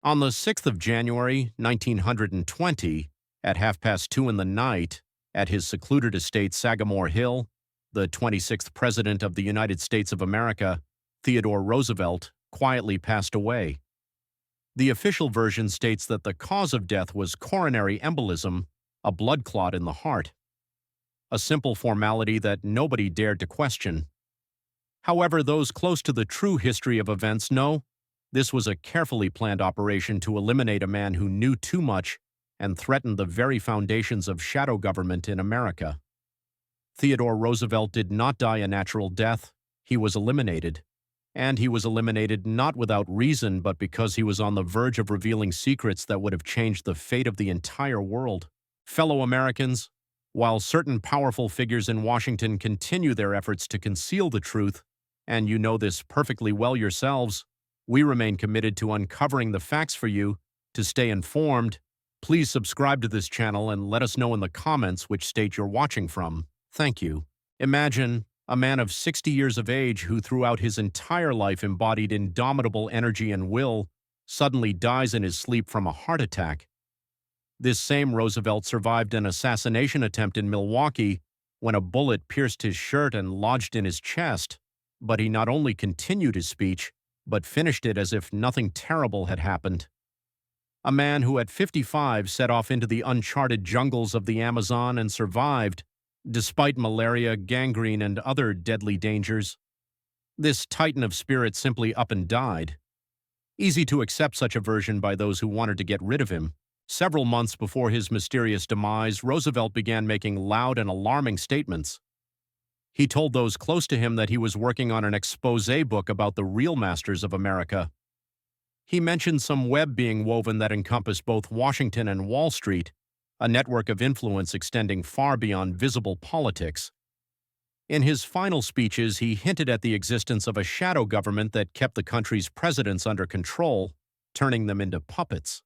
On the 6th of January, 1920, at 2:30 in the night, at his secluded estate Sagamore Hill, the 26th President of the United States of America, Theodore Roosevelt, quietly passed away. The official version states that the cause of death was coronary embolism, a blood clot in the heart. A simple formality that nobody dared to question. However, those close to the true history of events know this was a carefully planned operation to eliminate a man who knew too much and threatened the very foundations of shadow government in America. Theodore Roosevelt did not die a natural death. He was eliminated. And he was eliminated not without reason, but because he was on the verge of revealing secrets that would have changed the fate of the entire world. Fellow Americans, while certain powerful figures in Washington continue their efforts to conceal the truth, and you know this perfectly well yourselves, we remain committed to uncovering the facts for you. To stay informed, please subscribe to this channel and let us know in the comments which state you're watching from. Thank you. Imagine a man of 60 years of age who throughout his entire life embodied indomitable energy and will suddenly dies in his sleep from a heart attack. This same Roosevelt survived an assassination attempt in Milwaukee when a bullet pierced his shirt and lodged in his chest, but he not only continued his speech, but finished it as if nothing terrible had happened. A man who at 55 set off into the uncharted jungles of the Amazon and survived, despite malaria, gangrene, and other deadly dangers. This titan of spirit simply up and died. Easy to accept such a version by those who wanted to get rid of him. Several months before his mysterious demise, Roosevelt began making loud and alarming statements. He told those close to him that he was working on an exposé book about the real masters of America. He mentioned some web being woven that encompassed both Washington and Wall Street, a network of influence extending far beyond visible politics. In his final speeches, he hinted at the existence of a shadow government that kept the country's presidents under control, turning them into puppets.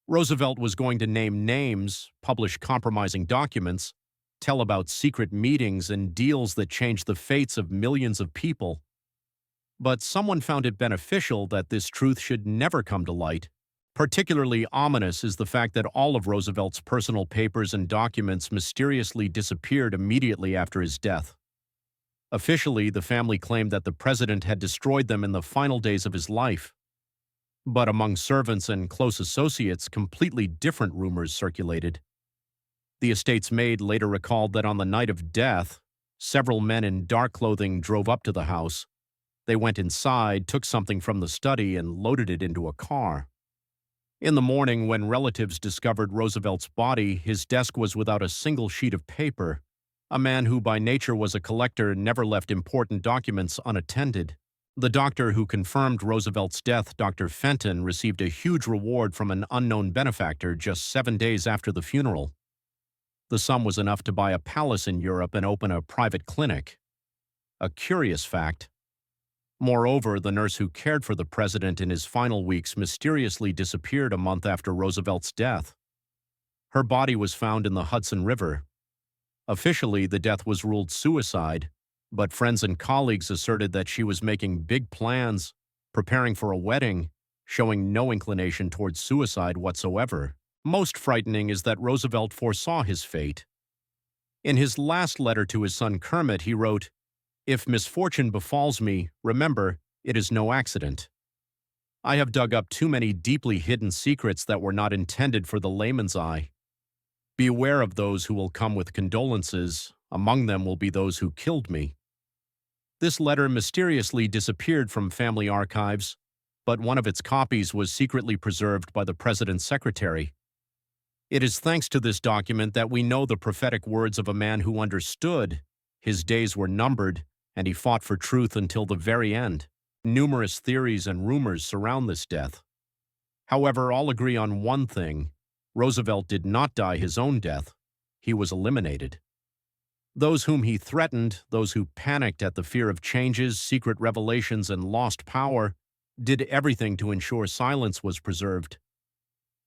Roosevelt was going to name names, publish compromising documents, tell about secret meetings and deals that changed the fates of millions of people. But someone found it beneficial that this truth should never come to light. Particularly ominous is the fact that all of Roosevelt's personal papers and documents mysteriously disappeared immediately after his death. Officially, the family claimed that the president had destroyed them in the final days of his life. But among servants and close associates, completely different rumors circulated. The estate's maid later recalled that on the night of death, several men in dark clothing drove up to the house. They went inside, took something from the study, and loaded it into a car. In the morning, when relatives discovered Roosevelt's body, his desk was without a single sheet of paper. A man who by nature was a collector never left important documents unattended. The doctor who confirmed Roosevelt's death, Dr. Fenton, received a huge reward from an unknown benefactor just 7 days after the funeral. The sum was enough to buy a palace in Europe and open a private clinic. A curious fact. Moreover, the nurse who cared for the president in his final weeks mysteriously disappeared a month after Roosevelt's death. Her body was found in the Hudson River. Officially, the death was ruled suicide, but friends and colleagues asserted that she was making big plans, preparing for a wedding, showing no inclination towards suicide whatsoever. Most frightening is that Roosevelt foresaw his fate. In his last letter to his son Kermit, he wrote, "If misfortune befalls me, remember, it is no accident. I have dug up too many deeply hidden secrets that were not intended for the layman's eye. Beware of those who will come with condolences. Among them will be those who killed me." This letter mysteriously disappeared from family archives, but one of its copies was secretly preserved by the president's secretary. It is thanks to this document that we know the prophetic words of a man who understood his days were numbered, and he fought for truth until the very end. Numerous theories and rumors surround this death. However, all agree on one thing. Roosevelt did not die his own death. He was eliminated. Those whom he threatened, those who panicked at the fear of changes, secret revelations, and lost power, did everything to ensure silence was preserved.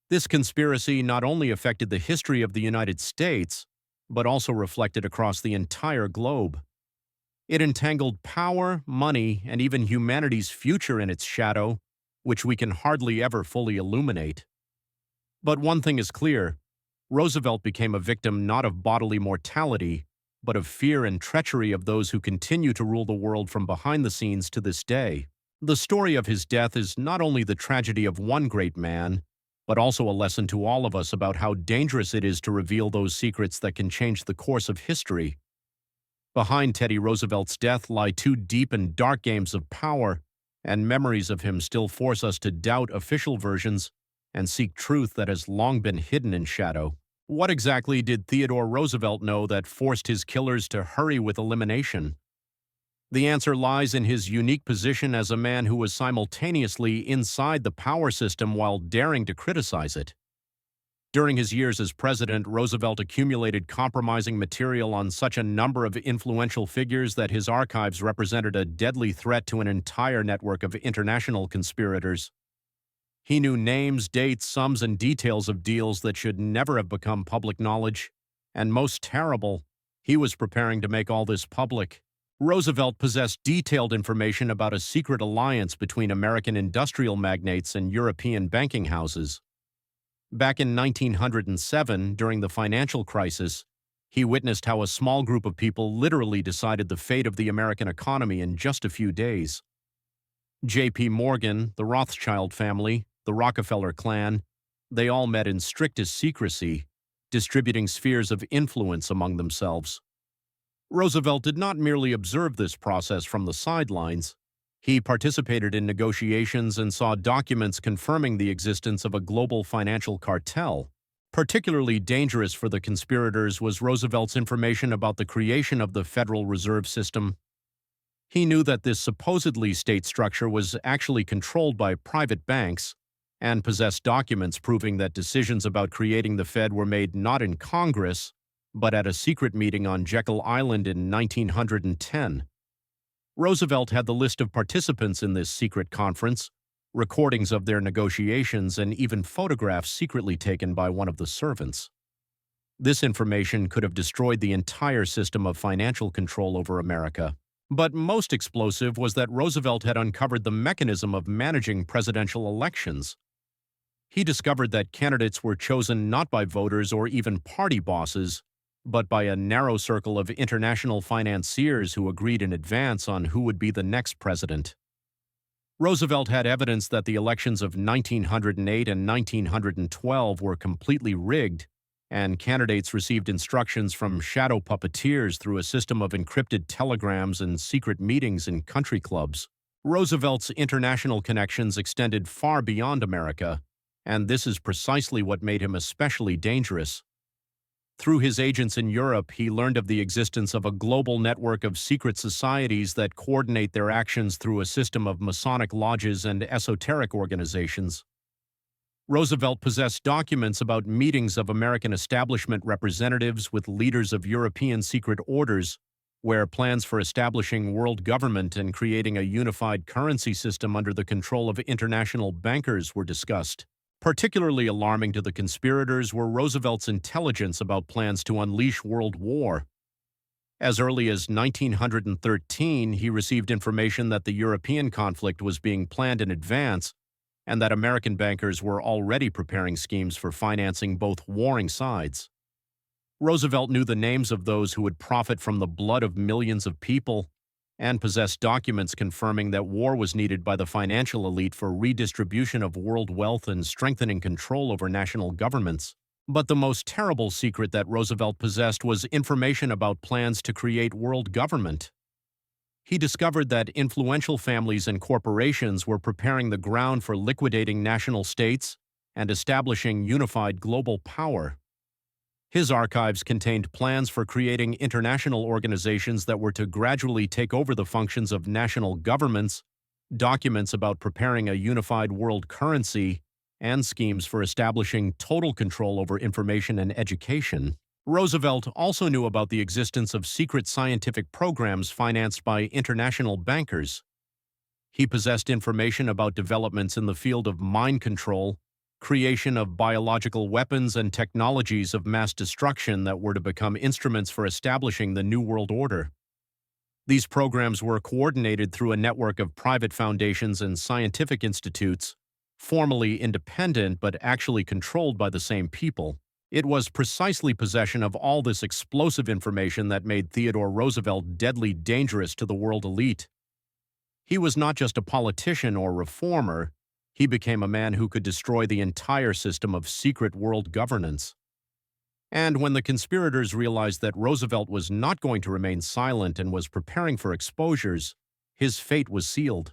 This conspiracy not only affected the history of the United States, but also reflected across the entire globe. It entangled power, money, and even humanity's future in its shadow, which we can hardly ever fully illuminate. But one thing is clear: Roosevelt became a victim not of bodily mortality, but of fear and treachery of those who continue to rule the world from behind the scenes to this day. The story of his death is not only the tragedy of one great man, but also a lesson to all of us about how dangerous it is to reveal those secrets that can change the course of history. Behind Teddy Roosevelt's death lie two deep and dark games of power, and memories of him still force us to doubt official versions and seek truth that has long been hidden in shadow. What exactly did Theodore Roosevelt know that forced his killers to hurry with elimination? The answer lies in his unique position as a man who was simultaneously inside the power system while daring to criticize it. During his years as president, Roosevelt accumulated compromising material on such a number of influential figures that his archives represented a deadly threat to an entire network of international conspirators. He knew names, dates, sums, and details of deals that should never have become public knowledge. And most terrible, he was preparing to make all this public. Roosevelt possessed detailed information about a secret alliance between American industrial magnates and European banking houses. Back in 1907, during the financial crisis, he witnessed how a small group of people literally decided the fate of the American economy in just a few days. J.P. Morgan, the Rothschild family, the Rockefeller clan, they all met in strictest secrecy, distributing spheres of influence among themselves. Roosevelt did not merely observe this process from the sidelines. He participated in negotiations and saw documents confirming the existence of a global financial cartel. Particularly dangerous for the conspirators was Roosevelt's information about the creation of the Federal Reserve System. He knew that this supposedly state structure was actually controlled by private banks, and possessed documents proving that decisions about creating the Fed were made not in Congress, but at a secret meeting on Jekyll Island in 1910. Roosevelt had the list of participants in this secret conference, recordings of their negotiations, and even photographs secretly taken by one of the servants. This information could have destroyed the entire system of financial control over America. But most explosive was that Roosevelt had uncovered the mechanism of managing presidential elections. He discovered that candidates were chosen not by voters or even party bosses, but by a narrow circle of international financiers who agreed in advance on who would be the next president. Roosevelt had evidence that the elections of 1908 and 1912 were completely rigged, and candidates received instructions from shadow puppeteers through a system of encrypted telegrams and secret meetings in country clubs. Roosevelt's international connections extended far beyond America, and this is precisely what made him especially dangerous. Through his agents in Europe, he learned of the existence of a global network of secret societies that coordinate their actions through a system of Masonic lodges and esoteric organizations. Roosevelt possessed documents about meetings of American establishment representatives with leaders of European secret orders, where plans for establishing world government and creating a unified currency system under the control of international bankers were discussed. Particularly alarming to the conspirators were Roosevelt's intelligence about plans to unleash world war. As early as 1913, he received information that the European conflict was being planned in advance, and that American bankers were already preparing schemes for financing both warring sides. Roosevelt knew the names of those who would profit from the blood of millions of people, and possessed documents confirming that war was needed by the financial elite for redistribution of world wealth and strengthening control over national governments. But the most terrible secret that Roosevelt possessed was information about plans to create world government. He discovered that influential families and corporations were preparing the ground for liquidating national states and establishing unified global power. His archives contained plans for creating international organizations that were to gradually take over the functions of national governments, documents about preparing a unified world currency, and schemes for establishing total control over information and education. Roosevelt also knew about the existence of secret scientific programs financed by international bankers. He possessed information about developments in the field of mind control, creation of biological weapons, and technologies of mass destruction that were to become instruments for establishing the New World Order. These programs were coordinated through a network of private foundations and scientific institutes, formally independent but actually controlled by the same people. It was precisely possession of all this explosive information that made Theodore Roosevelt deadly dangerous to the world elite. He was not just a politician or reformer, he became a man who could destroy the entire system of secret world governance. And when the conspirators realized that Roosevelt was not going to remain silent and was preparing for exposures, his fate was sealed.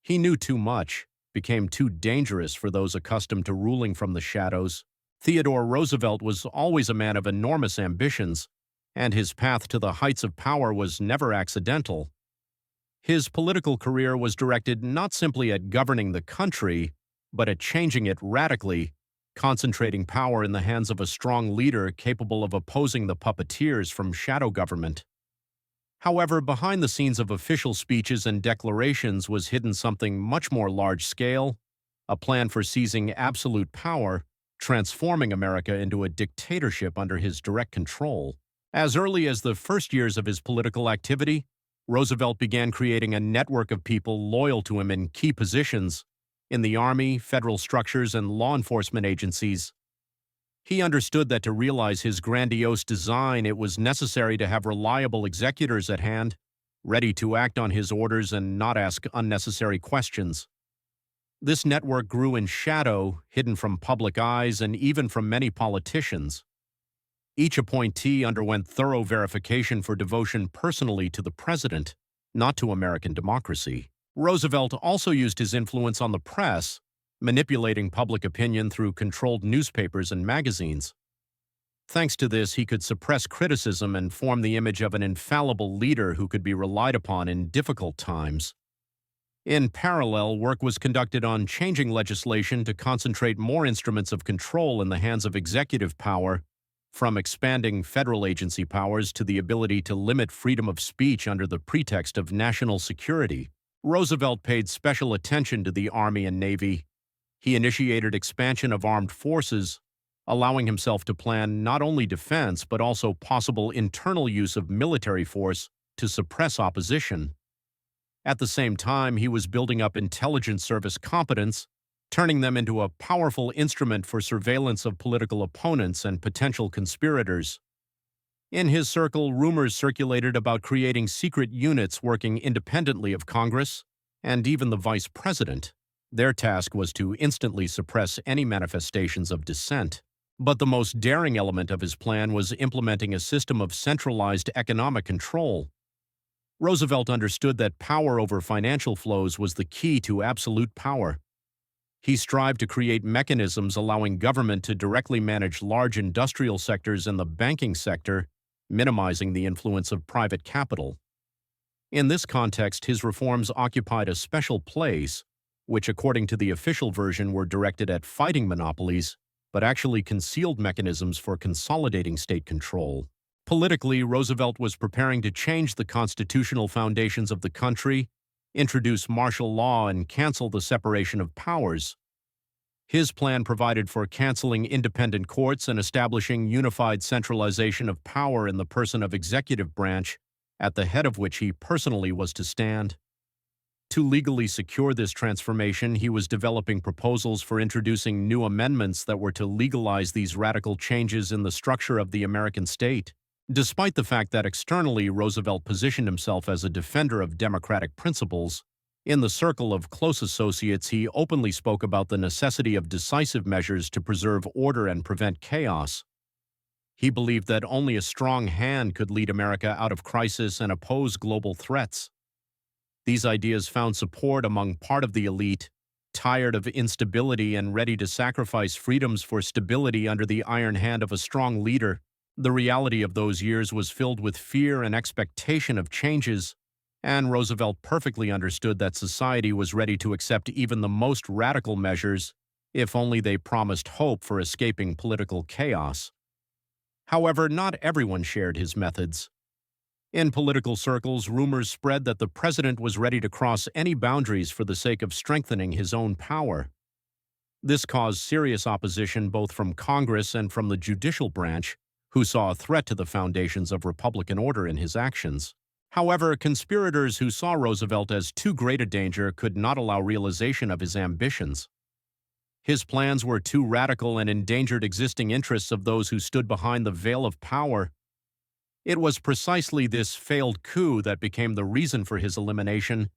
He knew too much, became too dangerous for those accustomed to ruling from the shadows. Theodore Roosevelt was always a man of enormous ambitions, and his path to the heights of power was never accidental. His political career was directed not simply at governing the country, but at changing it radically, concentrating power in the hands of a strong leader capable of opposing the puppeteers from shadow government. However, behind the scenes of official speeches and declarations was hidden something much more large-scale, a plan for seizing absolute power, transforming America into a dictatorship under his direct control. As early as the first years of his political activity, Roosevelt began creating a network of people loyal to him in key positions in the Army, federal structures, and law enforcement agencies. He understood that to realize his grandiose design, it was necessary to have reliable executors at hand, ready to act on his orders and not ask unnecessary questions. This network grew in shadow, hidden from public eyes and even from many politicians. Each appointee underwent thorough verification for devotion personally to the president, not to American democracy. Roosevelt also used his influence on the press, manipulating public opinion through controlled newspapers and magazines. Thanks to this, he could suppress criticism and form the image of an infallible leader who could be relied upon in difficult times. In parallel, work was conducted on changing legislation to concentrate more instruments of control in the hands of executive power, from expanding federal agency powers to the ability to limit freedom of speech under the pretext of national security. Roosevelt paid special attention to the Army and Navy. He initiated expansion of armed forces, allowing himself to plan not only defense but also possible internal use of military force to suppress opposition. At the same time, he was building up intelligence service competence, turning them into a powerful instrument for surveillance of political opponents and potential conspirators. In his circle, rumors circulated about creating secret units working independently of Congress and even the vice president. Their task was to instantly suppress any manifestations of dissent. But the most daring element of his plan was implementing a system of centralized economic control. Roosevelt understood that power over financial flows was the key to absolute power. He strived to create mechanisms allowing government to directly manage large industrial sectors and the banking sector, minimizing the influence of private capital. In this context, his reforms occupied a special place, which according to the official version were directed at fighting monopolies, but actually concealed mechanisms for consolidating state control. Politically, Roosevelt was preparing to change the constitutional foundations of the country, introduce martial law, and cancel the separation of powers. His plan provided for canceling independent courts and establishing unified centralization of power in the person of executive branch, at the head of which he personally was to stand. To legally secure this transformation, he was developing proposals for introducing new amendments that were to legalize these radical changes in the structure of the American state. Despite the fact that externally Roosevelt positioned himself as a defender of democratic principles, in the circle of close associates he openly spoke about the necessity of decisive measures to preserve order and prevent chaos. He believed that only a strong hand could lead America out of crisis and oppose global threats. These ideas found support among part of the elite, tired of instability and ready to sacrifice freedoms for stability under the iron hand of a strong leader. The reality of those years was filled with fear and expectation of changes, and Roosevelt perfectly understood that society was ready to accept even the most radical measures, if only they promised hope for escaping political chaos. However, not everyone shared his methods. In political circles, rumors spread that the president was ready to cross any boundaries for the sake of strengthening his own power. This caused serious opposition both from Congress and from the judicial branch, who saw a threat to the foundations of Republican order in his actions. However, conspirators who saw Roosevelt as too great a danger could not allow realization of his ambitions. His plans were too radical and endangered existing interests of those who stood behind the veil of power. It was precisely this failed coup that became the reason for his elimination,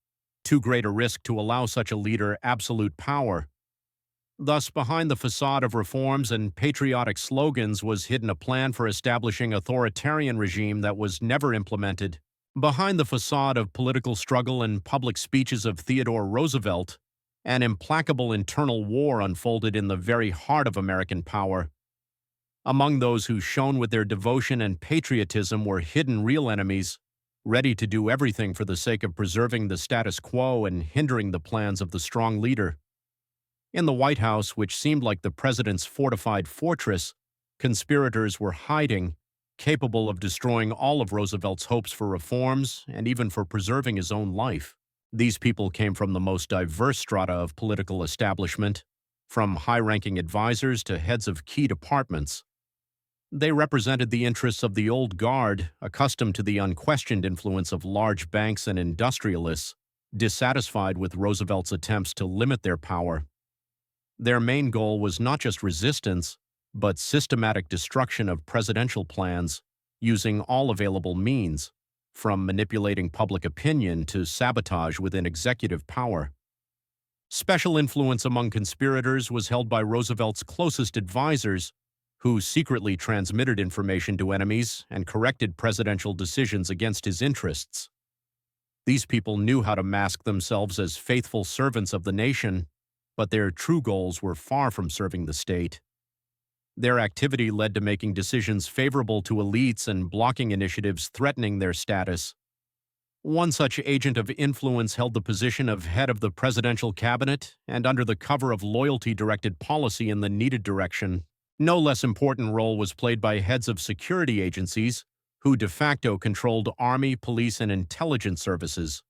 too great a risk to allow such a leader absolute power. Thus, behind the facade of reforms and patriotic slogans was hidden a plan for establishing authoritarian regime that was never implemented. Behind the facade of political struggle and public speeches of Theodore Roosevelt, an implacable internal war unfolded in the very heart of American power. Among those who shone with their devotion and patriotism were hidden real enemies, ready to do everything for the sake of preserving the status quo and hindering the plans of the strong leader. In the White House, which seemed like the president's fortified fortress, conspirators were hiding, capable of destroying all of Roosevelt's hopes for reforms and even for preserving his own life. These people came from the most diverse strata of political establishment, from high-ranking advisors to heads of key departments. They represented the interests of the old guard, accustomed to the unquestioned influence of large banks and industrialists, dissatisfied with Roosevelt's attempts to limit their power. Their main goal was not just resistance, but systematic destruction of presidential plans, using all available means, from manipulating public opinion to sabotage within executive power. Special influence among conspirators was held by Roosevelt's closest advisors, who secretly transmitted information to enemies and corrected presidential decisions against his interests. These people knew how to mask themselves as faithful servants of the nation, but their true goals were far from serving the state. Their activity led to making decisions favorable to elites and blocking initiatives threatening their status. One such agent of influence held the position of head of the presidential cabinet, and under the cover of loyalty directed policy in the needed direction. No less important role was played by heads of security agencies, who de facto controlled army, police, and intelligence services.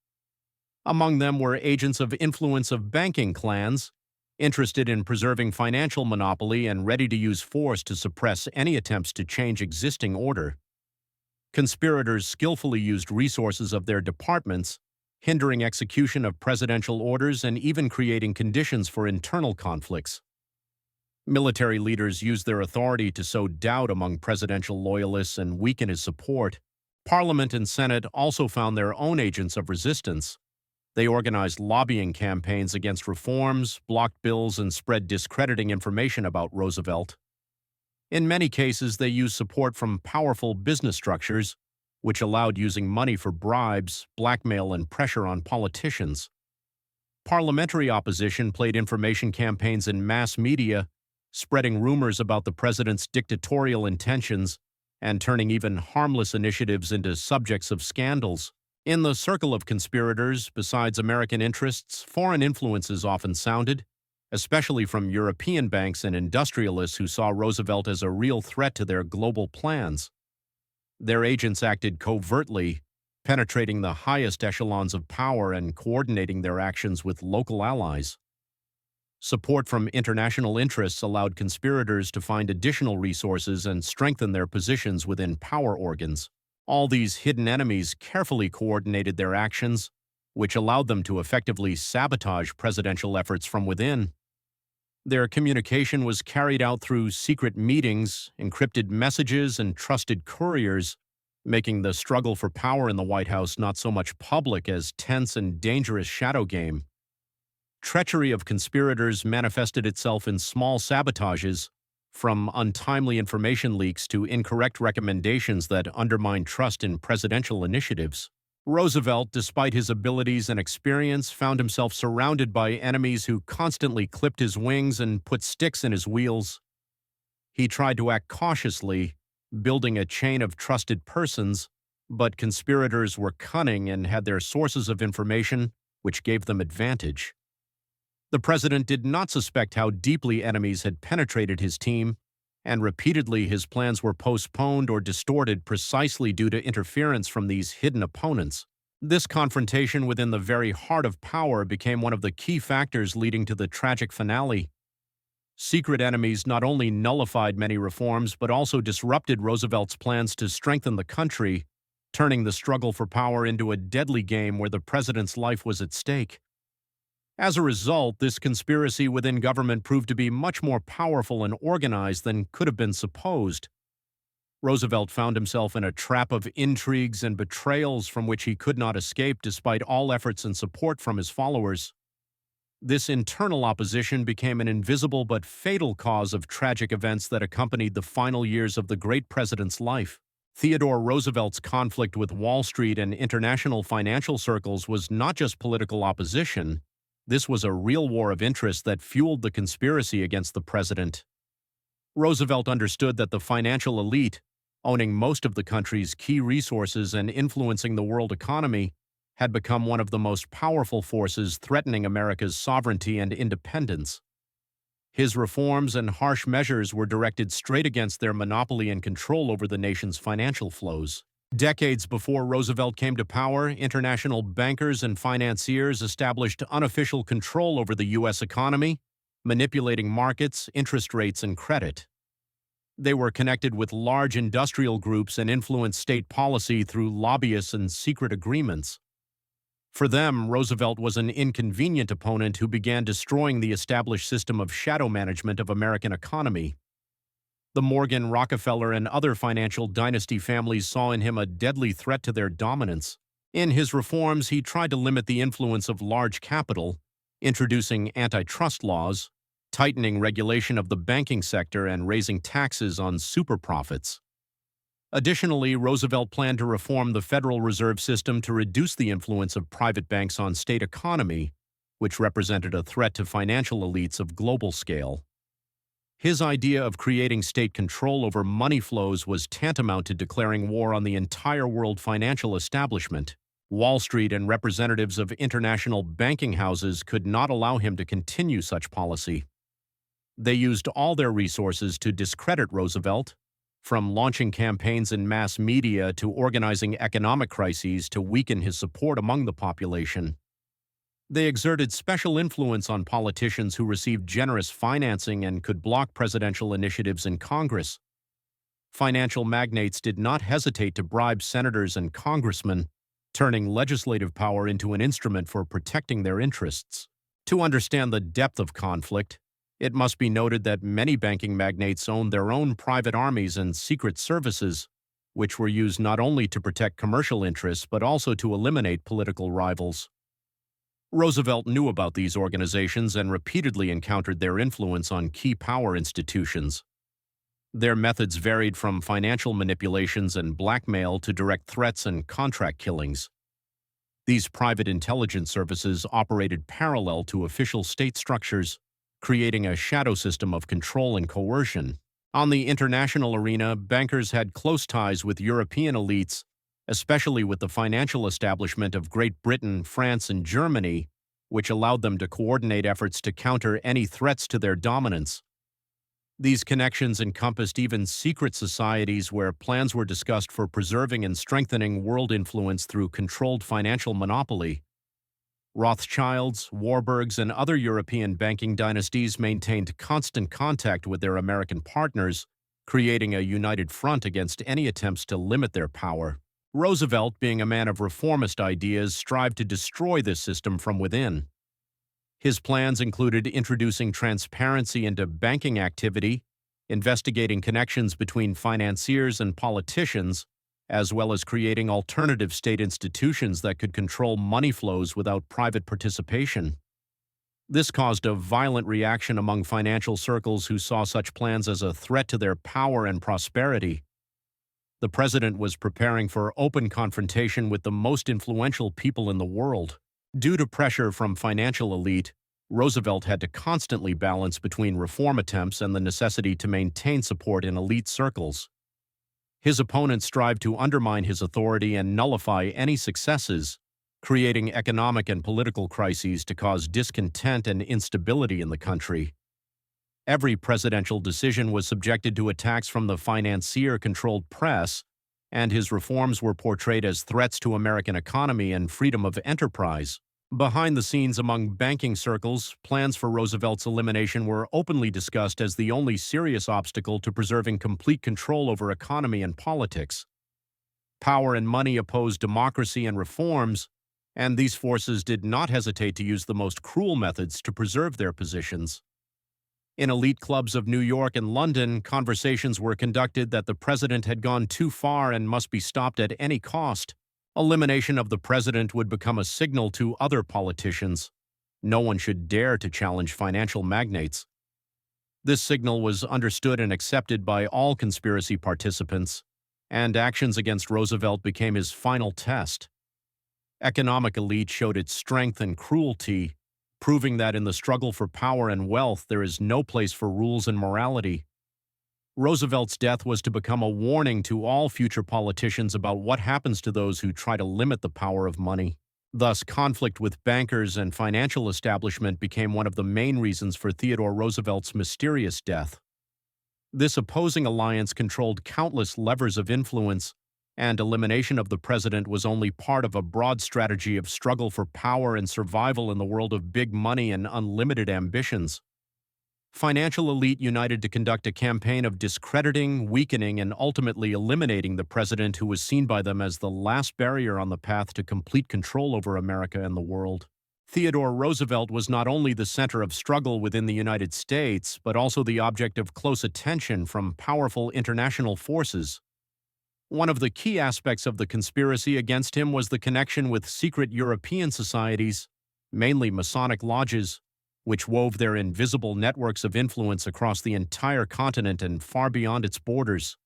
Among them were agents of influence of banking clans, interested in preserving financial monopoly and ready to use force to suppress any attempts to change existing order. Conspirators skillfully used resources of their departments, hindering execution of presidential orders and even creating conditions for internal conflicts. Military leaders used their authority to sow doubt among presidential loyalists and weaken his support. Parliament and Senate also found their own agents of resistance. They organized lobbying campaigns against reforms, blocked bills, and spread discrediting information about Roosevelt. In many cases, they used support from powerful business structures, which allowed using money for bribes, blackmail, and pressure on politicians. Parliamentary opposition played information campaigns in mass media, spreading rumors about the president's dictatorial intentions and turning even harmless initiatives into subjects of scandals. In the circle of conspirators, besides American interests, foreign influences often sounded, especially from European banks and industrialists who saw Roosevelt as a real threat to their global plans. Their agents acted covertly, penetrating the highest echelons of power and coordinating their actions with local allies. Support from international interests allowed conspirators to find additional resources and strengthen their positions within power organs. All these hidden enemies carefully coordinated their actions, which allowed them to effectively sabotage presidential efforts from within. Their communication was carried out through secret meetings, encrypted messages, and trusted couriers, making the struggle for power in the White House not so much public as tense and dangerous shadow game. Treachery of conspirators manifested itself in small sabotages, from untimely information leaks to incorrect recommendations that undermined trust in presidential initiatives. Roosevelt, despite his abilities and experience, found himself surrounded by enemies who constantly clipped his wings and put sticks in his wheels. He tried to act cautiously, building a chain of trusted persons, but conspirators were cunning and had their sources of information, which gave them advantage. The president did not suspect how deeply enemies had penetrated his team, and repeatedly his plans were postponed or distorted precisely due to interference from these hidden opponents. This confrontation within the very heart of power became one of the key factors leading to the tragic finale. Secret enemies not only nullified many reforms but also disrupted Roosevelt's plans to strengthen the country, turning the struggle for power into a deadly game where the president's life was at stake. As a result, this conspiracy within government proved to be much more powerful and organized than could have been supposed. Roosevelt found himself in a trap of intrigues and betrayals from which he could not escape despite all efforts and support from his followers. This internal opposition became an invisible but fatal cause of tragic events that accompanied the final years of the great president's life. Theodore Roosevelt's conflict with Wall Street and international financial circles was not just political opposition. This was a real war of interest that fueled the conspiracy against the president. Roosevelt understood that the financial elite, owning most of the country's key resources and influencing the world economy, had become one of the most powerful forces threatening America's sovereignty and independence. His reforms and harsh measures were directed straight against their monopoly and control over the nation's financial flows. Decades before Roosevelt came to power, international bankers and financiers established unofficial control over the U.S. economy, manipulating markets, interest rates, and credit. They were connected with large industrial groups and influenced state policy through lobbyists and secret agreements. For them, Roosevelt was an inconvenient opponent who began destroying the established system of shadow management of American economy. The Morgan, Rockefeller, and other financial dynasty families saw in him a deadly threat to their dominance. In his reforms, he tried to limit the influence of large capital, introducing antitrust laws, tightening regulation of the banking sector, and raising taxes on super profits. Additionally, Roosevelt planned to reform the Federal Reserve System to reduce the influence of private banks on state economy, which represented a threat to financial elites of global scale. His idea of creating state control over money flows was tantamount to declaring war on the entire world financial establishment. Wall Street and representatives of international banking houses could not allow him to continue such policy. They used all their resources to discredit Roosevelt, from launching campaigns in mass media to organizing economic crises to weaken his support among the population. They exerted special influence on politicians who received generous financing and could block presidential initiatives in Congress. Financial magnates did not hesitate to bribe senators and congressmen, turning legislative power into an instrument for protecting their interests. To understand the depth of conflict, it must be noted that many banking magnates owned their own private armies and secret services, which were used not only to protect commercial interests but also to eliminate political rivals. Roosevelt knew about these organizations and repeatedly encountered their influence on key power institutions. Their methods varied from financial manipulations and blackmail to direct threats and contract killings. These private intelligence services operated parallel to official state structures, creating a shadow system of control and coercion. On the international arena, bankers had close ties with European elites, especially with the financial establishment of Great Britain, France, and Germany, which allowed them to coordinate efforts to counter any threats to their dominance. These connections encompassed even secret societies where plans were discussed for preserving and strengthening world influence through controlled financial monopoly. Rothschilds, Warburgs, and other European banking dynasties maintained constant contact with their American partners, creating a united front against any attempts to limit their power. Roosevelt, being a man of reformist ideas, strived to destroy this system from within. His plans included introducing transparency into banking activity, investigating connections between financiers and politicians, as well as creating alternative state institutions that could control money flows without private participation. This caused a violent reaction among financial circles who saw such plans as a threat to their power and prosperity. The president was preparing for open confrontation with the most influential people in the world. Due to pressure from financial elite, Roosevelt had to constantly balance between reform attempts and the necessity to maintain support in elite circles. His opponents strived to undermine his authority and nullify any successes, creating economic and political crises to cause discontent and instability in the country. Every presidential decision was subjected to attacks from the financier-controlled press, and his reforms were portrayed as threats to American economy and freedom of enterprise. Behind the scenes among banking circles, plans for Roosevelt's elimination were openly discussed as the only serious obstacle to preserving complete control over economy and politics. Power and money opposed democracy and reforms, and these forces did not hesitate to use the most cruel methods to preserve their positions. In elite clubs of New York and London, conversations were conducted that the president had gone too far and must be stopped at any cost. Elimination of the president would become a signal to other politicians. No one should dare to challenge financial magnates. This signal was understood and accepted by all conspiracy participants, and actions against Roosevelt became his final test. Economic elite showed its strength and cruelty, proving that in the struggle for power and wealth there is no place for rules and morality. Roosevelt's death was to become a warning to all future politicians about what happens to those who try to limit the power of money. Thus, conflict with bankers and financial establishment became one of the main reasons for Theodore Roosevelt's mysterious death. This opposing alliance controlled countless levers of influence, and elimination of the president was only part of a broad strategy of struggle for power and survival in the world of big money and unlimited ambitions. Financial elite united to conduct a campaign of discrediting, weakening, and ultimately eliminating the president who was seen by them as the last barrier on the path to complete control over America and the world. Theodore Roosevelt was not only the center of struggle within the United States, but also the object of close attention from powerful international forces. One of the key aspects of the conspiracy against him was the connection with secret European societies, mainly Masonic lodges, which wove their invisible networks of influence across the entire continent and far beyond its borders.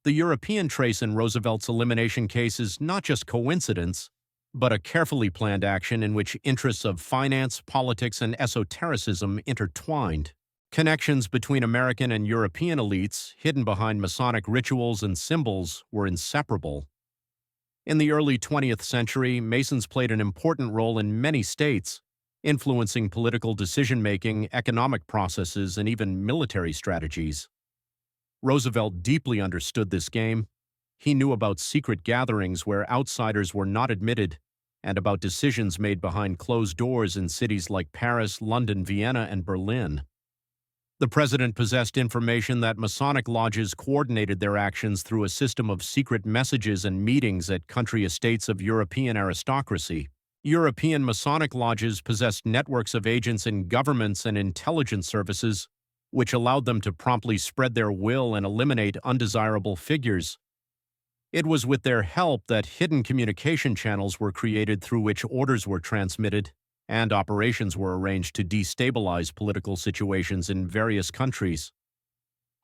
The European trace in Roosevelt's elimination case is not just coincidence, but a carefully planned action in which interests of finance, politics, and esotericism intertwined. Connections between American and European elites, hidden behind Masonic rituals and symbols, were inseparable. In the early 20th century, Masons played an important role in many states, influencing political decision-making, economic processes, and even military strategies. Roosevelt deeply understood this game. He knew about secret gatherings where outsiders were not admitted, and about decisions made behind closed doors in cities like Paris, London, Vienna, and Berlin. The president possessed information that Masonic lodges coordinated their actions through a system of secret messages and meetings at country estates of European aristocracy. European Masonic lodges possessed networks of agents in governments and intelligence services, which allowed them to promptly spread their will and eliminate undesirable figures. It was with their help that hidden communication channels were created through which orders were transmitted, and operations were arranged to destabilize political situations in various countries.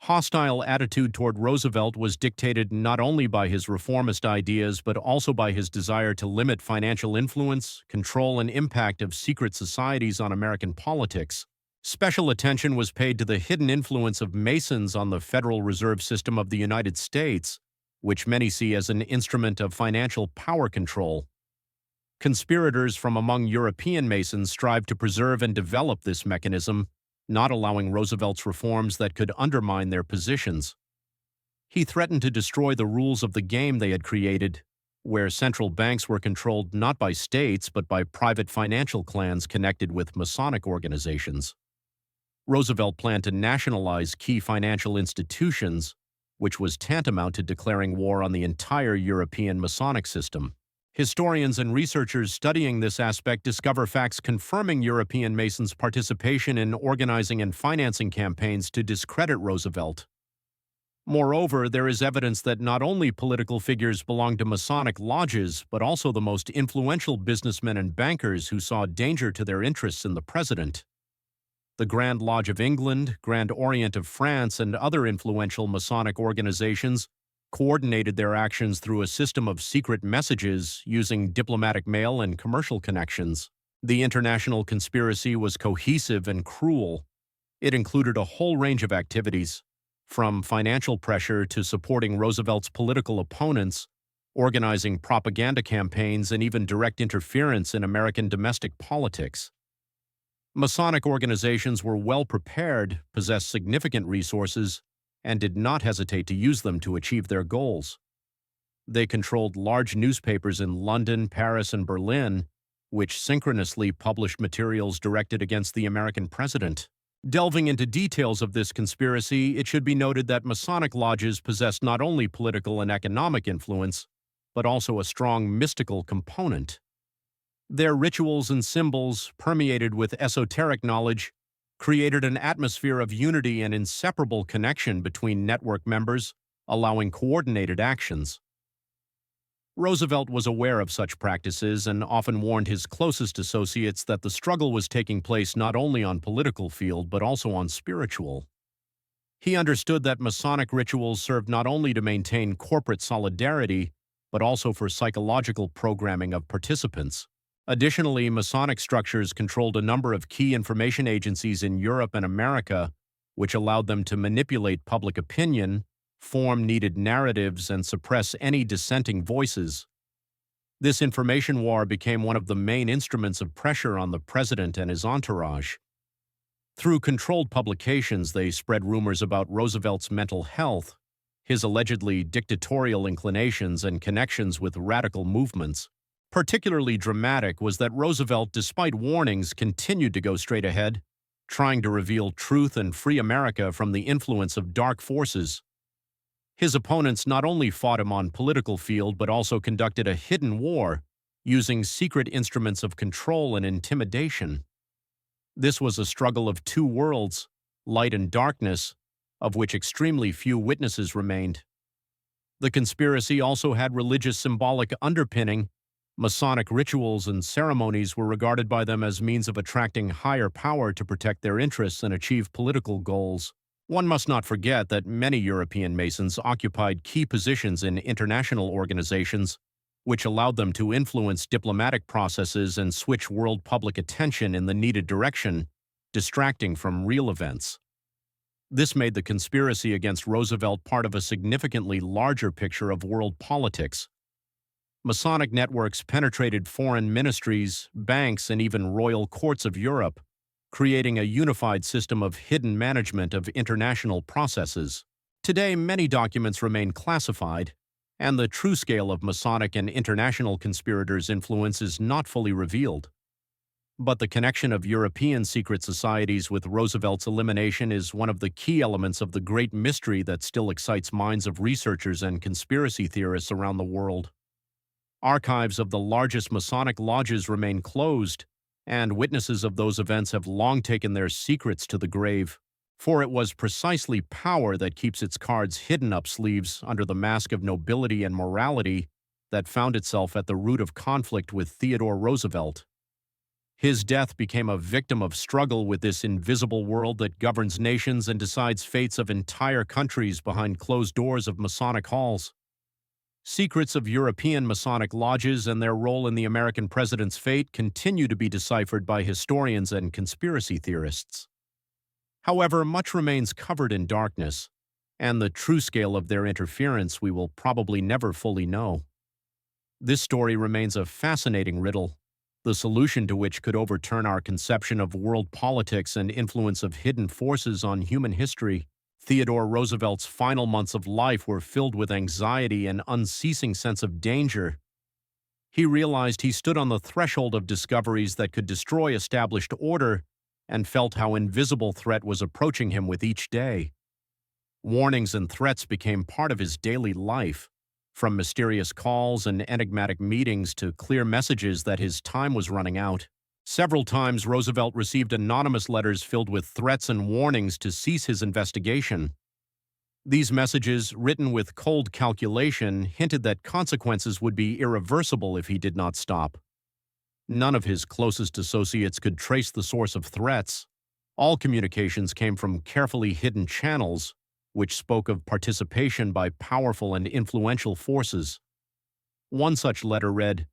Hostile attitude toward Roosevelt was dictated not only by his reformist ideas but also by his desire to limit financial influence, control, and impact of secret societies on American politics. Special attention was paid to the hidden influence of Masons on the Federal Reserve System of the United States, which many see as an instrument of financial power control. Conspirators from among European Masons strived to preserve and develop this mechanism, not allowing Roosevelt's reforms that could undermine their positions. He threatened to destroy the rules of the game they had created, where central banks were controlled not by states but by private financial clans connected with Masonic organizations. Roosevelt planned to nationalize key financial institutions, which was tantamount to declaring war on the entire European Masonic system. Historians and researchers studying this aspect discover facts confirming European Masons' participation in organizing and financing campaigns to discredit Roosevelt. Moreover, there is evidence that not only political figures belonged to Masonic lodges, but also the most influential businessmen and bankers who saw danger to their interests in the president. The Grand Lodge of England, Grand Orient of France, and other influential Masonic organizations coordinated their actions through a system of secret messages using diplomatic mail and commercial connections. The international conspiracy was cohesive and cruel. It included a whole range of activities, from financial pressure to supporting Roosevelt's political opponents, organizing propaganda campaigns, and even direct interference in American domestic politics. Masonic organizations were well prepared, possessed significant resources, and did not hesitate to use them to achieve their goals. They controlled large newspapers in London, Paris, and Berlin, which synchronously published materials directed against the American president. Delving into details of this conspiracy, it should be noted that Masonic lodges possessed not only political and economic influence, but also a strong mystical component. Their rituals and symbols, permeated with esoteric knowledge, created an atmosphere of unity and inseparable connection between network members, allowing coordinated actions. Roosevelt was aware of such practices and often warned his closest associates that the struggle was taking place not only on political field but also on spiritual. He understood that Masonic rituals served not only to maintain corporate solidarity, but also for psychological programming of participants. Additionally, Masonic structures controlled a number of key information agencies in Europe and America, which allowed them to manipulate public opinion, form needed narratives, and suppress any dissenting voices. This information war became one of the main instruments of pressure on the president and his entourage. Through controlled publications, they spread rumors about Roosevelt's mental health, his allegedly dictatorial inclinations, and connections with radical movements. Particularly dramatic was that Roosevelt, despite warnings, continued to go straight ahead, trying to reveal truth and free America from the influence of dark forces. His opponents not only fought him on political field but also conducted a hidden war, using secret instruments of control and intimidation. This was a struggle of two worlds, light and darkness, of which extremely few witnesses remained. The conspiracy also had religious symbolic underpinning. Masonic rituals and ceremonies were regarded by them as means of attracting higher power to protect their interests and achieve political goals. One must not forget that many European Masons occupied key positions in international organizations, which allowed them to influence diplomatic processes and switch world public attention in the needed direction, distracting from real events. This made the conspiracy against Roosevelt part of a significantly larger picture of world politics. Masonic networks penetrated foreign ministries, banks, and even royal courts of Europe, creating a unified system of hidden management of international processes. Today, many documents remain classified, and the true scale of Masonic and international conspirators' influence is not fully revealed. But the connection of European secret societies with Roosevelt's elimination is one of the key elements of the great mystery that still excites minds of researchers and conspiracy theorists around the world. Archives of the largest Masonic lodges remain closed, and witnesses of those events have long taken their secrets to the grave. For it was precisely power that keeps its cards hidden up sleeves under the mask of nobility and morality that found itself at the root of conflict with Theodore Roosevelt. His death became a victim of struggle with this invisible world that governs nations and decides fates of entire countries behind closed doors of Masonic halls. Secrets of European Masonic lodges and their role in the American president's fate continue to be deciphered by historians and conspiracy theorists. However, much remains covered in darkness, and the true scale of their interference we will probably never fully know. This story remains a fascinating riddle, the solution to which could overturn our conception of world politics and influence of hidden forces on human history. Theodore Roosevelt's final months of life were filled with anxiety and unceasing sense of danger. He realized he stood on the threshold of discoveries that could destroy established order and felt how invisible threat was approaching him with each day. Warnings and threats became part of his daily life, from mysterious calls and enigmatic meetings to clear messages that his time was running out. Several times, Roosevelt received anonymous letters filled with threats and warnings to cease his investigation. These messages, written with cold calculation, hinted that consequences would be irreversible if he did not stop. None of his closest associates could trace the source of threats. All communications came from carefully hidden channels, which spoke of participation by powerful and influential forces. One such letter read,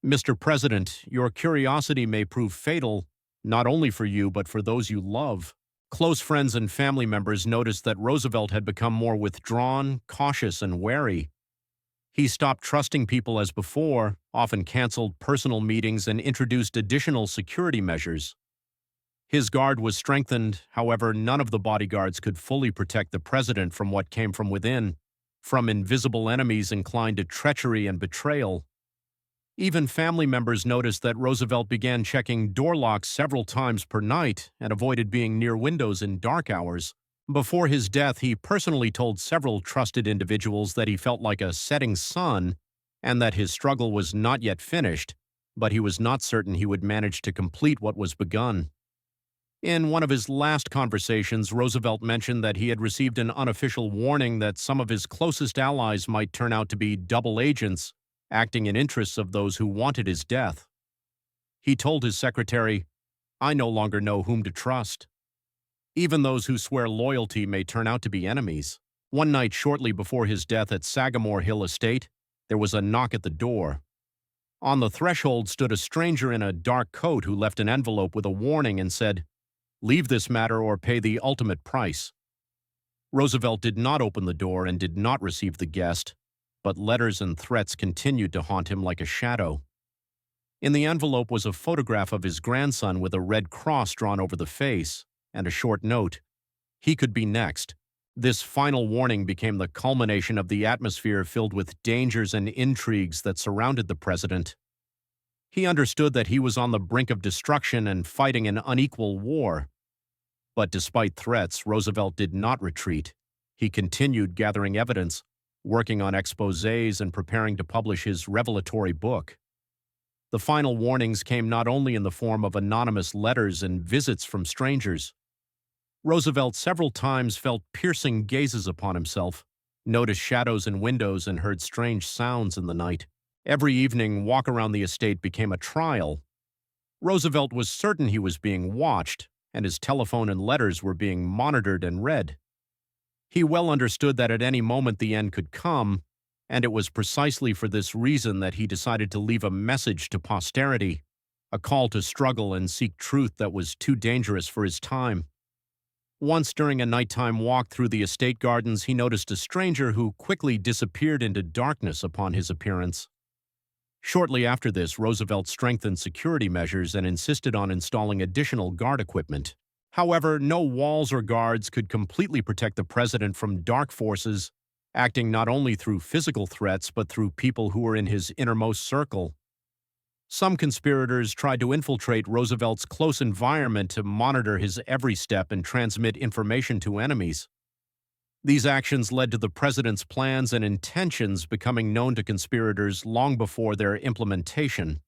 "Mr. President, your curiosity may prove fatal, not only for you but for those you love." Close friends and family members noticed that Roosevelt had become more withdrawn, cautious, and wary. He stopped trusting people as before, often canceled personal meetings, and introduced additional security measures. His guard was strengthened, however, none of the bodyguards could fully protect the president from what came from within, from invisible enemies inclined to treachery and betrayal. Even family members noticed that Roosevelt began checking door locks several times per night and avoided being near windows in dark hours. Before his death, he personally told several trusted individuals that he felt like a setting sun and that his struggle was not yet finished, but he was not certain he would manage to complete what was begun. In one of his last conversations, Roosevelt mentioned that he had received an unofficial warning that some of his closest allies might turn out to be double agents, acting in interests of those who wanted his death. He told his secretary, "I no longer know whom to trust. Even those who swear loyalty may turn out to be enemies." One night shortly before his death at Sagamore Hill Estate, there was a knock at the door. On the threshold stood a stranger in a dark coat who left an envelope with a warning and said, "Leave this matter or pay the ultimate price." Roosevelt did not open the door and did not receive the guest, but letters and threats continued to haunt him like a shadow. In the envelope was a photograph of his grandson with a red cross drawn over the face and a short note. He could be next. This final warning became the culmination of the atmosphere filled with dangers and intrigues that surrounded the president. He understood that he was on the brink of destruction and fighting an unequal war. But despite threats, Roosevelt did not retreat. He continued gathering evidence, working on exposés and preparing to publish his revelatory book. The final warnings came not only in the form of anonymous letters and visits from strangers. Roosevelt several times felt piercing gazes upon himself, noticed shadows in windows, and heard strange sounds in the night. Every evening, walk around the estate became a trial. Roosevelt was certain he was being watched, and his telephone and letters were being monitored and read. He well understood that at any moment the end could come, and it was precisely for this reason that he decided to leave a message to posterity, a call to struggle and seek truth that was too dangerous for his time. Once during a nighttime walk through the estate gardens, he noticed a stranger who quickly disappeared into darkness upon his appearance. Shortly after this, Roosevelt strengthened security measures and insisted on installing additional guard equipment. However, no walls or guards could completely protect the president from dark forces, acting not only through physical threats but through people who were in his innermost circle. Some conspirators tried to infiltrate Roosevelt's close environment to monitor his every step and transmit information to enemies. These actions led to the president's plans and intentions becoming known to conspirators long before their implementation.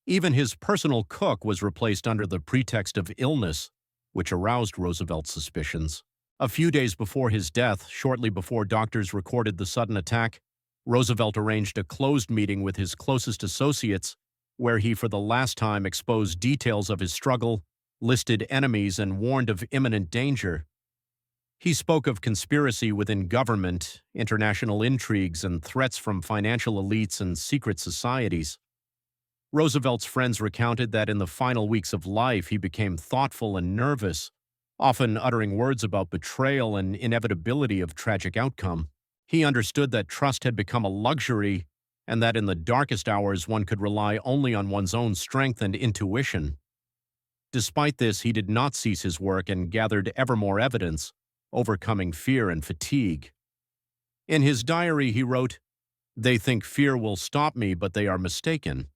Even his personal cook was replaced under the pretext of illness, which aroused Roosevelt's suspicions. A few days before his death, shortly before doctors recorded the sudden attack, Roosevelt arranged a closed meeting with his closest associates, where he for the last time exposed details of his struggle, listed enemies, and warned of imminent danger. He spoke of conspiracy within government, international intrigues, and threats from financial elites and secret societies. Roosevelt's friends recounted that in the final weeks of life he became thoughtful and nervous, often uttering words about betrayal and inevitability of tragic outcome. He understood that trust had become a luxury and that in the darkest hours one could rely only on one's own strength and intuition. Despite this, he did not cease his work and gathered ever more evidence, overcoming fear and fatigue. In his diary, he wrote, "They think fear will stop me, but they are mistaken.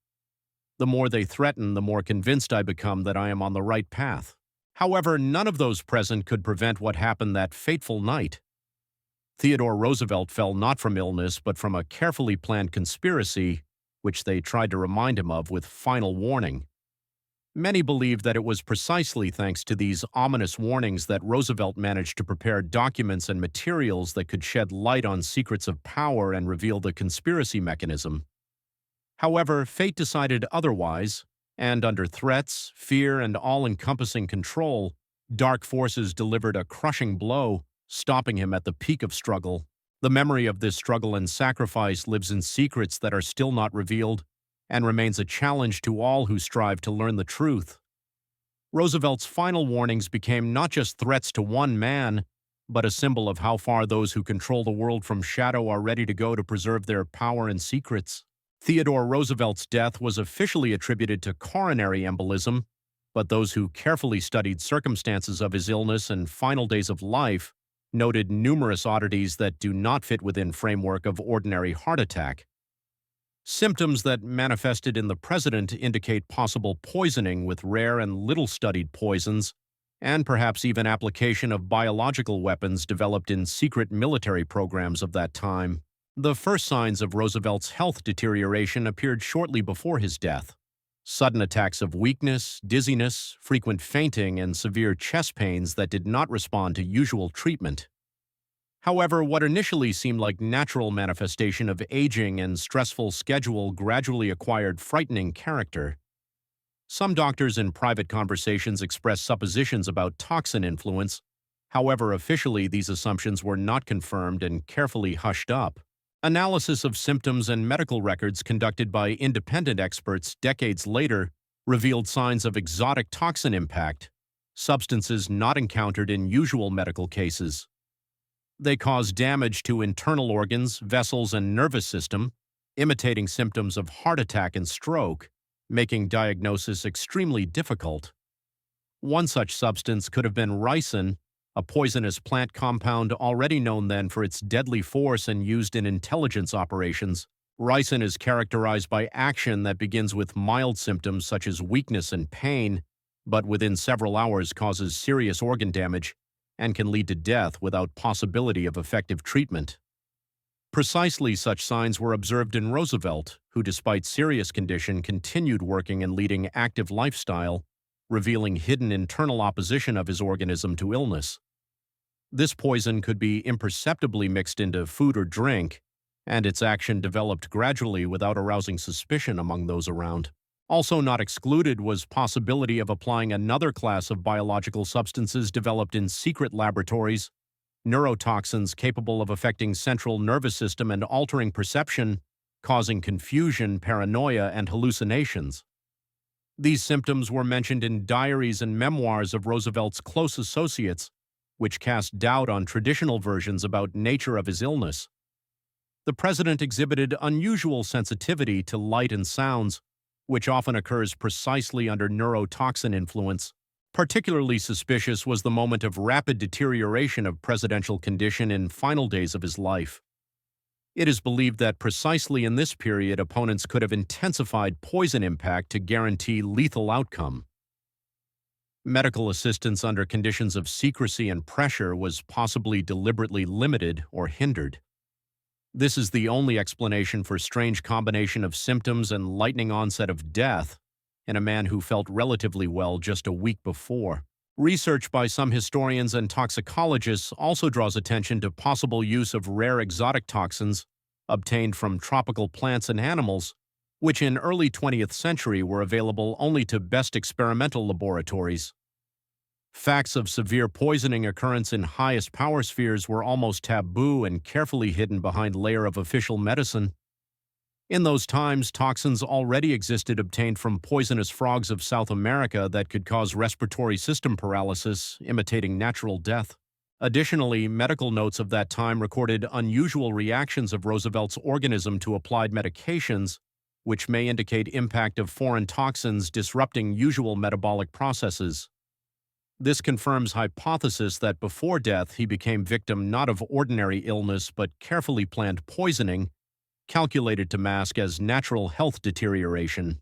The more they threaten, the more convinced I become that I am on the right path." However, none of those present could prevent what happened that fateful night. Theodore Roosevelt fell not from illness, but from a carefully planned conspiracy, which they tried to remind him of with final warning. Many believe that it was precisely thanks to these ominous warnings that Roosevelt managed to prepare documents and materials that could shed light on secrets of power and reveal the conspiracy mechanism. However, fate decided otherwise, and under threats, fear, and all-encompassing control, dark forces delivered a crushing blow, stopping him at the peak of struggle. The memory of this struggle and sacrifice lives in secrets that are still not revealed, and remains a challenge to all who strive to learn the truth. Roosevelt's final warnings became not just threats to one man, but a symbol of how far those who control the world from shadow are ready to go to preserve their power and secrets. Theodore Roosevelt's death was officially attributed to coronary embolism, but those who carefully studied circumstances of his illness and final days of life noted numerous oddities that do not fit within framework of ordinary heart attack. Symptoms that manifested in the president indicate possible poisoning with rare and little-studied poisons, and perhaps even application of biological weapons developed in secret military programs of that time. The first signs of Roosevelt's health deterioration appeared shortly before his death. Sudden attacks of weakness, dizziness, frequent fainting, and severe chest pains that did not respond to usual treatment. However, what initially seemed like natural manifestation of aging and stressful schedule gradually acquired frightening character. Some doctors in private conversations expressed suppositions about toxin influence. However, officially these assumptions were not confirmed and carefully hushed up. Analysis of symptoms and medical records conducted by independent experts decades later revealed signs of exotic toxin impact, substances not encountered in usual medical cases. They cause damage to internal organs, vessels, and nervous system, imitating symptoms of heart attack and stroke, making diagnosis extremely difficult. One such substance could have been ricin, a poisonous plant compound already known then for its deadly force and used in intelligence operations. Ricin is characterized by action that begins with mild symptoms such as weakness and pain, but within several hours causes serious organ damage and can lead to death without possibility of effective treatment. Precisely such signs were observed in Roosevelt, who despite serious condition continued working and leading active lifestyle, revealing hidden internal opposition of his organism to illness. This poison could be imperceptibly mixed into food or drink, and its action developed gradually without arousing suspicion among those around. Also not excluded was possibility of applying another class of biological substances developed in secret laboratories, neurotoxins capable of affecting central nervous system and altering perception, causing confusion, paranoia, and hallucinations. These symptoms were mentioned in diaries and memoirs of Roosevelt's close associates, which cast doubt on traditional versions about nature of his illness. The president exhibited unusual sensitivity to light and sounds, which often occurs precisely under neurotoxin influence. Particularly suspicious was the moment of rapid deterioration of presidential condition in final days of his life. It is believed that precisely in this period opponents could have intensified poison impact to guarantee lethal outcome. Medical assistance under conditions of secrecy and pressure was possibly deliberately limited or hindered. This is the only explanation for strange combination of symptoms and lightning onset of death in a man who felt relatively well just a week before. Research by some historians and toxicologists also draws attention to possible use of rare exotic toxins obtained from tropical plants and animals, which in early 20th century were available only to best experimental laboratories. Facts of severe poisoning occurrence in highest power spheres were almost taboo and carefully hidden behind layer of official medicine. In those times, toxins already existed obtained from poisonous frogs of South America that could cause respiratory system paralysis, imitating natural death. Additionally, medical notes of that time recorded unusual reactions of Roosevelt's organism to applied medications, which may indicate impact of foreign toxins disrupting usual metabolic processes. This confirms hypothesis that before death he became victim not of ordinary illness but carefully planned poisoning, calculated to mask as natural health deterioration.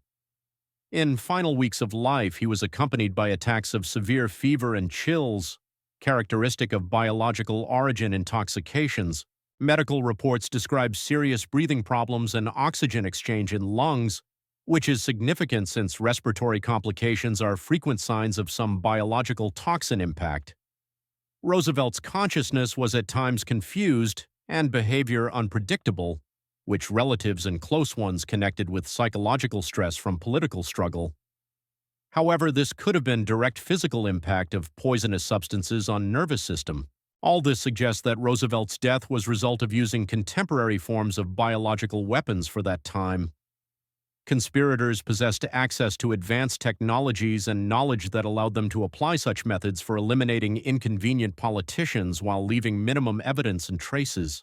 In final weeks of life, he was accompanied by attacks of severe fever and chills, characteristic of biological origin intoxications. Medical reports describe serious breathing problems and oxygen exchange in lungs, which is significant since respiratory complications are frequent signs of some biological toxin impact. Roosevelt's consciousness was at times confused and behavior unpredictable, which relatives and close ones connected with psychological stress from political struggle. However, this could have been direct physical impact of poisonous substances on nervous system. All this suggests that Roosevelt's death was result of using contemporary forms of biological weapons for that time. Conspirators possessed access to advanced technologies and knowledge that allowed them to apply such methods for eliminating inconvenient politicians while leaving minimum evidence and traces.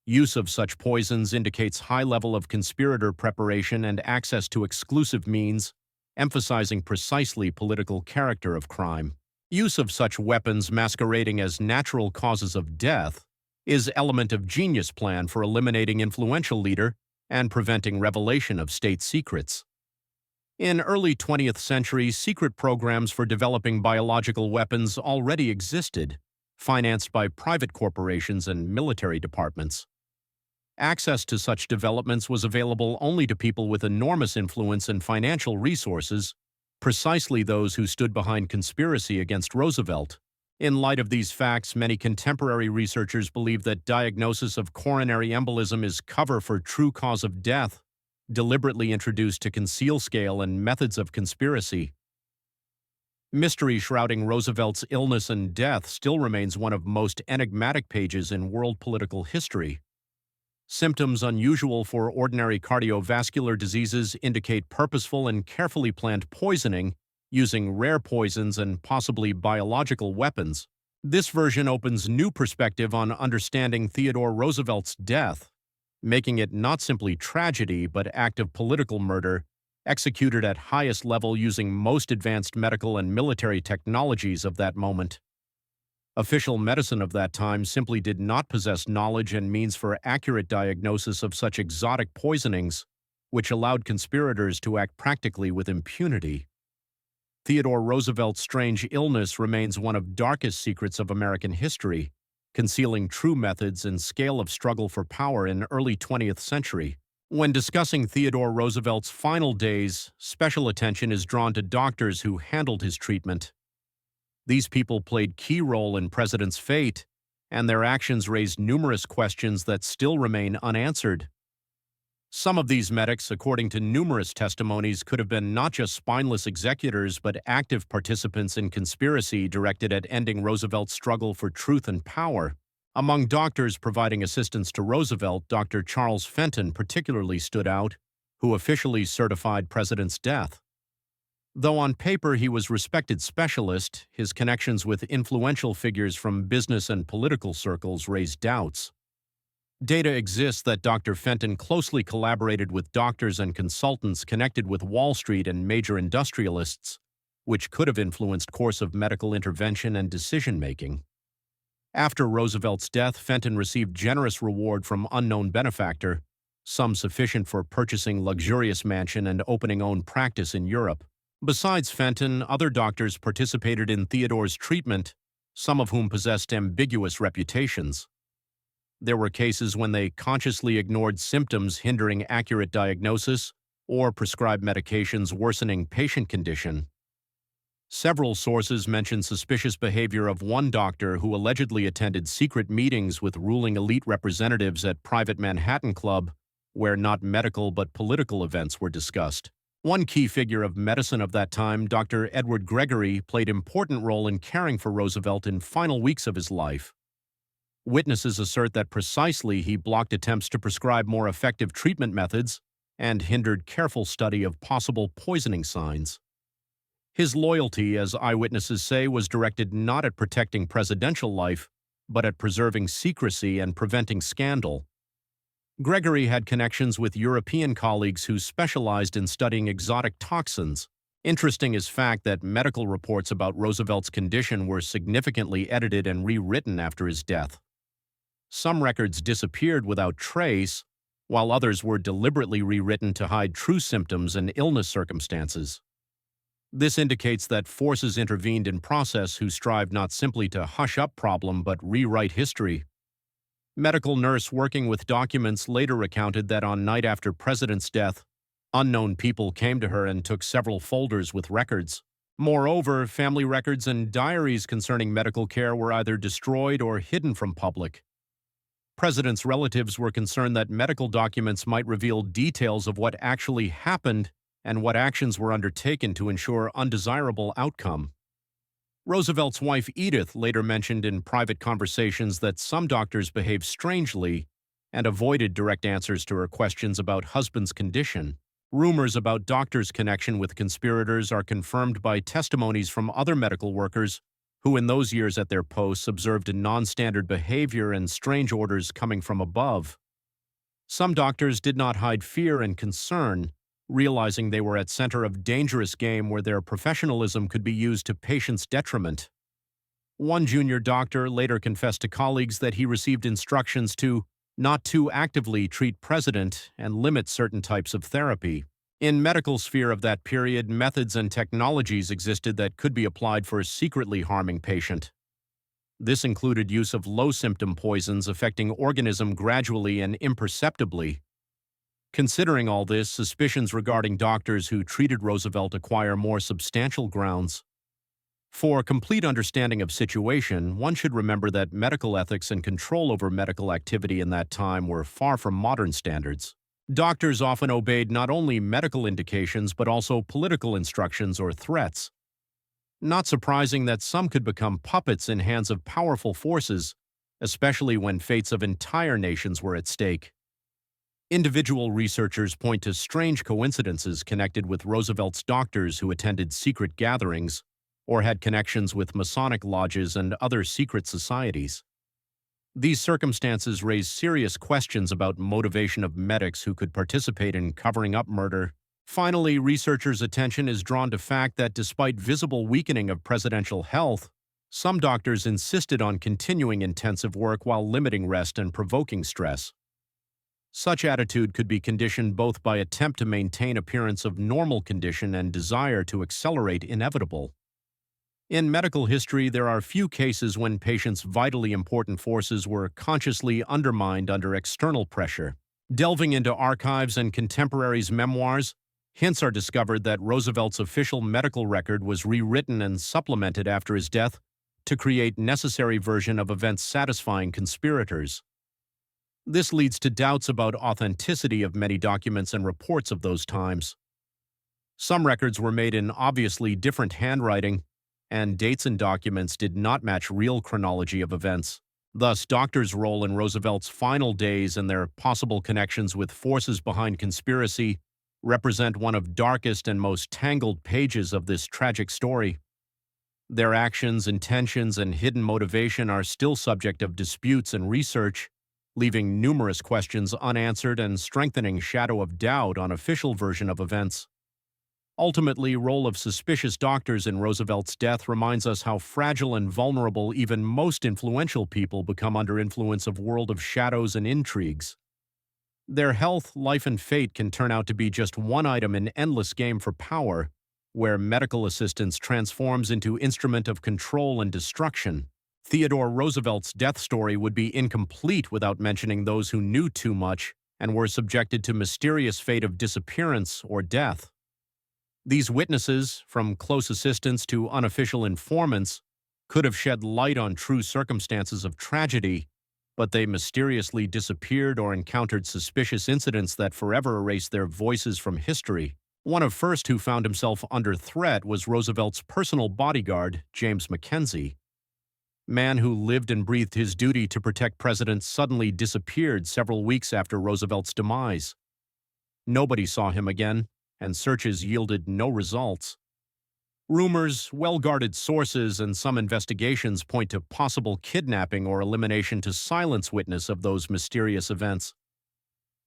Use of such poisons indicates high level of conspirator preparation and access to exclusive means, emphasizing precisely political character of crime. Use of such weapons masquerading as natural causes of death is element of genius plan for eliminating influential leader and preventing revelation of state secrets. In early 20th century, secret programs for developing biological weapons already existed, financed by private corporations and military departments. Access to such developments was available only to people with enormous influence and financial resources, precisely those who stood behind conspiracy against Roosevelt. In light of these facts, many contemporary researchers believe that diagnosis of coronary embolism is cover for true cause of death, deliberately introduced to conceal scale and methods of conspiracy. Mystery shrouding Roosevelt's illness and death still remains one of most enigmatic pages in world political history. Symptoms unusual for ordinary cardiovascular diseases indicate purposeful and carefully planned poisoning using rare poisons and possibly biological weapons. This version opens new perspective on understanding Theodore Roosevelt's death, making it not simply tragedy but act of political murder, executed at highest level using most advanced medical and military technologies of that moment. Official medicine of that time simply did not possess knowledge and means for accurate diagnosis of such exotic poisonings, which allowed conspirators to act practically with impunity. Theodore Roosevelt's strange illness remains one of darkest secrets of American history, concealing true methods and scale of struggle for power in early 20th century. When discussing Theodore Roosevelt's final days, special attention is drawn to doctors who handled his treatment. These people played key role in President's fate, and their actions raised numerous questions that still remain unanswered. Some of these medics, according to numerous testimonies, could have been not just spineless executors but active participants in conspiracy directed at ending Roosevelt's struggle for truth and power. Among doctors providing assistance to Roosevelt, Dr. Charles Fenton particularly stood out, who officially certified President's death. Though on paper he was a respected specialist, his connections with influential figures from business and political circles raised doubts. Data exists that Dr. Fenton closely collaborated with doctors and consultants connected with Wall Street and major industrialists, which could have influenced course of medical intervention and decision-making. After Roosevelt's death, Fenton received generous reward from unknown benefactor, some sufficient for purchasing luxurious mansion and opening own practice in Europe. Besides Fenton, other doctors participated in Theodore's treatment, some of whom possessed ambiguous reputations. There were cases when they consciously ignored symptoms hindering accurate diagnosis or prescribed medications worsening patient condition. Several sources mention suspicious behavior of one doctor who allegedly attended secret meetings with ruling elite representatives at private Manhattan Club, where not medical but political events were discussed. One key figure of medicine of that time, Dr. Edward Gregory, played an important role in caring for Roosevelt in final weeks of his life. Witnesses assert that precisely he blocked attempts to prescribe more effective treatment methods and hindered careful study of possible poisoning signs. His loyalty, as eyewitnesses say, was directed not at protecting presidential life, but at preserving secrecy and preventing scandal. Gregory had connections with European colleagues who specialized in studying exotic toxins. Interesting is fact that medical reports about Roosevelt's condition were significantly edited and rewritten after his death. Some records disappeared without trace, while others were deliberately rewritten to hide true symptoms and illness circumstances. This indicates that forces intervened in process who strive not simply to hush up problem but rewrite history. Medical nurse working with documents later recounted that on night after President's death, unknown people came to her and took several folders with records. Moreover, family records and diaries concerning medical care were either destroyed or hidden from public. President's relatives were concerned that medical documents might reveal details of what actually happened and what actions were undertaken to ensure undesirable outcome. Roosevelt's wife Edith later mentioned in private conversations that some doctors behaved strangely and avoided direct answers to her questions about husband's condition. Rumors about doctors' connection with conspirators are confirmed by testimonies from other medical workers who in those years at their posts observed non-standard behavior and strange orders coming from above. Some doctors did not hide fear and concern, realizing they were at center of dangerous game where their professionalism could be used to patients' detriment. One junior doctor later confessed to colleagues that he received instructions to not too actively treat President and limit certain types of therapy. In medical sphere of that period, methods and technologies existed that could be applied for secretly harming patient. This included use of low-symptom poisons affecting organism gradually and imperceptibly. Considering all this, suspicions regarding doctors who treated Roosevelt acquire more substantial grounds. For a complete understanding of situation, one should remember that medical ethics and control over medical activity in that time were far from modern standards. Doctors often obeyed not only medical indications but also political instructions or threats. Not surprising that some could become puppets in hands of powerful forces, especially when fates of entire nations were at stake. Individual researchers point to strange coincidences connected with Roosevelt's doctors who attended secret gatherings or had connections with Masonic lodges and other secret societies. These circumstances raise serious questions about motivation of medics who could participate in covering up murder. Finally, researchers' attention is drawn to fact that despite visible weakening of presidential health, some doctors insisted on continuing intensive work while limiting rest and provoking stress. Such attitude could be conditioned both by attempt to maintain appearance of normal condition and desire to accelerate inevitable. In medical history, there are few cases when patients' vitally important forces were consciously undermined under external pressure. Delving into archives and contemporaries' memoirs, hints are discovered that Roosevelt's official medical record was rewritten and supplemented after his death to create necessary version of events satisfying conspirators. This leads to doubts about authenticity of many documents and reports of those times. Some records were made in obviously different handwriting, and dates and documents did not match real chronology of events. Thus, doctors' role in Roosevelt's final days and their possible connections with forces behind conspiracy represent one of darkest and most tangled pages of this tragic story. Their actions, intentions, and hidden motivation are still subject of disputes and research, leaving numerous questions unanswered and strengthening shadow of doubt on official version of events. Ultimately, role of suspicious doctors in Roosevelt's death reminds us how fragile and vulnerable even most influential people become under influence of world of shadows and intrigues. Their health, life, and fate can turn out to be just one item in endless game for power, where medical assistance transforms into instrument of control and destruction. Theodore Roosevelt's death story would be incomplete without mentioning those who knew too much and were subjected to mysterious fate of disappearance or death. These witnesses, from close assistants to unofficial informants, could have shed light on true circumstances of tragedy, but they mysteriously disappeared or encountered suspicious incidents that forever erased their voices from history. One of first who found himself under threat was Roosevelt's personal bodyguard, James Mackenzie. Man who lived and breathed his duty to protect presidents suddenly disappeared several weeks after Roosevelt's demise. Nobody saw him again, and searches yielded no results. Rumors, well-guarded sources, and some investigations point to possible kidnapping or elimination to silence witness of those mysterious events.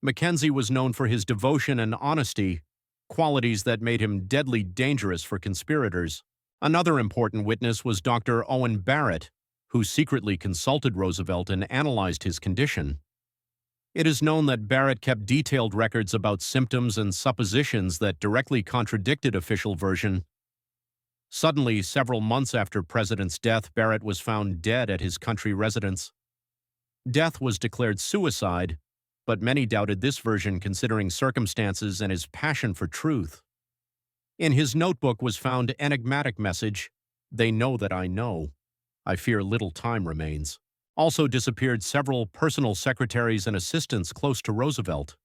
Mackenzie was known for his devotion and honesty, qualities that made him deadly dangerous for conspirators. Another important witness was Dr. Owen Barrett, who secretly consulted Roosevelt and analyzed his condition. It is known that Barrett kept detailed records about symptoms and suppositions that directly contradicted official version. Suddenly, several months after President's death, Barrett was found dead at his country residence. Death was declared suicide, but many doubted this version considering circumstances and his passion for truth. In his notebook was found enigmatic message, "They know that I know. I fear little time remains." Also disappeared several personal secretaries and assistants close to Roosevelt.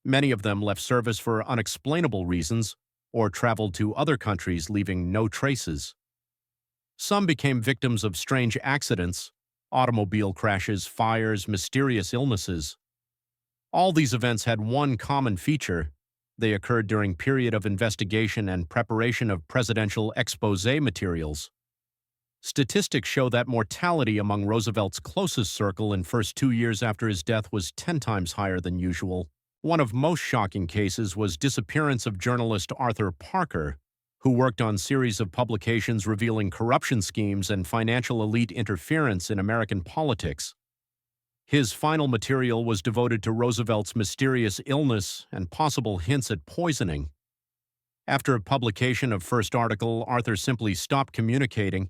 Many of them left service for unexplainable reasons or traveled to other countries leaving no traces. Some became victims of strange accidents, automobile crashes, fires, mysterious illnesses. All these events had one common feature. They occurred during period of investigation and preparation of presidential exposé materials. Statistics show that mortality among Roosevelt's closest circle in first 2 years after his death was 10 times higher than usual. One of most shocking cases was disappearance of journalist Arthur Parker, who worked on series of publications revealing corruption schemes and financial elite interference in American politics. His final material was devoted to Roosevelt's mysterious illness and possible hints at poisoning. After publication of first article, Arthur simply stopped communicating,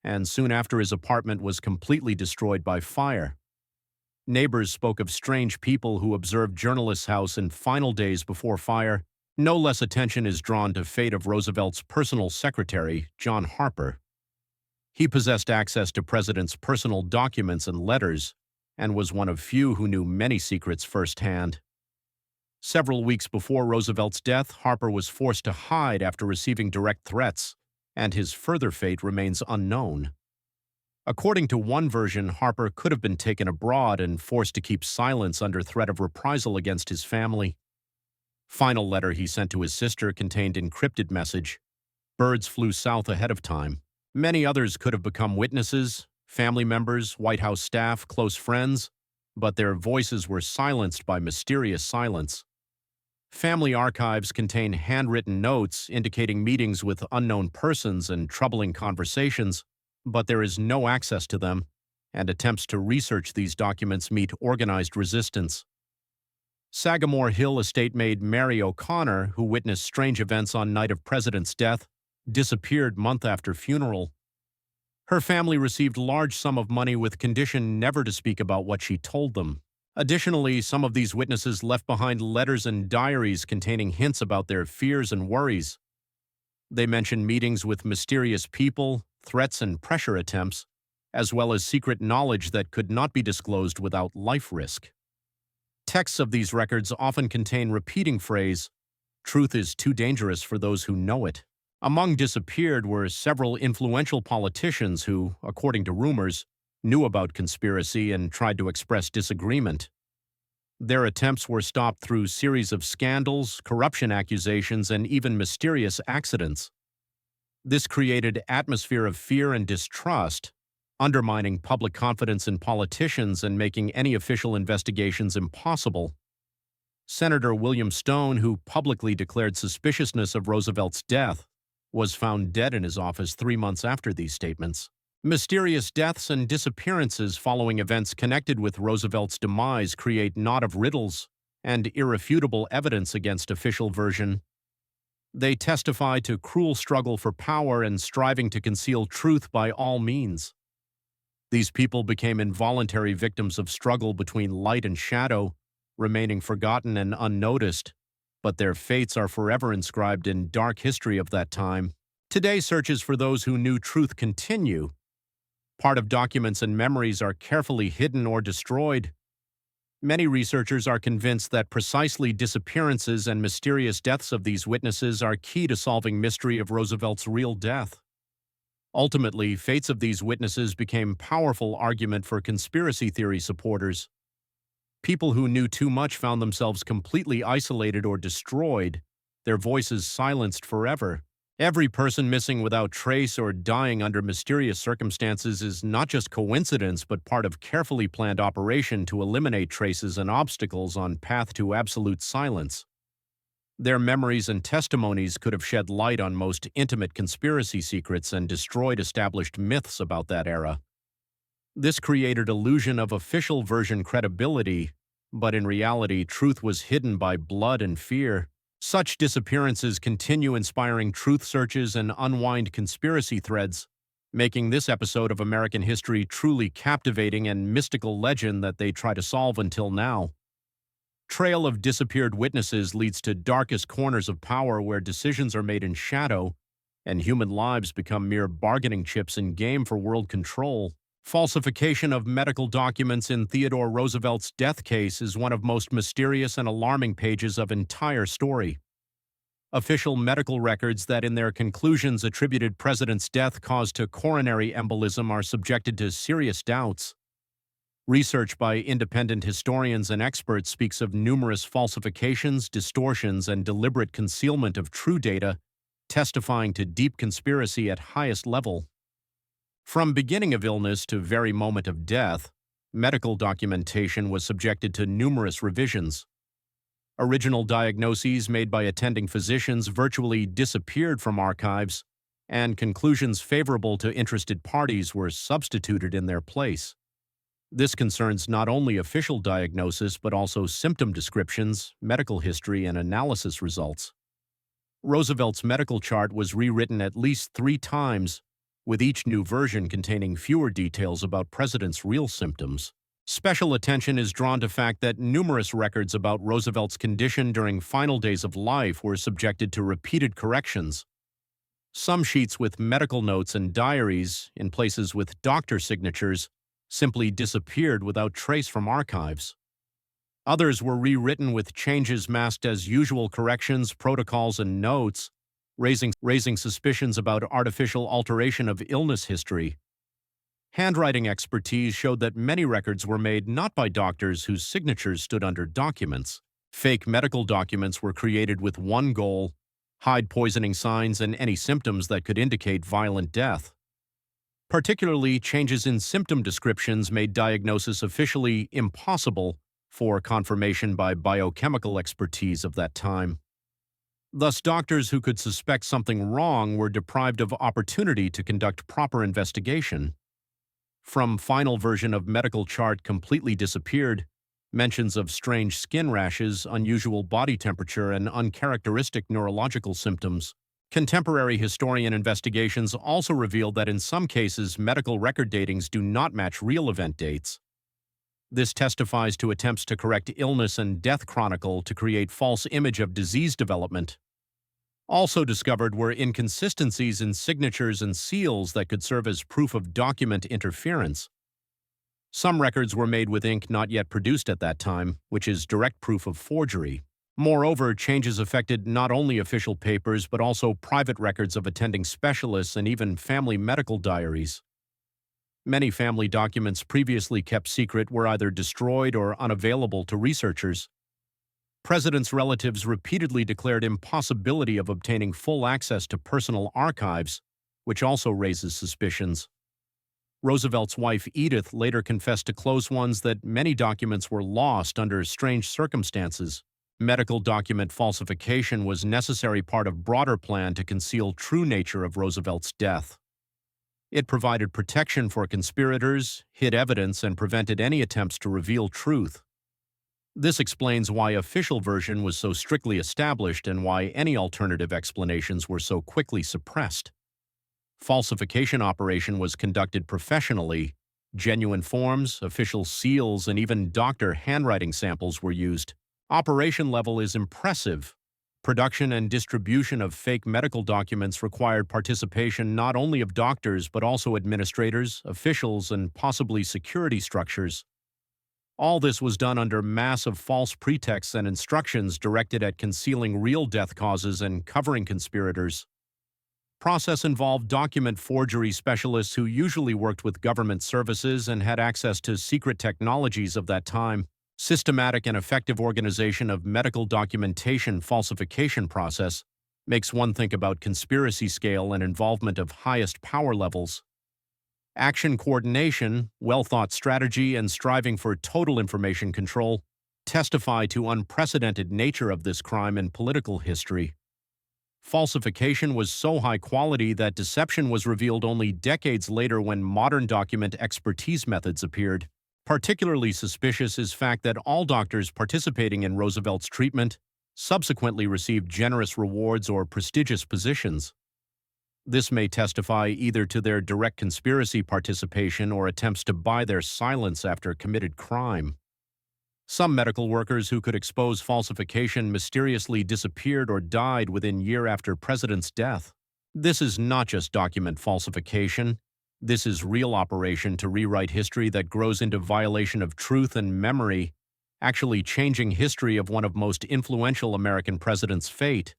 and soon after his apartment was completely destroyed by fire. Neighbors spoke of strange people who observed journalist's house in final days before fire. No less attention is drawn to fate of Roosevelt's personal secretary, John Harper. He possessed access to President's personal documents and letters, and was one of few who knew many secrets firsthand. Several weeks before Roosevelt's death, Harper was forced to hide after receiving direct threats, and his further fate remains unknown. According to one version, Harper could have been taken abroad and forced to keep silence under threat of reprisal against his family. Final letter he sent to his sister contained encrypted message. Birds flew south ahead of time. Many others could have become witnesses, family members, White House staff, close friends, but their voices were silenced by mysterious silence. Family archives contain handwritten notes indicating meetings with unknown persons and troubling conversations, but there is no access to them, and attempts to research these documents meet organized resistance. Sagamore Hill estate maid Mary O'Connor, who witnessed strange events on night of President's death, disappeared month after funeral. Her family received large sum of money with condition never to speak about what she told them. Additionally, some of these witnesses left behind letters and diaries containing hints about their fears and worries. They mentioned meetings with mysterious people, threats and pressure attempts, as well as secret knowledge that could not be disclosed without life risk. Texts of these records often contain repeating phrase, "Truth is too dangerous for those who know it." Among disappeared were several influential politicians who, according to rumors, knew about conspiracy and tried to express disagreement. Their attempts were stopped through series of scandals, corruption accusations, and even mysterious accidents. This created atmosphere of fear and distrust, undermining public confidence in politicians and making any official investigations impossible. Senator William Stone, who publicly declared suspiciousness of Roosevelt's death, was found dead in his office 3 months after these statements. Mysterious deaths and disappearances following events connected with Roosevelt's demise create knot of riddles and irrefutable evidence against official version. They testify to cruel struggle for power and striving to conceal truth by all means. These people became involuntary victims of struggle between light and shadow, remaining forgotten and unnoticed, but their fates are forever inscribed in dark history of that time. Today, searches for those who knew truth continue. Part of documents and memories are carefully hidden or destroyed. Many researchers are convinced that precisely disappearances and mysterious deaths of these witnesses are key to solving mystery of Roosevelt's real death. Ultimately, fates of these witnesses became powerful argument for conspiracy theory supporters. People who knew too much found themselves completely isolated or destroyed, their voices silenced forever. Every person missing without trace or dying under mysterious circumstances is not just coincidence but part of carefully planned operation to eliminate traces and obstacles on path to absolute silence. Their memories and testimonies could have shed light on most intimate conspiracy secrets and destroyed established myths about that era. This created illusion of official version credibility, but in reality, truth was hidden by blood and fear. Such disappearances continue inspiring truth searches and unwind conspiracy threads, making this episode of American history truly captivating and mystical legend that they try to solve until now. Trail of disappeared witnesses leads to darkest corners of power where decisions are made in shadow and human lives become mere bargaining chips in game for world control. Falsification of medical documents in Theodore Roosevelt's death case is one of most mysterious and alarming pages of entire story. Official medical records that in their conclusions attributed President's death caused to coronary embolism are subjected to serious doubts. Research by independent historians and experts speaks of numerous falsifications, distortions, and deliberate concealment of true data, testifying to deep conspiracy at highest level. From beginning of illness to very moment of death, medical documentation was subjected to numerous revisions. Original diagnoses made by attending physicians virtually disappeared from archives, and conclusions favorable to interested parties were substituted in their place. This concerns not only official diagnosis but also symptom descriptions, medical history, and analysis results. Roosevelt's medical chart was rewritten at least 3 times, with each new version containing fewer details about President's real symptoms. Special attention is drawn to the fact that numerous records about Roosevelt's condition during final days of life were subjected to repeated corrections. Some sheets with medical notes and diaries, in places with doctor signatures, simply disappeared without trace from archives. Others were rewritten with changes masked as usual corrections, protocols, and notes, raising suspicions about artificial alteration of illness history. Handwriting expertise showed that many records were made not by doctors whose signatures stood under documents. Fake medical documents were created with one goal: hide poisoning signs and any symptoms that could indicate violent death. Particularly, changes in symptom descriptions made diagnosis officially impossible for confirmation by biochemical expertise of that time. Thus, doctors who could suspect something wrong were deprived of opportunity to conduct proper investigation. From final version of medical chart completely disappeared, mentions of strange skin rashes, unusual body temperature, and uncharacteristic neurological symptoms. Contemporary historian investigations also revealed that in some cases medical record datings do not match real event dates. This testifies to attempts to correct illness and death chronicle to create false image of disease development. Also discovered were inconsistencies in signatures and seals that could serve as proof of document interference. Some records were made with ink not yet produced at that time, which is direct proof of forgery. Moreover, changes affected not only official papers but also private records of attending specialists and even family medical diaries. Many family documents previously kept secret were either destroyed or unavailable to researchers. Presidents' relatives repeatedly declared impossibility of obtaining full access to personal archives, which also raises suspicions. Roosevelt's wife Edith later confessed to close ones that many documents were lost under strange circumstances. Medical document falsification was a necessary part of broader plan to conceal true nature of Roosevelt's death. It provided protection for conspirators, hid evidence, and prevented any attempts to reveal truth. This explains why official version was so strictly established and why any alternative explanations were so quickly suppressed. Falsification operation was conducted professionally. Genuine forms, official seals, and even doctor handwriting samples were used. Operation level is impressive. Production and distribution of fake medical documents required participation not only of doctors but also administrators, officials, and possibly security structures. All this was done under massive false pretexts and instructions directed at concealing real death causes and covering conspirators. Process involved document forgery specialists who usually worked with government services and had access to secret technologies of that time. Systematic and effective organization of medical documentation falsification process makes one think about conspiracy scale and involvement of highest power levels. Action coordination, well-thought strategy, and striving for total information control testify to unprecedented nature of this crime in political history. Falsification was so high quality that deception was revealed only decades later when modern document expertise methods appeared. Particularly suspicious is fact that all doctors participating in Roosevelt's treatment subsequently received generous rewards or prestigious positions. This may testify either to their direct conspiracy participation or attempts to buy their silence after committed crime. Some medical workers who could expose falsification mysteriously disappeared or died within a year after president's death. This is not just document falsification. This is real operation to rewrite history that grows into violation of truth and memory, actually changing history of one of most influential American presidents' fate.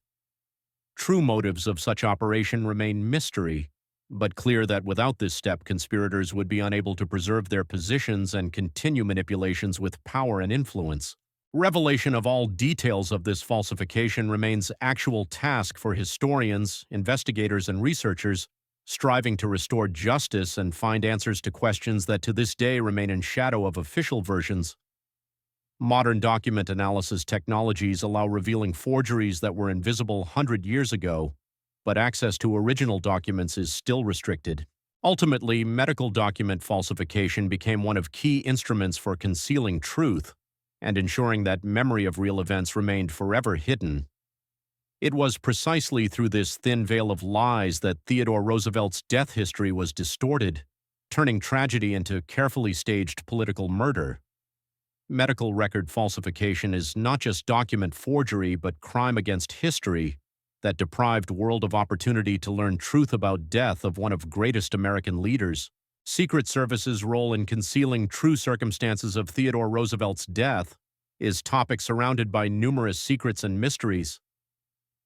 True motives of such operation remain mystery, but clear that without this step, conspirators would be unable to preserve their positions and continue manipulations with power and influence. Revelation of all details of this falsification remains actual task for historians, investigators, and researchers striving to restore justice and find answers to questions that to this day remain in shadow of official versions. Modern document analysis technologies allow revealing forgeries that were invisible 100 years ago, but access to original documents is still restricted. Ultimately, medical document falsification became one of key instruments for concealing truth and ensuring that memory of real events remained forever hidden. It was precisely through this thin veil of lies that Theodore Roosevelt's death history was distorted, turning tragedy into carefully staged political murder. Medical record falsification is not just document forgery but crime against history that deprived world of opportunity to learn truth about death of one of greatest American leaders. Secret Service's role in concealing true circumstances of Theodore Roosevelt's death is topic surrounded by numerous secrets and mysteries.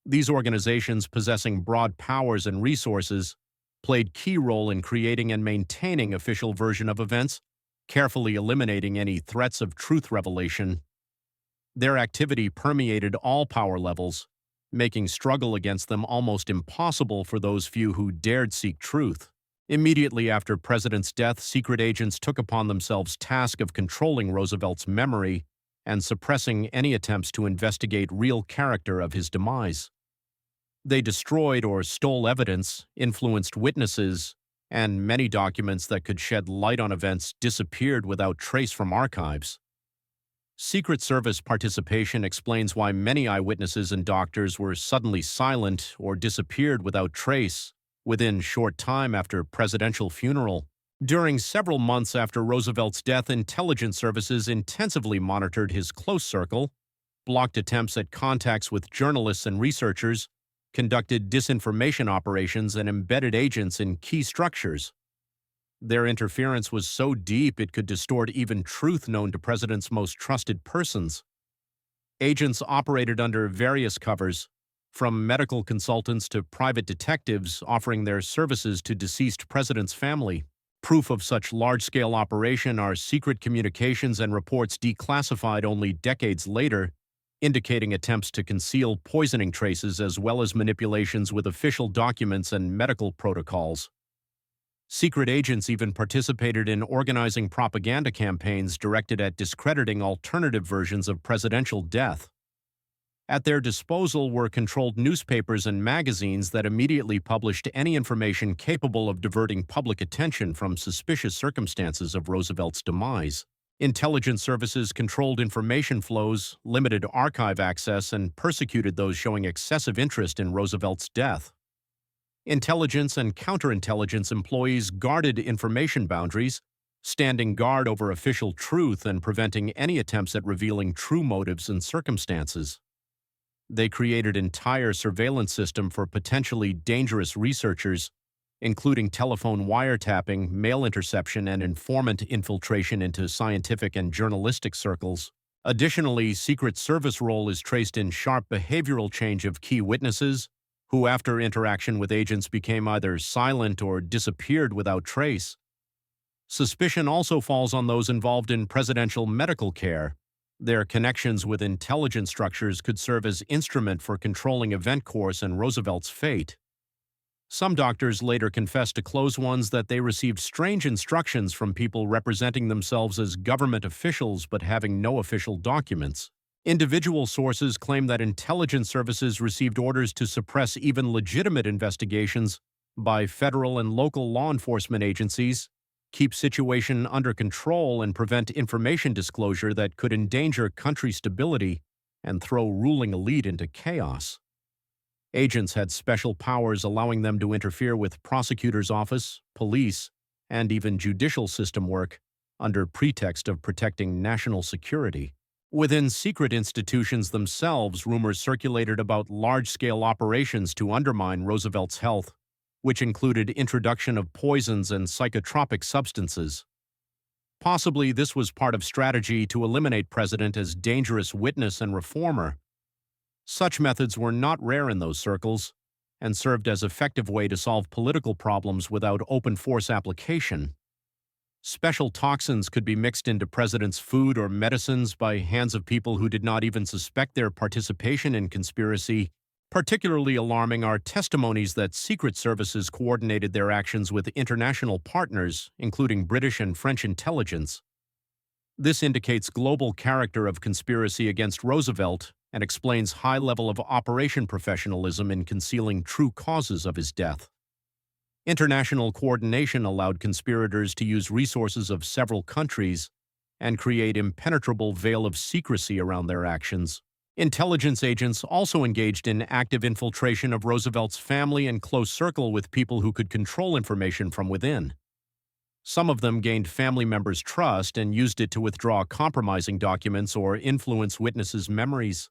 These organizations, possessing broad powers and resources, played key role in creating and maintaining official version of events, carefully eliminating any threats of truth revelation. Their activity permeated all power levels, making struggle against them almost impossible for those few who dared seek truth. Immediately after President's death, secret agents took upon themselves task of controlling Roosevelt's memory and suppressing any attempts to investigate real character of his demise. They destroyed or stole evidence, influenced witnesses, and many documents that could shed light on events disappeared without trace from archives. Secret Service participation explains why many eyewitnesses and doctors were suddenly silent or disappeared without trace within short time after presidential funeral. During several months after Roosevelt's death, intelligence services intensively monitored his close circle, blocked attempts at contacts with journalists and researchers, conducted disinformation operations, and embedded agents in key structures. Their interference was so deep it could distort even truth known to President's most trusted persons. Agents operated under various covers, from medical consultants to private detectives offering their services to deceased President's family. Proof of such large-scale operation are secret communications and reports declassified only decades later, indicating attempts to conceal poisoning traces as well as manipulations with official documents and medical protocols. Secret agents even participated in organizing propaganda campaigns directed at discrediting alternative versions of presidential death. At their disposal were controlled newspapers and magazines that immediately published any information capable of diverting public attention from suspicious circumstances of Roosevelt's demise. Intelligence services controlled information flows, limited archive access, and persecuted those showing excessive interest in Roosevelt's death. Intelligence and counterintelligence employees guarded information boundaries, standing guard over official truth and preventing any attempts at revealing true motives and circumstances. They created an entire surveillance system for potentially dangerous researchers, including telephone wiretapping, mail interception, and informant infiltration into scientific and journalistic circles. Additionally, Secret Service role is traced in sharp behavioral change of key witnesses, who after interaction with agents became either silent or disappeared without trace. Suspicion also falls on those involved in presidential medical care. Their connections with intelligence structures could serve as instrument for controlling event course and Roosevelt's fate. Some doctors later confessed to close ones that they received strange instructions from people representing themselves as government officials but having no official documents. Individual sources claim that intelligence services received orders to suppress even legitimate investigations by federal and local law enforcement agencies, keep situation under control, and prevent information disclosure that could endanger country stability and throw ruling elite into chaos. Agents had special powers allowing them to interfere with prosecutor's office, police, and even judicial system work under pretext of protecting national security. Within secret institutions themselves, rumors circulated about large-scale operations to undermine Roosevelt's health, which included introduction of poisons and psychotropic substances. Possibly this was part of strategy to eliminate President as dangerous witness and reformer. Such methods were not rare in those circles and served as effective way to solve political problems without open force application. Special toxins could be mixed into President's food or medicines by hands of people who did not even suspect their participation in conspiracy. Particularly alarming are testimonies that secret services coordinated their actions with international partners, including British and French intelligence. This indicates global character of conspiracy against Roosevelt and explains high level of operation professionalism in concealing true causes of his death. International coordination allowed conspirators to use resources of several countries and create impenetrable veil of secrecy around their actions. Intelligence agents also engaged in active infiltration of Roosevelt's family and close circle with people who could control information from within. Some of them gained family members' trust and used it to withdraw compromising documents or influence witnesses' memories.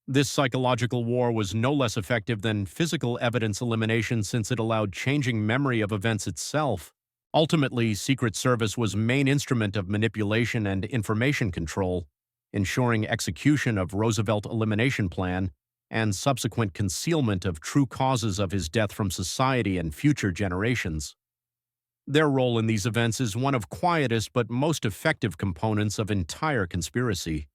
This psychological war was no less effective than physical evidence elimination since it allowed changing memory of events itself. Ultimately, Secret Service was main instrument of manipulation and information control, ensuring execution of Roosevelt elimination plan and subsequent concealment of true causes of his death from society and future generations. Their role in these events is one of quietest but most effective components of entire conspiracy.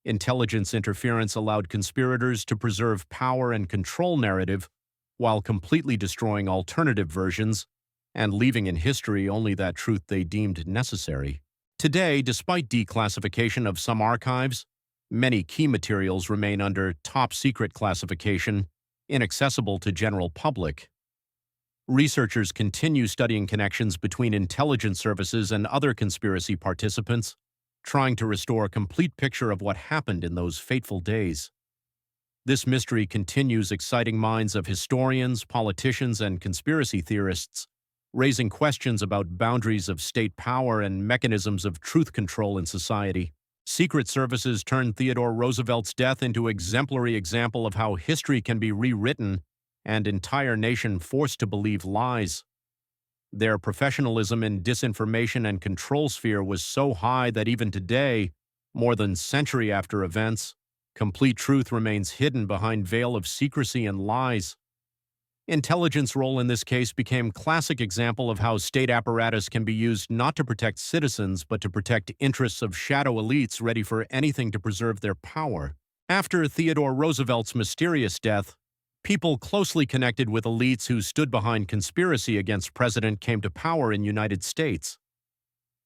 Intelligence interference allowed conspirators to preserve power and control narrative while completely destroying alternative versions and leaving in history only that truth they deemed necessary. Today, despite declassification of some archives, many key materials remain under top-secret classification, inaccessible to general public. Researchers continue studying connections between intelligence services and other conspiracy participants, trying to restore a complete picture of what happened in those fateful days. This mystery continues exciting minds of historians, politicians, and conspiracy theorists, raising questions about boundaries of state power and mechanisms of truth control in society. Secret services turned Theodore Roosevelt's death into an exemplary example of how history can be rewritten and entire nation forced to believe lies. Their professionalism in disinformation and control sphere was so high that even today, more than a century after events, complete truth remains hidden behind veil of secrecy and lies. Intelligence role in this case became a classic example of how state apparatus can be used not to protect citizens but to protect interests of shadow elites ready for anything to preserve their power. After Theodore Roosevelt's mysterious death, people closely connected with elites who stood behind conspiracy against president came to power in the United States.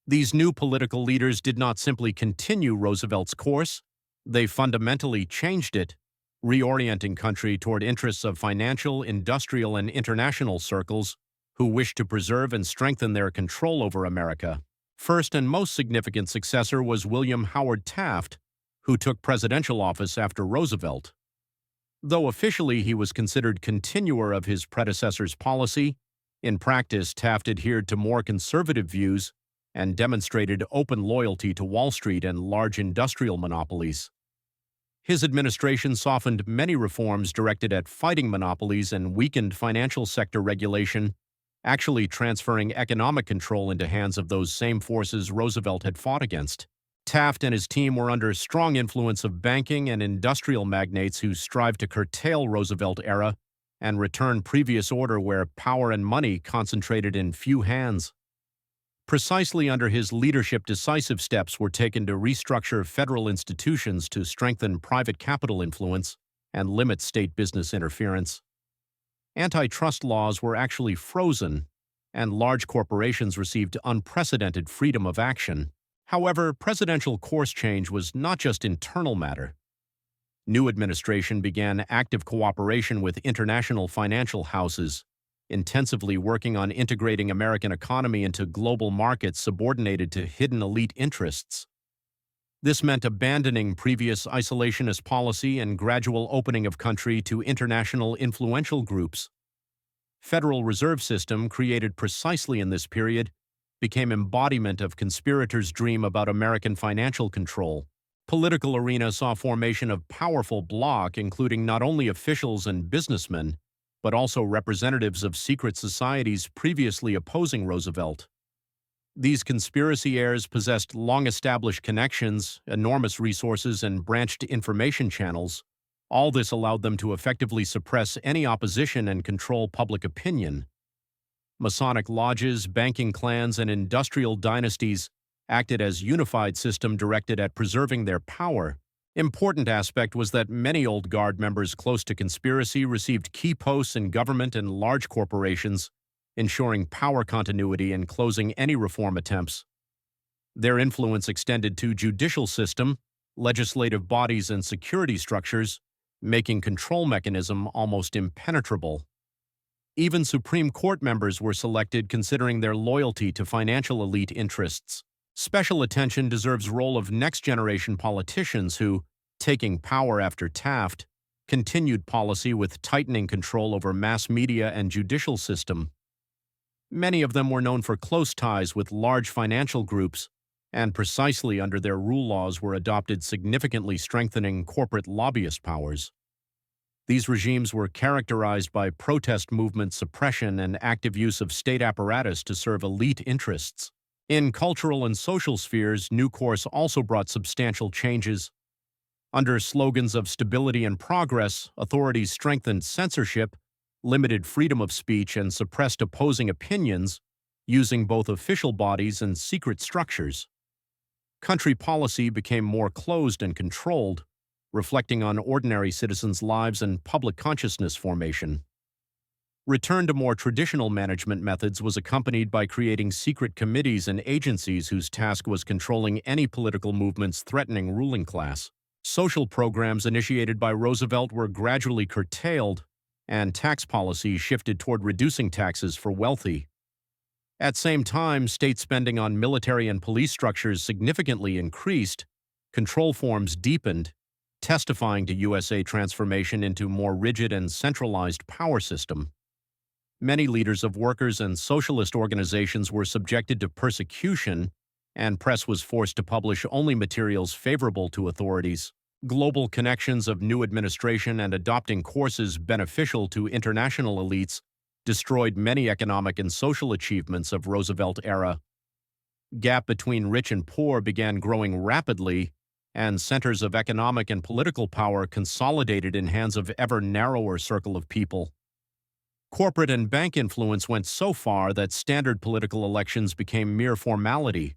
These new political leaders did not simply continue Roosevelt's course, they fundamentally changed it, reorienting country toward interests of financial, industrial, and international circles who wished to preserve and strengthen their control over America. First and most significant successor was William Howard Taft, who took presidential office after Roosevelt. Though officially he was considered continuer of his predecessor's policy, in practice Taft adhered to more conservative views and demonstrated open loyalty to Wall Street and large industrial monopolies. His administration softened many reforms directed at fighting monopolies and weakened financial sector regulation, actually transferring economic control into hands of those same forces Roosevelt had fought against. Taft and his team were under strong influence of banking and industrial magnates who strived to curtail Roosevelt era and return previous order where power and money concentrated in few hands. Precisely under his leadership, decisive steps were taken to restructure federal institutions to strengthen private capital influence and limit state business interference. Antitrust laws were actually frozen, and large corporations received unprecedented freedom of action. However, presidential course change was not just internal matter. New administration began active cooperation with international financial houses, intensively working on integrating American economy into global markets subordinated to hidden elite interests. This meant abandoning previous isolationist policy and gradual opening of country to international influential groups. Federal Reserve System, created precisely in this period, became embodiment of conspirators' dream about American financial control. Political arena saw formation of powerful bloc, including not only officials and businessmen, but also representatives of secret societies previously opposing Roosevelt. These conspiracy heirs possessed long-established connections, enormous resources, and branched information channels. All this allowed them to effectively suppress any opposition and control public opinion. Masonic lodges, banking clans, and industrial dynasties acted as unified system directed at preserving their power. Important aspect was that many old guard members close to conspiracy received key posts in government and large corporations, ensuring power continuity and closing any reform attempts. Their influence extended to judicial system, legislative bodies, and security structures, making control mechanism almost impenetrable. Even Supreme Court members were selected considering their loyalty to financial elite interests. Special attention deserves role of next-generation politicians who, taking power after Taft, continued policy with tightening control over mass media and judicial system. Many of them were known for close ties with large financial groups, and precisely under their rule laws were adopted significantly strengthening corporate lobbyist powers. These regimes were characterized by protest movement suppression and active use of state apparatus to serve elite interests. In cultural and social spheres, new course also brought substantial changes. Under slogans of stability and progress, authorities strengthened censorship, limited freedom of speech, and suppressed opposing opinions, using both official bodies and secret structures. Country policy became more closed and controlled, reflecting on ordinary citizens' lives and public consciousness formation. Return to more traditional management methods was accompanied by creating secret committees and agencies whose task was controlling any political movements threatening ruling class. Social programs initiated by Roosevelt were gradually curtailed, and tax policy shifted toward reducing taxes for wealthy. At same time, state spending on military and police structures significantly increased, control forms deepened, testifying to USA transformation into more rigid and centralized power system. Many leaders of workers and socialist organizations were subjected to persecution, and press was forced to publish only materials favorable to authorities. Global connections of new administration and adopting courses beneficial to international elites destroyed many economic and social achievements of Roosevelt era. Gap between rich and poor began growing rapidly, and centers of economic and political power consolidated in hands of ever narrower circle of people. Corporate and bank influence went so far that standard political elections became mere formality.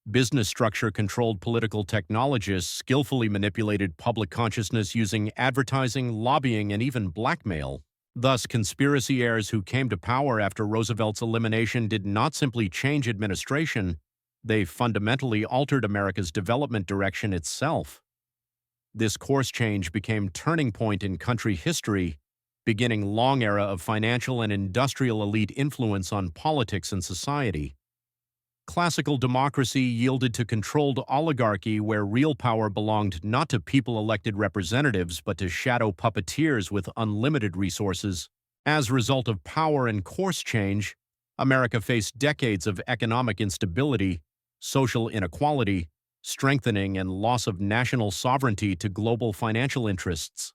Business structure-controlled political technologists skillfully manipulated public consciousness using advertising, lobbying, and even blackmail. Thus, conspiracy heirs who came to power after Roosevelt's elimination did not simply change administration, they fundamentally altered America's development direction itself. This course change became turning point in country history, beginning long era of financial and industrial elite influence on politics and society. Classical democracy yielded to controlled oligarchy where real power belonged not to people-elected representatives but to shadow puppeteers with unlimited resources. As a result of power and course change, America faced decades of economic instability, social inequality, strengthening and loss of national sovereignty to global financial interests.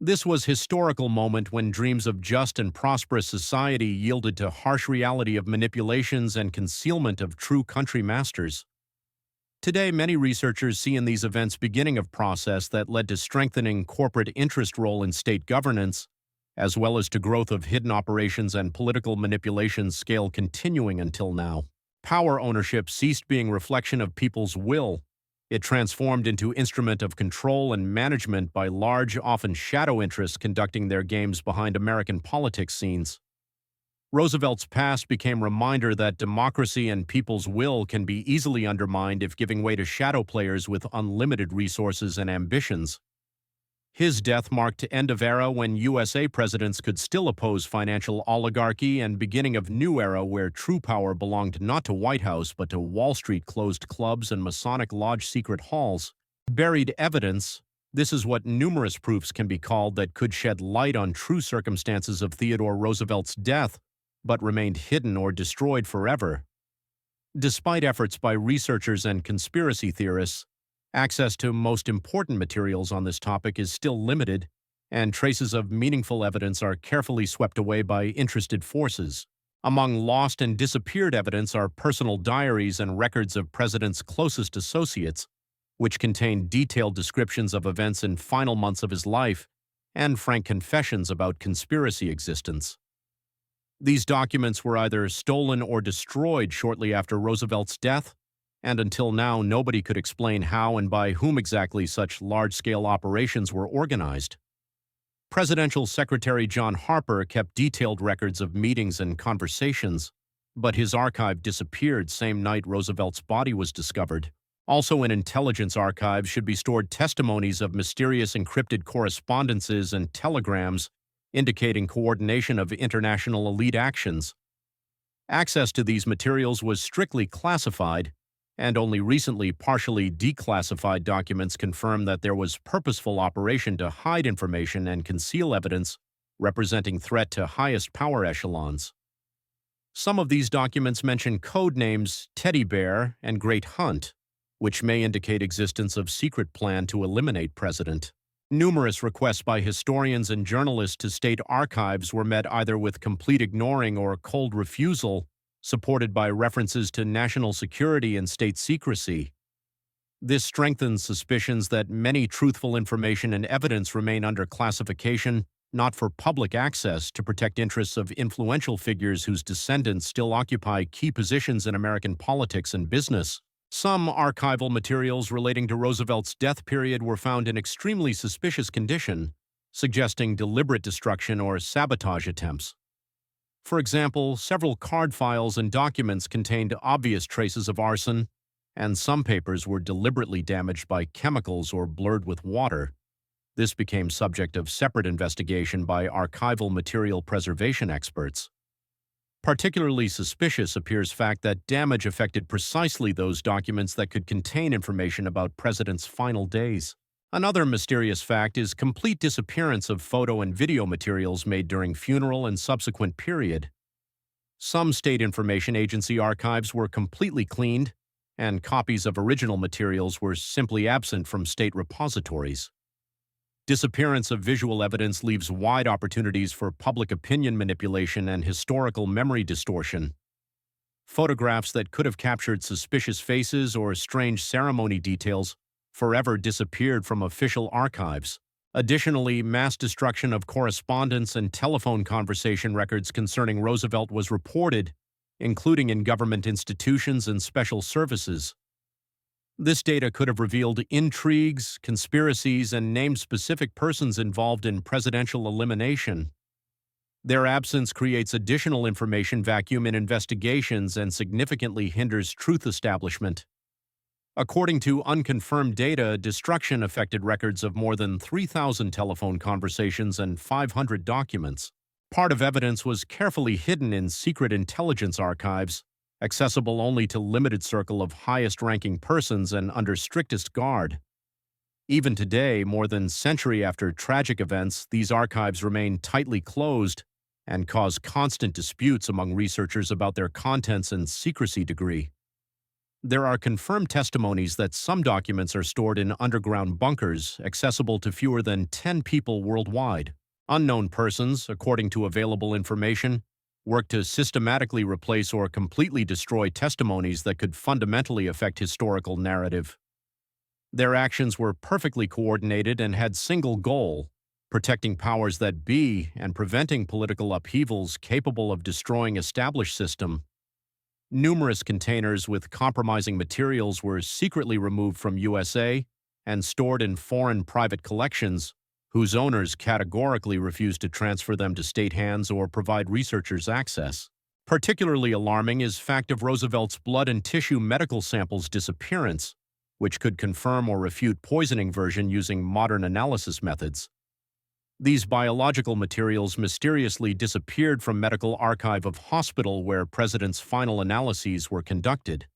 This was a historical moment when dreams of just and prosperous society yielded to harsh reality of manipulations and concealment of true country masters. Today, many researchers see in these events beginning of process that led to strengthening corporate interest role in state governance, as well as to growth of hidden operations and political manipulation scale continuing until now. Power ownership ceased being reflection of people's will. It transformed into instrument of control and management by large, often shadow interests conducting their games behind American politics scenes. Roosevelt's past became a reminder that democracy and people's will can be easily undermined if giving way to shadow players with unlimited resources and ambitions. His death marked the end of era when USA presidents could still oppose financial oligarchy and beginning of new era where true power belonged not to White House but to Wall Street closed clubs and Masonic Lodge secret halls. Buried evidence, this is what numerous proofs can be called that could shed light on true circumstances of Theodore Roosevelt's death, but remained hidden or destroyed forever. Despite efforts by researchers and conspiracy theorists, access to most important materials on this topic is still limited, and traces of meaningful evidence are carefully swept away by interested forces. Among lost and disappeared evidence are personal diaries and records of presidents' closest associates, which contain detailed descriptions of events in final months of his life and frank confessions about conspiracy existence. These documents were either stolen or destroyed shortly after Roosevelt's death, and until now nobody could explain how and by whom exactly such large-scale operations were organized. Presidential Secretary John Harper kept detailed records of meetings and conversations, but his archive disappeared same night Roosevelt's body was discovered. Also in intelligence archives should be stored testimonies of mysterious encrypted correspondences and telegrams indicating coordination of international elite actions. Access to these materials was strictly classified, and only recently partially declassified documents confirm that there was purposeful operation to hide information and conceal evidence representing threat to highest power echelons. Some of these documents mention code names Teddy Bear and Great Hunt, which may indicate existence of secret plan to eliminate President. Numerous requests by historians and journalists to state archives were met either with complete ignoring or cold refusal, supported by references to national security and state secrecy. This strengthens suspicions that many truthful information and evidence remain under classification, not for public access, to protect interests of influential figures whose descendants still occupy key positions in American politics and business. Some archival materials relating to Roosevelt's death period were found in extremely suspicious condition, suggesting deliberate destruction or sabotage attempts. For example, several card files and documents contained obvious traces of arson, and some papers were deliberately damaged by chemicals or blurred with water. This became subject of separate investigation by archival material preservation experts. Particularly suspicious appears fact that damage affected precisely those documents that could contain information about President's final days. Another mysterious fact is complete disappearance of photo and video materials made during funeral and subsequent period. Some state information agency archives were completely cleaned, and copies of original materials were simply absent from state repositories. Disappearance of visual evidence leaves wide opportunities for public opinion manipulation and historical memory distortion. Photographs that could have captured suspicious faces or strange ceremony details forever disappeared from official archives. Additionally, mass destruction of correspondence and telephone conversation records concerning Roosevelt was reported, including in government institutions and special services. This data could have revealed intrigues, conspiracies, and named specific persons involved in presidential elimination. Their absence creates additional information vacuum in investigations and significantly hinders truth establishment. According to unconfirmed data, destruction affected records of more than 3,000 telephone conversations and 500 documents. Part of evidence was carefully hidden in secret intelligence archives, accessible only to limited circle of highest-ranking persons and under strictest guard. Even today, more than a century after tragic events, these archives remain tightly closed and cause constant disputes among researchers about their contents and secrecy degree. There are confirmed testimonies that some documents are stored in underground bunkers accessible to fewer than 10 people worldwide. Unknown persons, according to available information, work to systematically replace or completely destroy testimonies that could fundamentally affect historical narrative. Their actions were perfectly coordinated and had single goal: protecting powers that be and preventing political upheavals capable of destroying established system. Numerous containers with compromising materials were secretly removed from USA and stored in foreign private collections, whose owners categorically refused to transfer them to state hands or provide researchers access. Particularly alarming is fact of Roosevelt's blood and tissue medical samples disappearance, which could confirm or refute poisoning version using modern analysis methods. These biological materials mysteriously disappeared from medical archive of hospital where President's final analyses were conducted.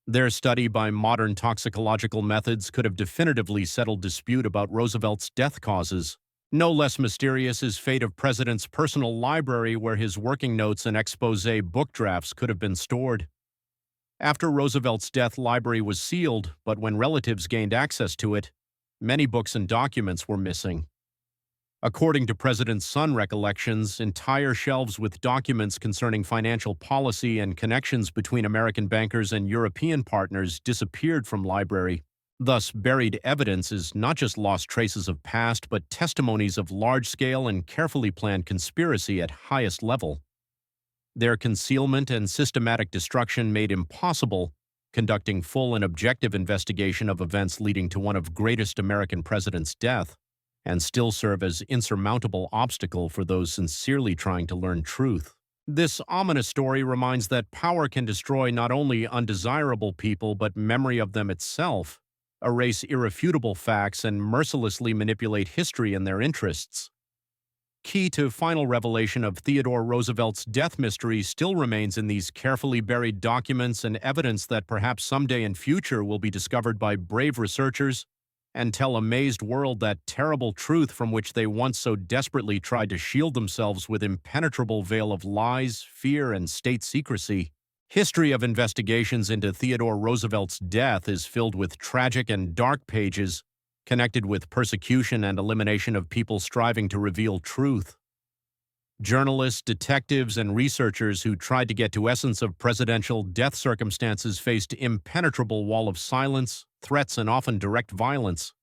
Their study by modern toxicological methods could have definitively settled dispute about Roosevelt's death causes. No less mysterious is fate of President's personal library, where his working notes and exposé book drafts could have been stored. After Roosevelt's death, library was sealed, but when relatives gained access to it, many books and documents were missing. According to President's son recollections, entire shelves with documents concerning financial policy and connections between American bankers and European partners disappeared from library. Thus, buried evidence is not just lost traces of past, but testimonies of large-scale and carefully planned conspiracy at highest level. Their concealment and systematic destruction made impossible conducting full and objective investigation of events leading to one of greatest American presidents' death, and still serve as insurmountable obstacle for those sincerely trying to learn truth. This ominous story reminds that power can destroy not only undesirable people but memory of them itself, erase irrefutable facts, and mercilessly manipulate history in their interests. Key to final revelation of Theodore Roosevelt's death mystery still remains in these carefully buried documents and evidence that perhaps someday in future will be discovered by brave researchers and tell a amazed world that terrible truth from which they once so desperately tried to shield themselves with impenetrable veil of lies, fear, and state secrecy. History of investigations into Theodore Roosevelt's death is filled with tragic and dark pages connected with persecution and elimination of people striving to reveal truth. Journalists, detectives, and researchers who tried to get to essence of presidential death circumstances faced impenetrable wall of silence, threats, and often direct violence.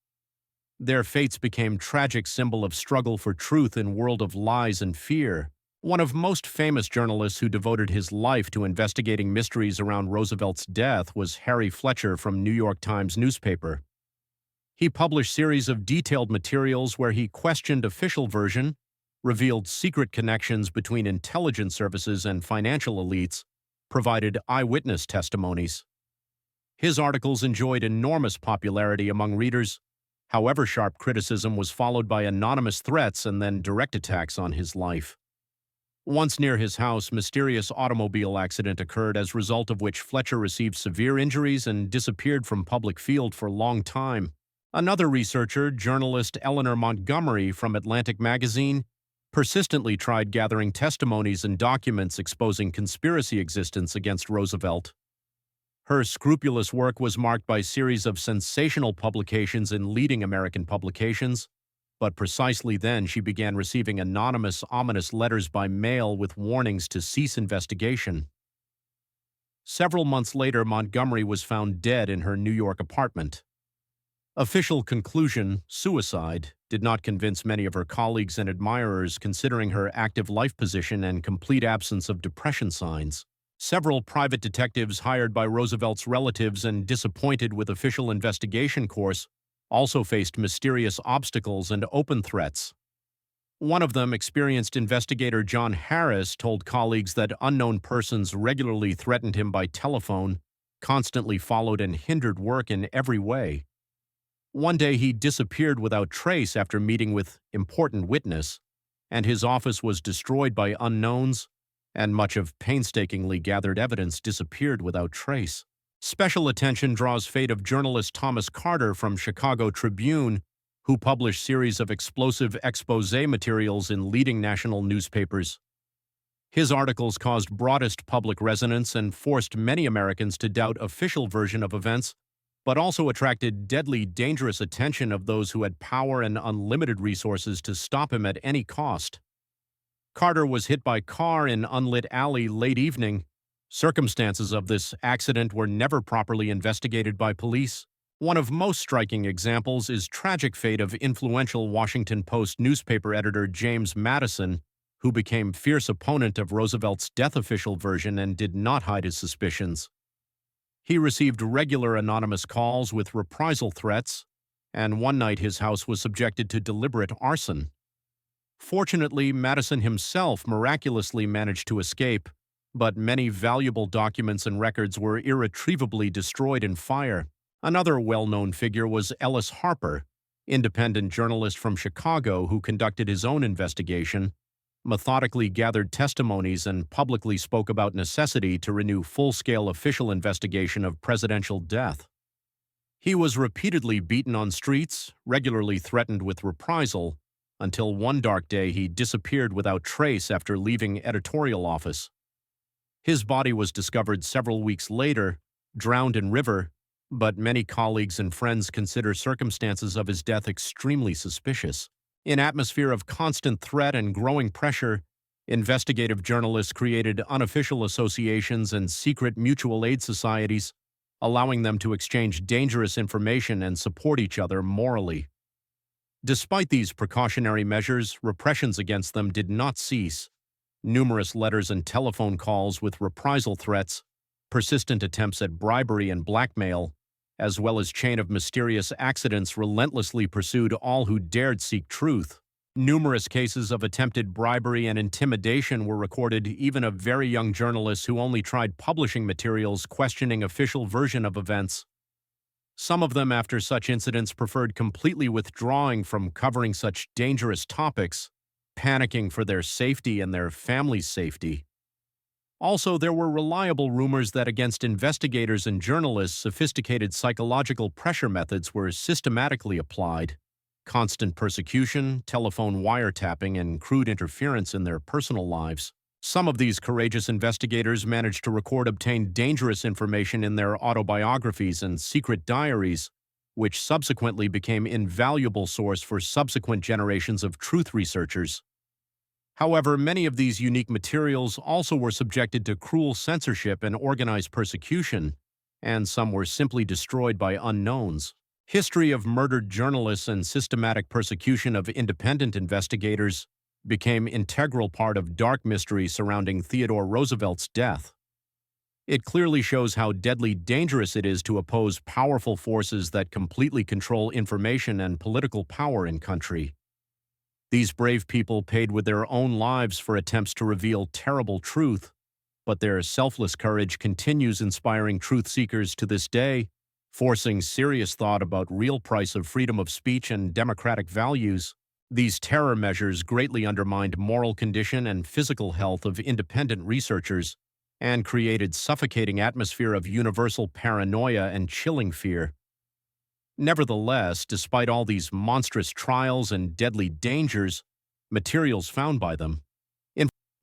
Their fates became tragic symbol of struggle for truth in world of lies and fear. One of most famous journalists who devoted his life to investigating mysteries around Roosevelt's death was Harry Fletcher from New York Times newspaper. He published series of detailed materials where he questioned official version, revealed secret connections between intelligence services and financial elites, provided eyewitness testimonies. His articles enjoyed enormous popularity among readers. However, sharp criticism was followed by anonymous threats and then direct attacks on his life. Once near his house, mysterious automobile accident occurred as result of which Fletcher received severe injuries and disappeared from public field for a long time. Another researcher, journalist Eleanor Montgomery from Atlantic Magazine, persistently tried gathering testimonies and documents exposing conspiracy existence against Roosevelt. Her scrupulous work was marked by a series of sensational publications in leading American publications, but precisely then she began receiving anonymous, ominous letters by mail with warnings to cease investigation. Several months later, Montgomery was found dead in her New York apartment. Official conclusion, suicide, did not convince many of her colleagues and admirers considering her active life position and complete absence of depression signs. Several private detectives hired by Roosevelt's relatives and disappointed with official investigation course also faced mysterious obstacles and open threats. One of them, experienced investigator John Harris, told colleagues that unknown persons regularly threatened him by telephone, constantly followed and hindered work in every way. One day he disappeared without trace after meeting with important witness, and his office was destroyed by unknowns, and much of painstakingly gathered evidence disappeared without trace. Special attention draws fate of journalist Thomas Carter from Chicago Tribune, who published series of explosive expose materials in leading national newspapers. His articles caused broadest public resonance and forced many Americans to doubt official version of events, but also attracted deadly, dangerous attention of those who had power and unlimited resources to stop him at any cost. Carter was hit by car in unlit alley late evening. Circumstances of this accident were never properly investigated by police. One of most striking examples is tragic fate of influential Washington Post newspaper editor James Madison, who became fierce opponent of Roosevelt's death official version and did not hide his suspicions. He received regular anonymous calls with reprisal threats, and one night his house was subjected to deliberate arson. Fortunately, Madison himself miraculously managed to escape, but many valuable documents and records were irretrievably destroyed in fire. Another well-known figure was Ellis Harper, independent journalist from Chicago who conducted his own investigation, methodically gathered testimonies, and publicly spoke about necessity to renew full-scale official investigation of presidential death. He was repeatedly beaten on streets, regularly threatened with reprisal, until one dark day he disappeared without trace after leaving editorial office. His body was discovered several weeks later, drowned in river, but many colleagues and friends consider circumstances of his death extremely suspicious. In atmosphere of constant threat and growing pressure, investigative journalists created unofficial associations and secret mutual aid societies, allowing them to exchange dangerous information and support each other morally. Despite these precautionary measures, repressions against them did not cease. Numerous letters and telephone calls with reprisal threats, persistent attempts at bribery and blackmail, as well as chain of mysterious accidents relentlessly pursued all who dared seek truth. Numerous cases of attempted bribery and intimidation were recorded, even of very young journalists who only tried publishing materials questioning official version of events. Some of them, after such incidents, preferred completely withdrawing from covering such dangerous topics, panicking for their safety and their family's safety. Also, there were reliable rumors that against investigators and journalists, sophisticated psychological pressure methods were systematically applied. Constant persecution, telephone wiretapping, and crude interference in their personal lives. Some of these courageous investigators managed to record obtained dangerous information in their autobiographies and secret diaries, which subsequently became invaluable source for subsequent generations of truth researchers. However, many of these unique materials also were subjected to cruel censorship and organized persecution, and some were simply destroyed by unknowns. History of murdered journalists and systematic persecution of independent investigators became integral part of dark mystery surrounding Theodore Roosevelt's death. It clearly shows how deadly dangerous it is to oppose powerful forces that completely control information and political power in country. These brave people paid with their own lives for attempts to reveal terrible truth, but their selfless courage continues inspiring truth seekers to this day, forcing serious thought about real price of freedom of speech and democratic values. These terror measures greatly undermined moral condition and physical health of independent researchers and created suffocating atmosphere of universal paranoia and chilling fear. Nevertheless, despite all these monstrous trials and deadly dangers, materials found by them,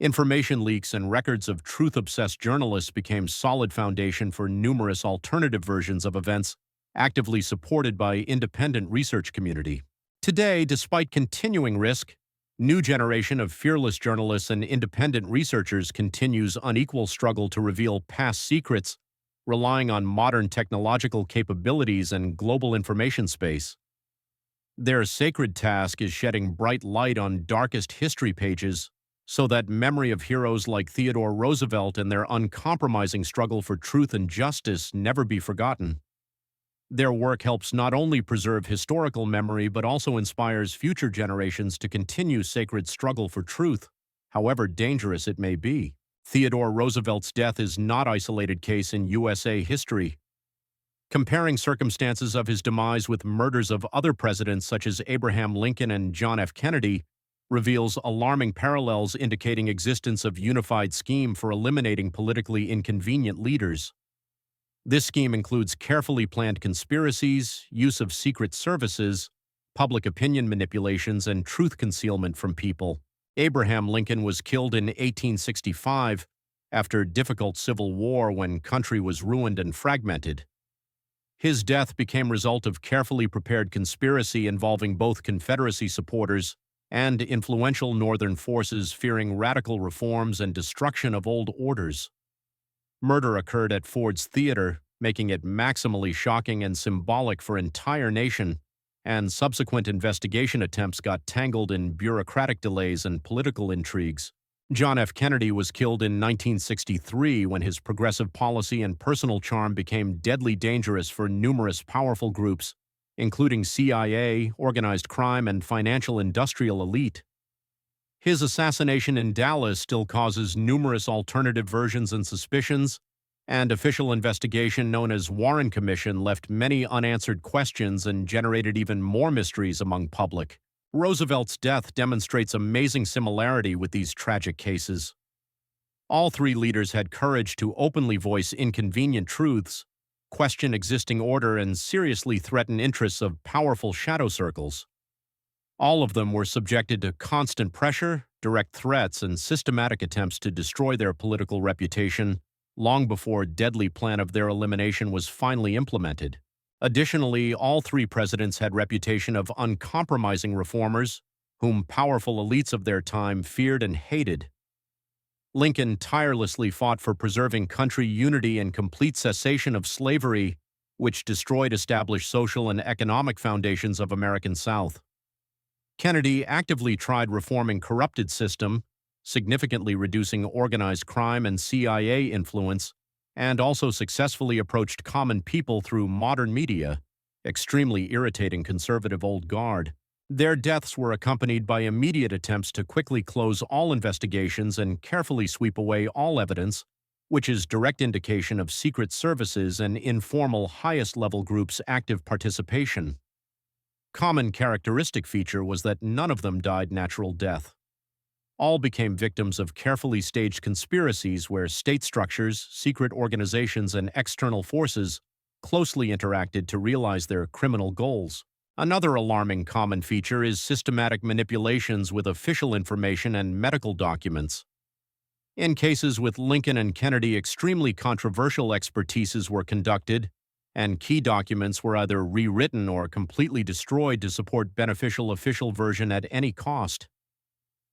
information leaks and records of truth-obsessed journalists became solid foundation for numerous alternative versions of events actively supported by independent research community. Today, despite continuing risk, new generation of fearless journalists and independent researchers continues unequal struggle to reveal past secrets, relying on modern technological capabilities and global information space. Their sacred task is shedding bright light on darkest history pages so that memory of heroes like Theodore Roosevelt and their uncompromising struggle for truth and justice never be forgotten. Their work helps not only preserve historical memory but also inspires future generations to continue sacred struggle for truth, however dangerous it may be. Theodore Roosevelt's death is not an isolated case in USA history. Comparing circumstances of his demise with murders of other presidents such as Abraham Lincoln and John F. Kennedy reveals alarming parallels indicating existence of unified scheme for eliminating politically inconvenient leaders. This scheme includes carefully planned conspiracies, use of secret services, public opinion manipulations, and truth concealment from people. Abraham Lincoln was killed in 1865 after difficult civil war when country was ruined and fragmented. His death became result of carefully prepared conspiracy involving both Confederacy supporters and influential Northern forces fearing radical reforms and destruction of old orders. Murder occurred at Ford's Theater, making it maximally shocking and symbolic for entire nation, and subsequent investigation attempts got tangled in bureaucratic delays and political intrigues. John F. Kennedy was killed in 1963 when his progressive policy and personal charm became deadly dangerous for numerous powerful groups, including CIA, organized crime, and financial industrial elite. His assassination in Dallas still causes numerous alternative versions and suspicions, and official investigation known as Warren Commission left many unanswered questions and generated even more mysteries among public. Roosevelt's death demonstrates amazing similarity with these tragic cases. All three leaders had courage to openly voice inconvenient truths, question existing order, and seriously threaten interests of powerful shadow circles. All of them were subjected to constant pressure, direct threats, and systematic attempts to destroy their political reputation long before a deadly plan of their elimination was finally implemented. Additionally, all three presidents had reputation of uncompromising reformers, whom powerful elites of their time feared and hated. Lincoln tirelessly fought for preserving country unity and complete cessation of slavery, which destroyed established social and economic foundations of American South. Kennedy actively tried reforming corrupted system, significantly reducing organized crime and CIA influence, and also successfully approached common people through modern media, extremely irritating conservative old guard. Their deaths were accompanied by immediate attempts to quickly close all investigations and carefully sweep away all evidence, which is direct indication of secret services and informal highest-level groups' active participation. Common characteristic feature was that none of them died natural death. all became victims of carefully staged conspiracies where state structures, secret organizations, and external forces closely interacted to realize their criminal goals. Another alarming common feature is systematic manipulations with official information and medical documents. In cases with Lincoln and Kennedy, extremely controversial expertises were conducted, and key documents were either rewritten or completely destroyed to support beneficial official version at any cost.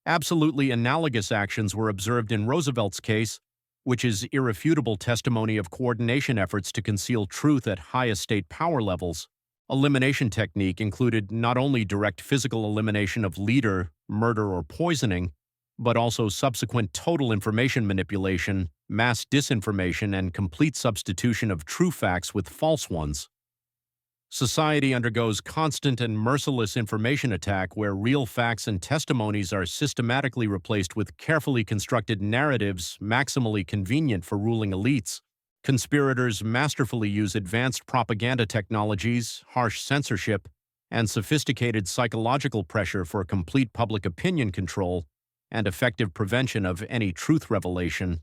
Absolutely analogous actions were observed in Roosevelt's case, which is irrefutable testimony of coordination efforts to conceal truth at highest state power levels. Elimination technique included not only direct physical elimination of leader, murder, or poisoning, but also subsequent total information manipulation, mass disinformation, and complete substitution of true facts with false ones. Society undergoes constant and merciless information attack where real facts and testimonies are systematically replaced with carefully constructed narratives maximally convenient for ruling elites. Conspirators masterfully use advanced propaganda technologies, harsh censorship, and sophisticated psychological pressure for complete public opinion control and effective prevention of any truth revelation.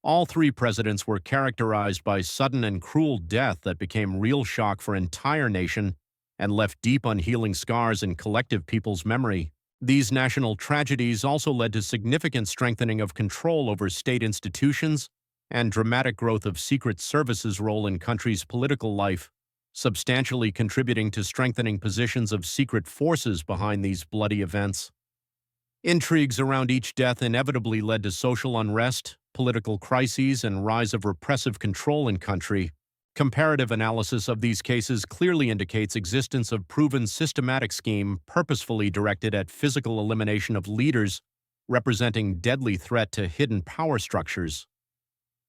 All three presidents were characterized by sudden and cruel death that became real shock for entire nation and left deep unhealing scars in collective people's memory. These national tragedies also led to significant strengthening of control over state institutions and dramatic growth of Secret Service's role in country's political life, substantially contributing to strengthening positions of secret forces behind these bloody events. Intrigues around each death inevitably led to social unrest, political crises, and rise of repressive control in country. Comparative analysis of these cases clearly indicates existence of proven systematic scheme purposefully directed at physical elimination of leaders representing deadly threat to hidden power structures.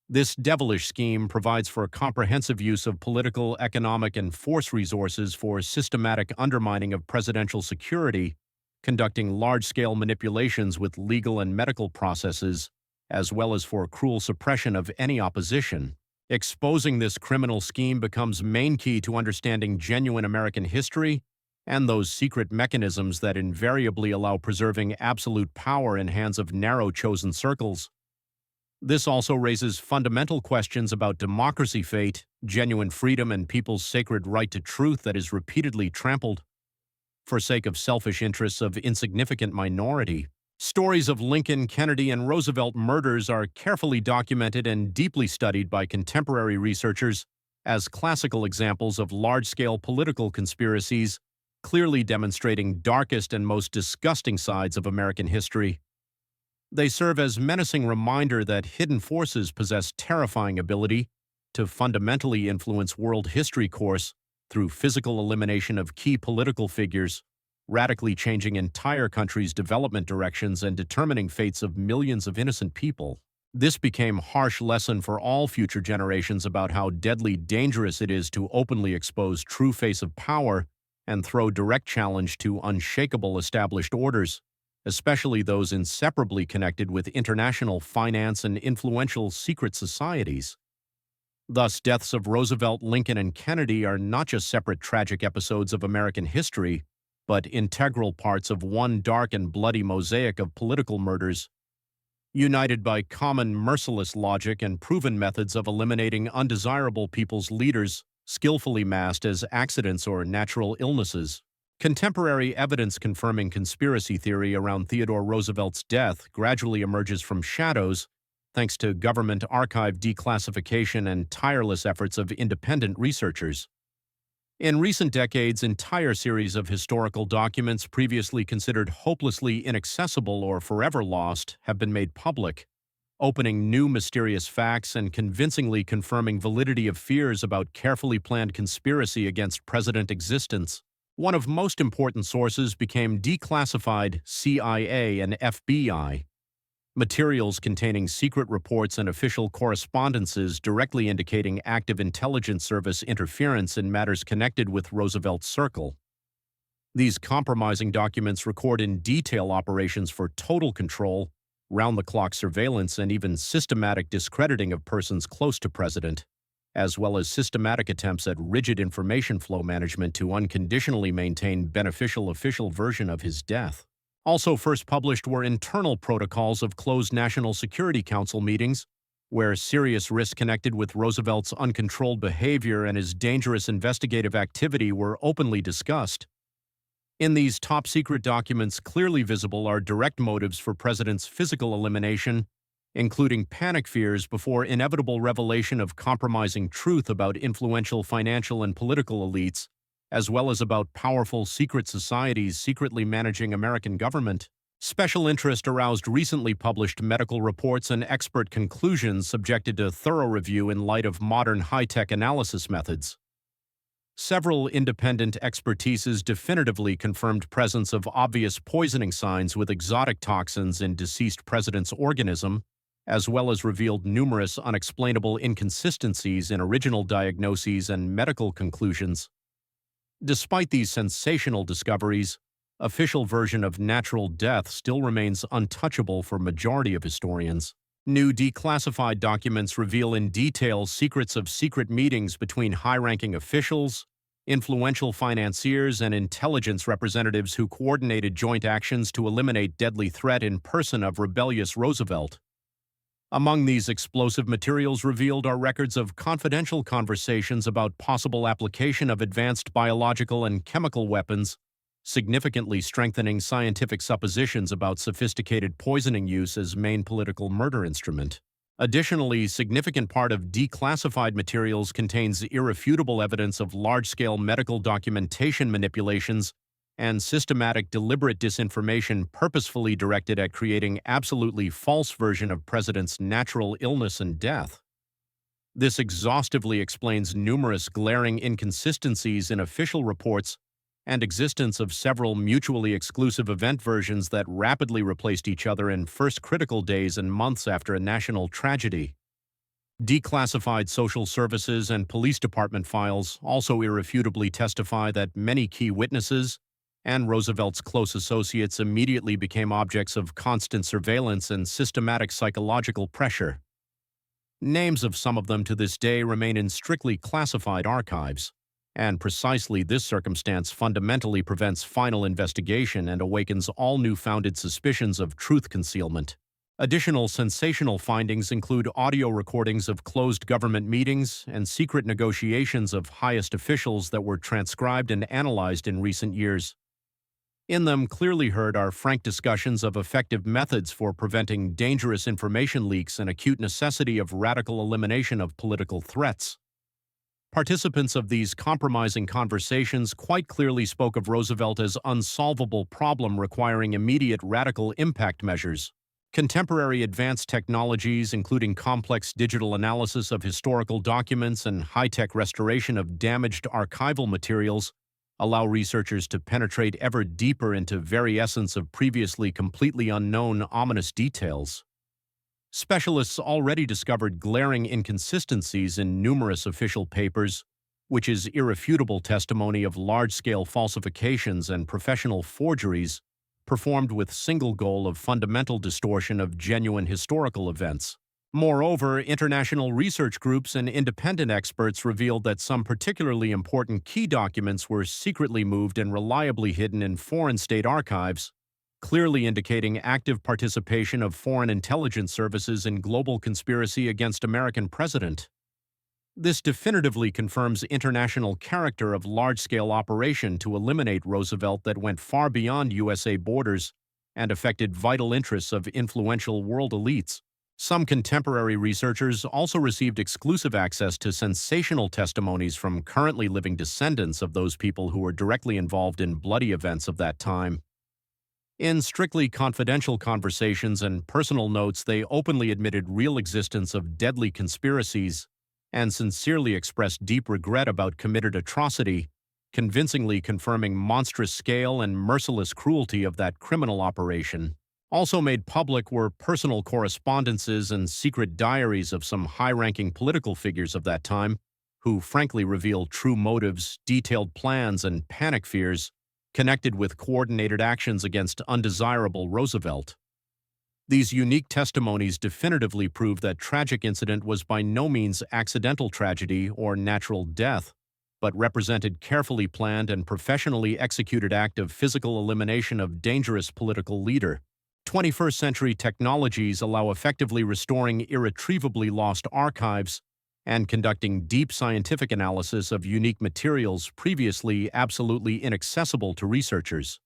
This devilish scheme provides for a comprehensive use of political, economic, and force resources for systematic undermining of presidential security, conducting large-scale manipulations with legal and medical processes, as well as for cruel suppression of any opposition. Exposing this criminal scheme becomes main key to understanding genuine American history and those secret mechanisms that invariably allow preserving absolute power in hands of narrow chosen circles. This also raises fundamental questions about democracy fate, genuine freedom, and people's sacred right to truth that is repeatedly trampled for sake of selfish interests of insignificant minority. Stories of Lincoln, Kennedy, and Roosevelt murders are carefully documented and deeply studied by contemporary researchers as classical examples of large-scale political conspiracies, clearly demonstrating darkest and most disgusting sides of American history. They serve as menacing reminder that hidden forces possess terrifying ability to fundamentally influence world history course through physical elimination of key political figures, radically changing entire countries' development directions and determining fates of millions of innocent people. This became a harsh lesson for all future generations about how deadly dangerous it is to openly expose true face of power and throw direct challenge to unshakable established orders, especially those inseparably connected with international finance and influential secret societies. Thus, deaths of Roosevelt, Lincoln, and Kennedy are not just separate tragic episodes of American history, but integral parts of one dark and bloody mosaic of political murders, united by common merciless logic and proven methods of eliminating undesirable people's leaders, skillfully masked as accidents or natural illnesses. Contemporary evidence confirming conspiracy theory around Theodore Roosevelt's death gradually emerges from shadows, thanks to government archive declassification and tireless efforts of independent researchers. In recent decades, entire series of historical documents previously considered hopelessly inaccessible or forever lost have been made public, opening new mysterious facts and convincingly confirming validity of fears about carefully planned conspiracy against president existence. One of most important sources became declassified CIA and FBI, materials containing secret reports and official correspondences directly indicating active intelligence service interference in matters connected with Roosevelt's circle. These compromising documents record in detail operations for total control, round-the-clock surveillance, and even systematic discrediting of persons close to president, as well as systematic attempts at rigid information flow management to unconditionally maintain beneficial official version of his death. Also first published were internal protocols of closed National Security Council meetings, where serious risks connected with Roosevelt's uncontrolled behavior and his dangerous investigative activity were openly discussed. In these top-secret documents, clearly visible are direct motives for President's physical elimination, including panic fears before inevitable revelation of compromising truth about influential financial and political elites, as well as about powerful secret societies secretly managing American government. Special interest aroused recently published medical reports and expert conclusions subjected to thorough review in light of modern high-tech analysis methods. Several independent expertises definitively confirmed presence of obvious poisoning signs with exotic toxins in deceased president's organism, as well as revealed numerous unexplainable inconsistencies in original diagnoses and medical conclusions. Despite these sensational discoveries, official version of natural death still remains untouchable for majority of historians. New declassified documents reveal in detail secrets of secret meetings between high-ranking officials, influential financiers, and intelligence representatives who coordinated joint actions to eliminate deadly threat in person of rebellious Roosevelt. Among these explosive materials revealed are records of confidential conversations about possible application of advanced biological and chemical weapons, significantly strengthening scientific suppositions about sophisticated poisoning use as main political murder instrument. Additionally, significant part of declassified materials contains irrefutable evidence of large-scale medical documentation manipulations and systematic deliberate disinformation purposefully directed at creating absolutely false version of President's natural illness and death. This exhaustively explains numerous glaring inconsistencies in official reports and existence of several mutually exclusive event versions that rapidly replaced each other in first critical days and months after a national tragedy. Declassified social services and police department files also irrefutably testify that many key witnesses and Roosevelt's close associates immediately became objects of constant surveillance and systematic psychological pressure. Names of some of them to this day remain in strictly classified archives, and precisely this circumstance fundamentally prevents final investigation and awakens all new-founded suspicions of truth concealment. Additional sensational findings include audio recordings of closed government meetings and secret negotiations of highest officials that were transcribed and analyzed in recent years. In them, clearly heard are frank discussions of effective methods for preventing dangerous information leaks and acute necessity of radical elimination of political threats. Participants of these compromising conversations quite clearly spoke of Roosevelt as unsolvable problem requiring immediate radical impact measures. Contemporary advanced technologies, including complex digital analysis of historical documents and high-tech restoration of damaged archival materials, allow researchers to penetrate ever deeper into very essence of previously completely unknown ominous details. Specialists already discovered glaring inconsistencies in numerous official papers, which is irrefutable testimony of large-scale falsifications and professional forgeries performed with single goal of fundamental distortion of genuine historical events. Moreover, international research groups and independent experts revealed that some particularly important key documents were secretly moved and reliably hidden in foreign state archives, clearly indicating active participation of foreign intelligence services in global conspiracy against American president. This definitively confirms international character of large-scale operation to eliminate Roosevelt that went far beyond USA borders and affected vital interests of influential world elites. Some contemporary researchers also received exclusive access to sensational testimonies from currently living descendants of those people who were directly involved in bloody events of that time. In strictly confidential conversations and personal notes, they openly admitted real existence of deadly conspiracies and sincerely expressed deep regret about committed atrocity, convincingly confirming monstrous scale and merciless cruelty of that criminal operation. Also made public were personal correspondences and secret diaries of some high-ranking political figures of that time, who frankly revealed true motives, detailed plans, and panic fears connected with coordinated actions against undesirable Roosevelt. These unique testimonies definitively prove that tragic incident was by no means accidental tragedy or natural death, but represented carefully planned and professionally executed act of physical elimination of dangerous political leader. 21st century technologies allow effectively restoring irretrievably lost archives and conducting deep scientific analysis of unique materials previously absolutely inaccessible to researchers.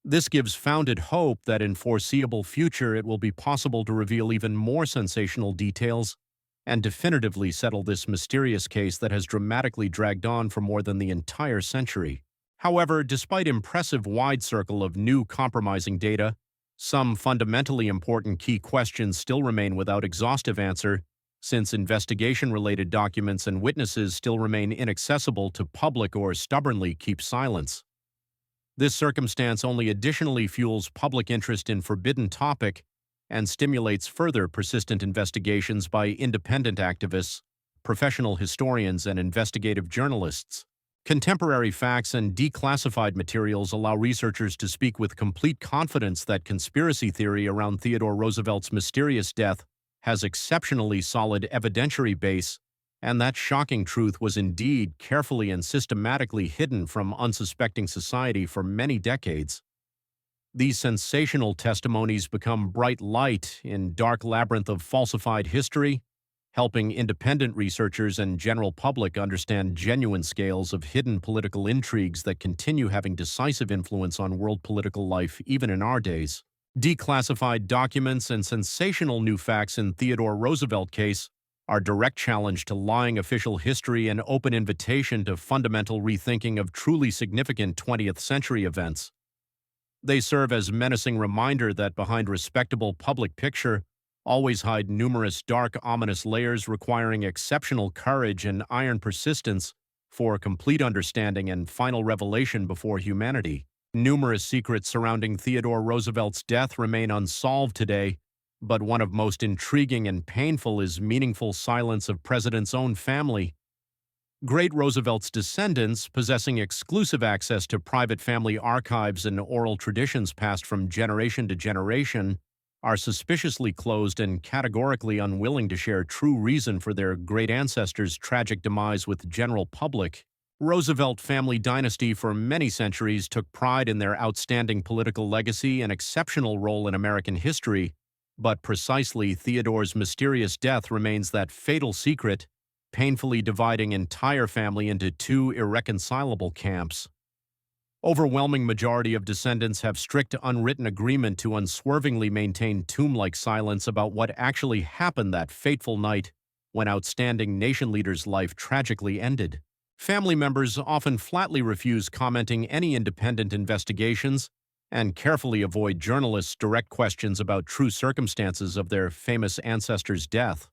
This gives founded hope that in foreseeable future it will be possible to reveal even more sensational details and definitively settle this mysterious case that has dramatically dragged on for more than the entire century. However, despite impressive wide circle of new compromising data, some fundamentally important key questions still remain without exhaustive answer, since investigation-related documents and witnesses still remain inaccessible to public or stubbornly keep silence. This circumstance only additionally fuels public interest in forbidden topic and stimulates further persistent investigations by independent activists, professional historians, and investigative journalists. Contemporary facts and declassified materials allow researchers to speak with complete confidence that conspiracy theory around Theodore Roosevelt's mysterious death has exceptionally solid evidentiary base, and that shocking truth was indeed carefully and systematically hidden from unsuspecting society for many decades. These sensational testimonies become bright light in dark labyrinth of falsified history, helping independent researchers and general public understand genuine scales of hidden political intrigues that continue having decisive influence on world political life even in our days. Declassified documents and sensational new facts in Theodore Roosevelt case are direct challenge to lying official history and open invitation to fundamental rethinking of truly significant 20th century events. They serve as menacing reminder that behind respectable public picture always hide numerous dark, ominous layers requiring exceptional courage and iron persistence for complete understanding and final revelation before humanity. Numerous secrets surrounding Theodore Roosevelt's death remain unsolved today, but one of most intriguing and painful is meaningful silence of President's own family. Great Roosevelt's descendants, possessing exclusive access to private family archives and oral traditions passed from generation to generation, are suspiciously closed and categorically unwilling to share true reason for their great ancestors' tragic demise with general public. Roosevelt family dynasty for many centuries took pride in their outstanding political legacy and exceptional role in American history, but precisely Theodore's mysterious death remains that fatal secret, painfully dividing entire family into two irreconcilable camps. Overwhelming majority of descendants have strict unwritten agreement to unswervingly maintain tomb-like silence about what actually happened that fateful night when outstanding nation leader's life tragically ended. Family members often flatly refuse commenting any independent investigations and carefully avoid journalists' direct questions about true circumstances of their famous ancestor's death.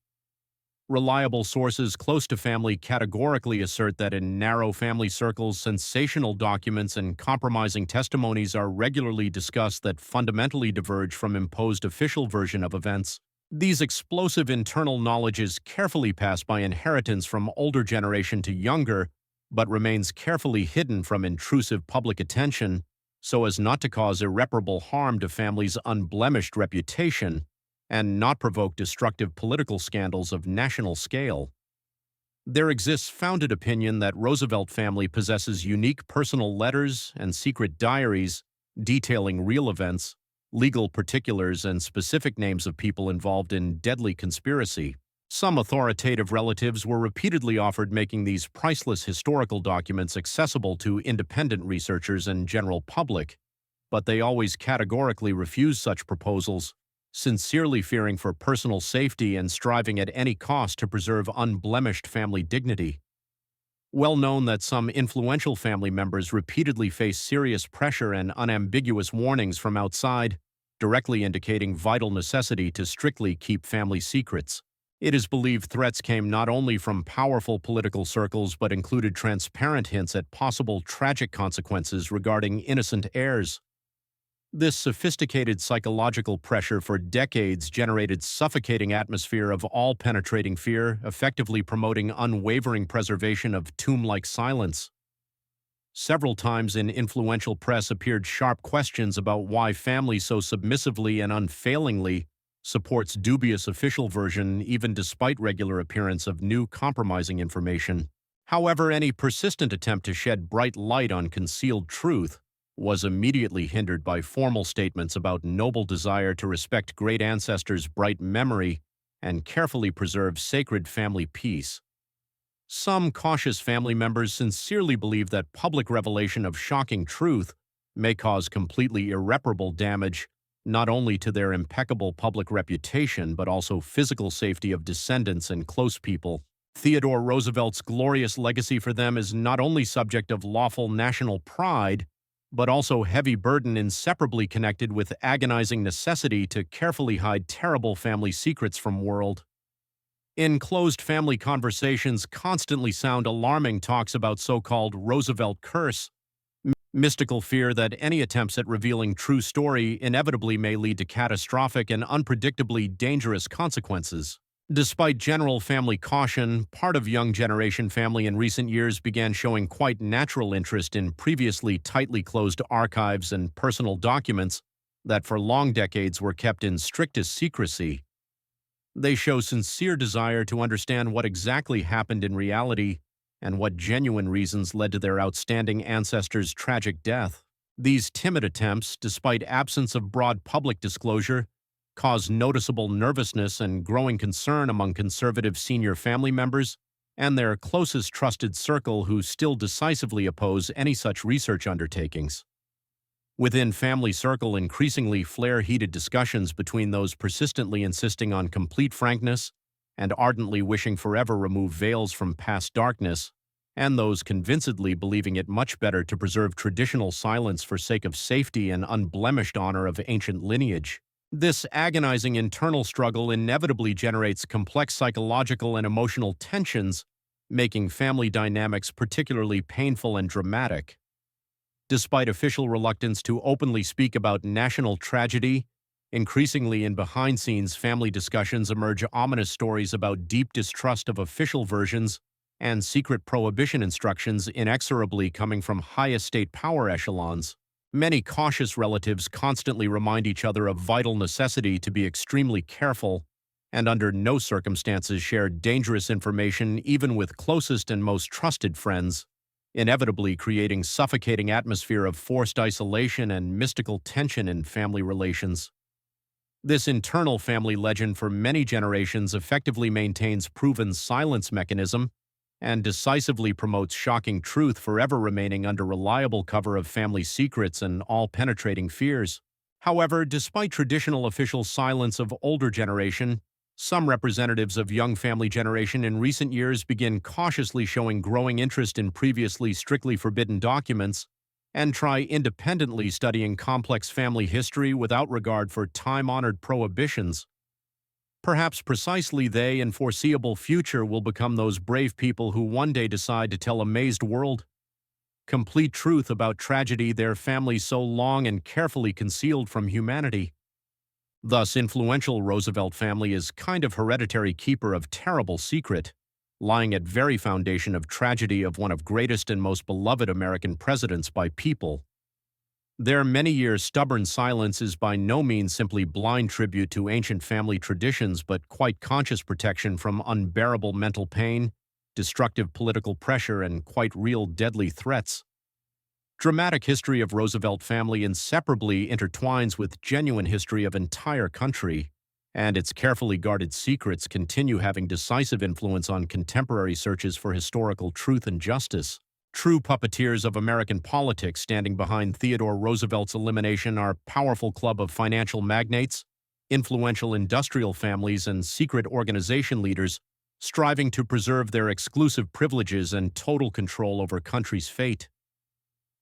Reliable sources close to family categorically assert that in narrow family circles, sensational documents and compromising testimonies are regularly discussed that fundamentally diverge from imposed official version of events. These explosive internal knowledge is carefully passed by inheritance from older generation to younger, but remains carefully hidden from intrusive public attention so as not to cause irreparable harm to family's unblemished reputation and not provoke destructive political scandals of national scale. There exists founded opinion that Roosevelt family possesses unique personal letters and secret diaries detailing real events, legal particulars, and specific names of people involved in deadly conspiracy. Some authoritative relatives were repeatedly offered making these priceless historical documents accessible to independent researchers and general public, but they always categorically refused such proposals, sincerely fearing for personal safety and striving at any cost to preserve unblemished family dignity. Well known that some influential family members repeatedly face serious pressure and unambiguous warnings from outside, directly indicating vital necessity to strictly keep family secrets. It is believed threats came not only from powerful political circles but included transparent hints at possible tragic consequences regarding innocent heirs. This sophisticated psychological pressure for decades generated suffocating atmosphere of all-penetrating fear, effectively promoting unwavering preservation of tomb-like silence. Several times in influential press appeared sharp questions about why family so submissively and unfailingly supports dubious official version even despite regular appearance of new compromising information. However, any persistent attempt to shed bright light on concealed truth was immediately hindered by formal statements about noble desire to respect great ancestors' bright memory and carefully preserve sacred family peace. Some cautious family members sincerely believe that public revelation of shocking truth may cause completely irreparable damage not only to their impeccable public reputation but also physical safety of descendants and close people. Theodore Roosevelt's glorious legacy for them is not only subject of lawful national pride, but also heavy burden inseparably connected with agonizing necessity to carefully hide terrible family secrets from world. In closed family conversations constantly sound alarming talks about so-called Roosevelt curse, mystical fear that any attempts at revealing true story inevitably may lead to catastrophic and unpredictably dangerous consequences. Despite general family caution, part of young generation family in recent years began showing quite natural interest in previously tightly closed archives and personal documents that for long decades were kept in strictest secrecy. They show sincere desire to understand what exactly happened in reality and what genuine reasons led to their outstanding ancestors' tragic death. These timid attempts, despite absence of broad public disclosure, cause noticeable nervousness and growing concern among conservative senior family members and their closest trusted circle who still decisively oppose any such research undertakings. Within family circle, increasingly flare-heated discussions between those persistently insisting on complete frankness and ardently wishing forever remove veils from past darkness, and those convincedly believing it much better to preserve traditional silence for sake of safety and unblemished honor of ancient lineage. This agonizing internal struggle inevitably generates complex psychological and emotional tensions, making family dynamics particularly painful and dramatic. Despite official reluctance to openly speak about national tragedy, increasingly in behind-scenes family discussions emerge ominous stories about deep distrust of official versions and secret prohibition instructions inexorably coming from high estate power echelons. Many cautious relatives constantly remind each other of vital necessity to be extremely careful and under no circumstances share dangerous information even with closest and most trusted friends, inevitably creating suffocating atmosphere of forced isolation and mystical tension in family relations. This internal family legend for many generations effectively maintains proven silence mechanism and decisively promotes shocking truth forever remaining under reliable cover of family secrets and all-penetrating fears. However, despite traditional official silence of older generation, some representatives of young family generation in recent years begin cautiously showing growing interest in previously strictly forbidden documents and try independently studying complex family history without regard for time-honored prohibitions. Perhaps precisely they in foreseeable future will become those brave people who one day decide to tell amazed world complete truth about tragedy their family so long and carefully concealed from humanity. Thus, influential Roosevelt family is kind of hereditary keeper of terrible secret, lying at very foundation of tragedy of one of greatest and most beloved American presidents by people. Their many-year stubborn silence is by no means simply blind tribute to ancient family traditions, but quite conscious protection from unbearable mental pain, destructive political pressure, and quite real deadly threats. Dramatic history of Roosevelt family inseparably intertwines with genuine history of entire country, and its carefully guarded secrets continue having decisive influence on contemporary searches for historical truth and justice. True puppeteers of American politics standing behind Theodore Roosevelt's elimination are powerful club of financial magnates, influential industrial families, and secret organization leaders striving to preserve their exclusive privileges and total control over country's fate.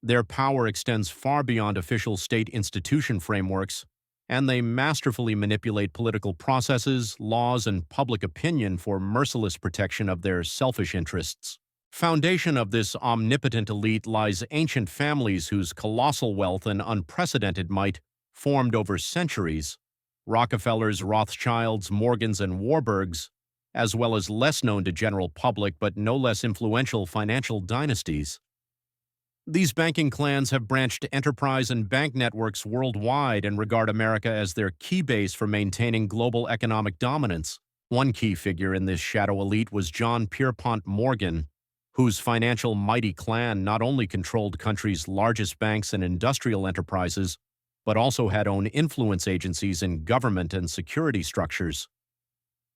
Their power extends far beyond official state institution frameworks, and they masterfully manipulate political processes, laws, and public opinion for merciless protection of their selfish interests. Foundation of this omnipotent elite lies ancient families whose colossal wealth and unprecedented might formed over centuries, Rockefellers, Rothschilds, Morgans, and Warburgs, as well as less known to general public but no less influential financial dynasties. These banking clans have branched enterprise and bank networks worldwide and regard America as their key base for maintaining global economic dominance. One key figure in this shadow elite was John Pierpont Morgan, whose financial mighty clan not only controlled country's largest banks and industrial enterprises, but also had own influence agencies in government and security structures.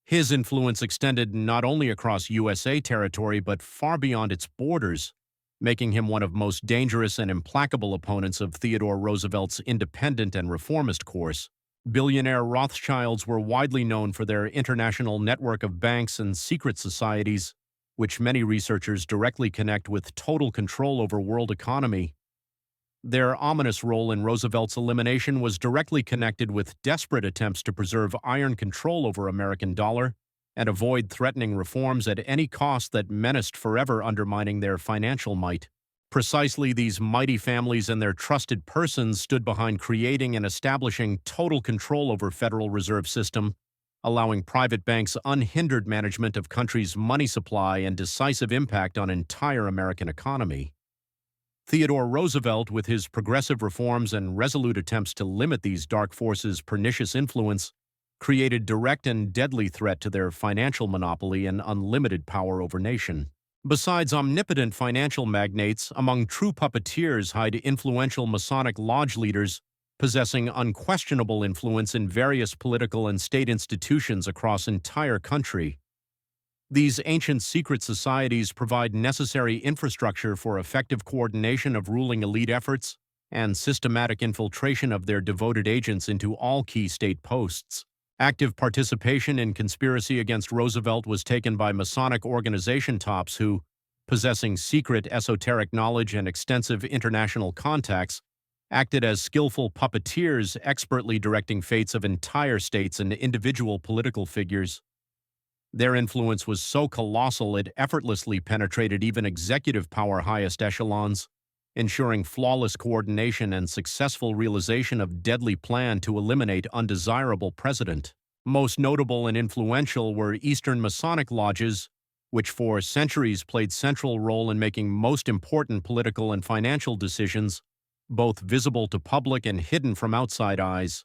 His influence extended not only across USA territory but far beyond its borders, making him one of most dangerous and implacable opponents of Theodore Roosevelt's independent and reformist course. Billionaire Rothschilds were widely known for their international network of banks and secret societies, which many researchers directly connect with total control over world economy. Their ominous role in Roosevelt's elimination was directly connected with desperate attempts to preserve iron control over American dollar and avoid threatening reforms at any cost that menaced forever undermining their financial might. Precisely these mighty families and their trusted persons stood behind creating and establishing total control over Federal Reserve System, allowing private banks unhindered management of country's money supply and decisive impact on entire American economy. Theodore Roosevelt, with his progressive reforms and resolute attempts to limit these dark forces' pernicious influence, created direct and deadly threat to their financial monopoly and unlimited power over nation. Besides omnipotent financial magnates, among true puppeteers hide influential Masonic lodge leaders possessing unquestionable influence in various political and state institutions across entire country. These ancient secret societies provide necessary infrastructure for effective coordination of ruling elite efforts and systematic infiltration of their devoted agents into all key state posts. Active participation in conspiracy against Roosevelt was taken by Masonic organization tops who, possessing secret esoteric knowledge and extensive international contacts, acted as skillful puppeteers expertly directing fates of entire states and individual political figures. Their influence was so colossal it effortlessly penetrated even executive power highest echelons, ensuring flawless coordination and successful realization of deadly plan to eliminate undesirable president. Most notable and influential were Eastern Masonic lodges, which for centuries played central role in making most important political and financial decisions, both visible to public and hidden from outside eyes.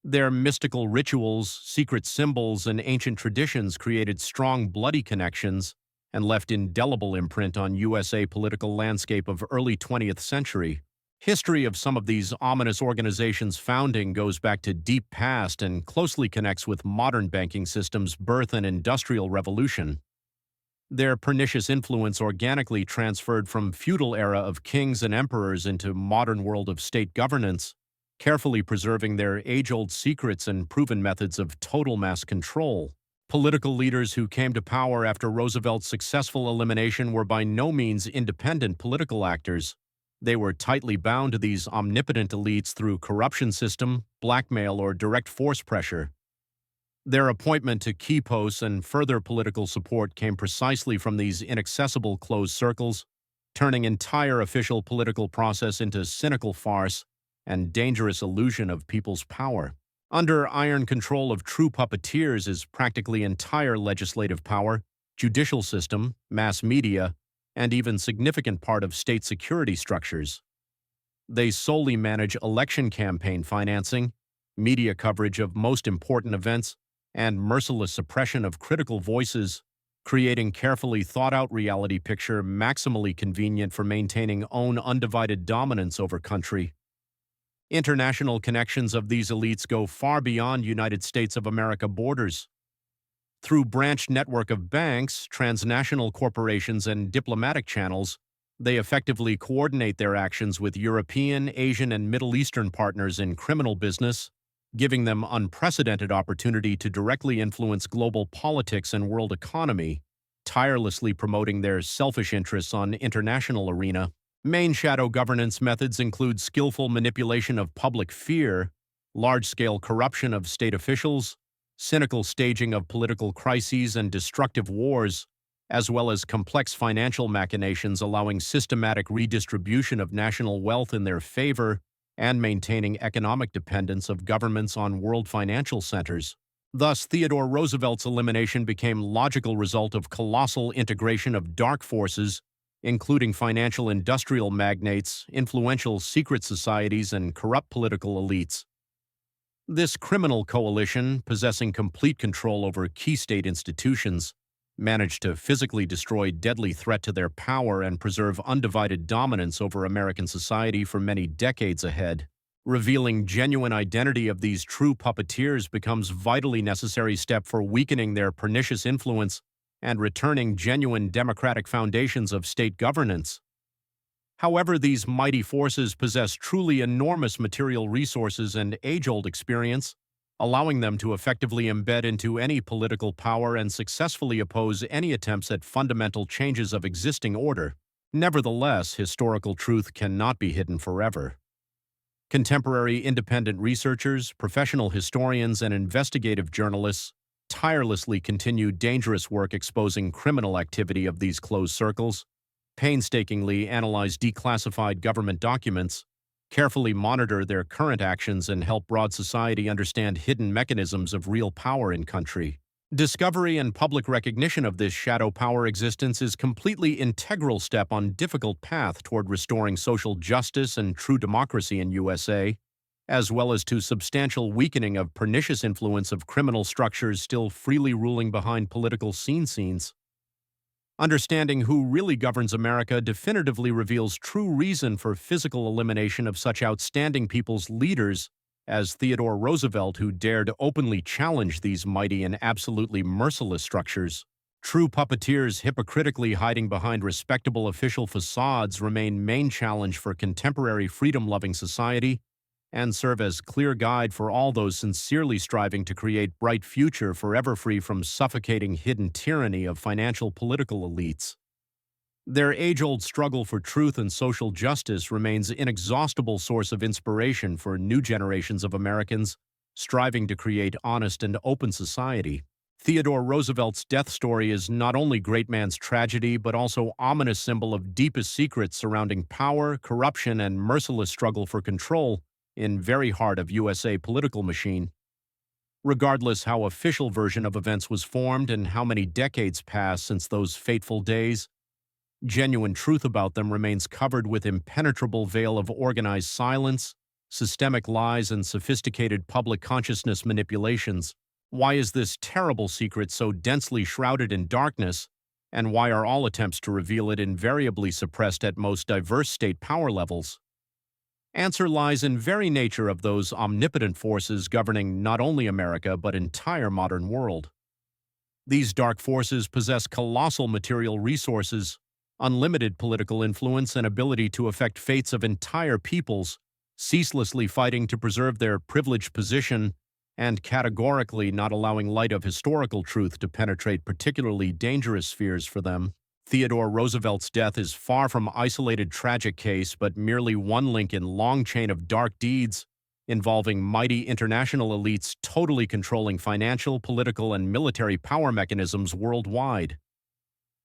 Their mystical rituals, secret symbols, and ancient traditions created strong bloody connections and left indelible imprint on USA political landscape of early 20th century. History of some of these ominous organizations' founding goes back to deep past and closely connects with modern banking systems' birth and industrial revolution. Their pernicious influence organically transferred from feudal era of kings and emperors into modern world of state governance, carefully preserving their age-old secrets and proven methods of total mass control. Political leaders who came to power after Roosevelt's successful elimination were by no means independent political actors. They were tightly bound to these omnipotent elites through corruption system, blackmail, or direct force pressure. Their appointment to key posts and further political support came precisely from these inaccessible closed circles, turning entire official political process into cynical farce and dangerous illusion of people's power. Under iron control of true puppeteers is practically entire legislative power, judicial system, mass media, and even significant part of state security structures. They solely manage election campaign financing, media coverage of most important events, and merciless suppression of critical voices, creating carefully thought-out reality picture maximally convenient for maintaining own undivided dominance over country. International connections of these elites go far beyond United States of America borders. Through branched network of banks, transnational corporations, and diplomatic channels, they effectively coordinate their actions with European, Asian, and Middle Eastern partners in criminal business, giving them unprecedented opportunity to directly influence global politics and world economy, tirelessly promoting their selfish interests on international arena. Main shadow governance methods include skillful manipulation of public fear, large-scale corruption of state officials, cynical staging of political crises and destructive wars, as well as complex financial machinations allowing systematic redistribution of national wealth in their favor and maintaining economic dependence of governments on world financial centers. Thus, Theodore Roosevelt's elimination became logical result of colossal integration of dark forces, including financial industrial magnates, influential secret societies, and corrupt political elites. This criminal coalition, possessing complete control over key state institutions, managed to physically destroy deadly threat to their power and preserve undivided dominance over American society for many decades ahead. Revealing genuine identity of these true puppeteers becomes vitally necessary step for weakening their pernicious influence and returning genuine democratic foundations of state governance. However, these mighty forces possess truly enormous material resources and age-old experience, allowing them to effectively embed into any political power and successfully oppose any attempts at fundamental changes of existing order. Nevertheless, historical truth cannot be hidden forever. Contemporary independent researchers, professional historians, and investigative journalists tirelessly continue dangerous work exposing criminal activity of these closed circles, painstakingly analyze declassified government documents, carefully monitor their current actions, and help broad society understand hidden mechanisms of real power in country. Discovery and public recognition of this shadow power existence is completely integral step on difficult path toward restoring social justice and true democracy in USA, as well as to substantial weakening of pernicious influence of criminal structures still freely ruling behind political scenes. Understanding who really governs America definitively reveals true reason for physical elimination of such outstanding people's leaders as Theodore Roosevelt, who dared openly challenge these mighty and absolutely merciless structures. True puppeteers hypocritically hiding behind respectable official facades remain main challenge for contemporary freedom-loving society and serve as clear guide for all those sincerely striving to create bright future forever free from suffocating hidden tyranny of financial political elites. Their age-old struggle for truth and social justice remains an inexhaustible source of inspiration for new generations of Americans striving to create honest and open society. Theodore Roosevelt's death story is not only great man's tragedy, but also ominous symbol of deepest secrets surrounding power, corruption, and merciless struggle for control in very heart of USA political machine. Regardless how official version of events was formed and how many decades passed since those fateful days, genuine truth about them remains covered with impenetrable veil of organized silence, systemic lies, and sophisticated public consciousness manipulations. Why is this terrible secret so densely shrouded in darkness, and why are all attempts to reveal it invariably suppressed at most diverse state power levels? Answer lies in very nature of those omnipotent forces governing not only America but entire modern world. These dark forces possess colossal material resources, unlimited political influence, and ability to affect fates of entire peoples, ceaselessly fighting to preserve their privileged position and categorically not allowing light of historical truth to penetrate particularly dangerous spheres for them. Theodore Roosevelt's death is far from isolated tragic case, but merely one link in long chain of dark deeds involving mighty international elites totally controlling financial, political, and military power mechanisms worldwide.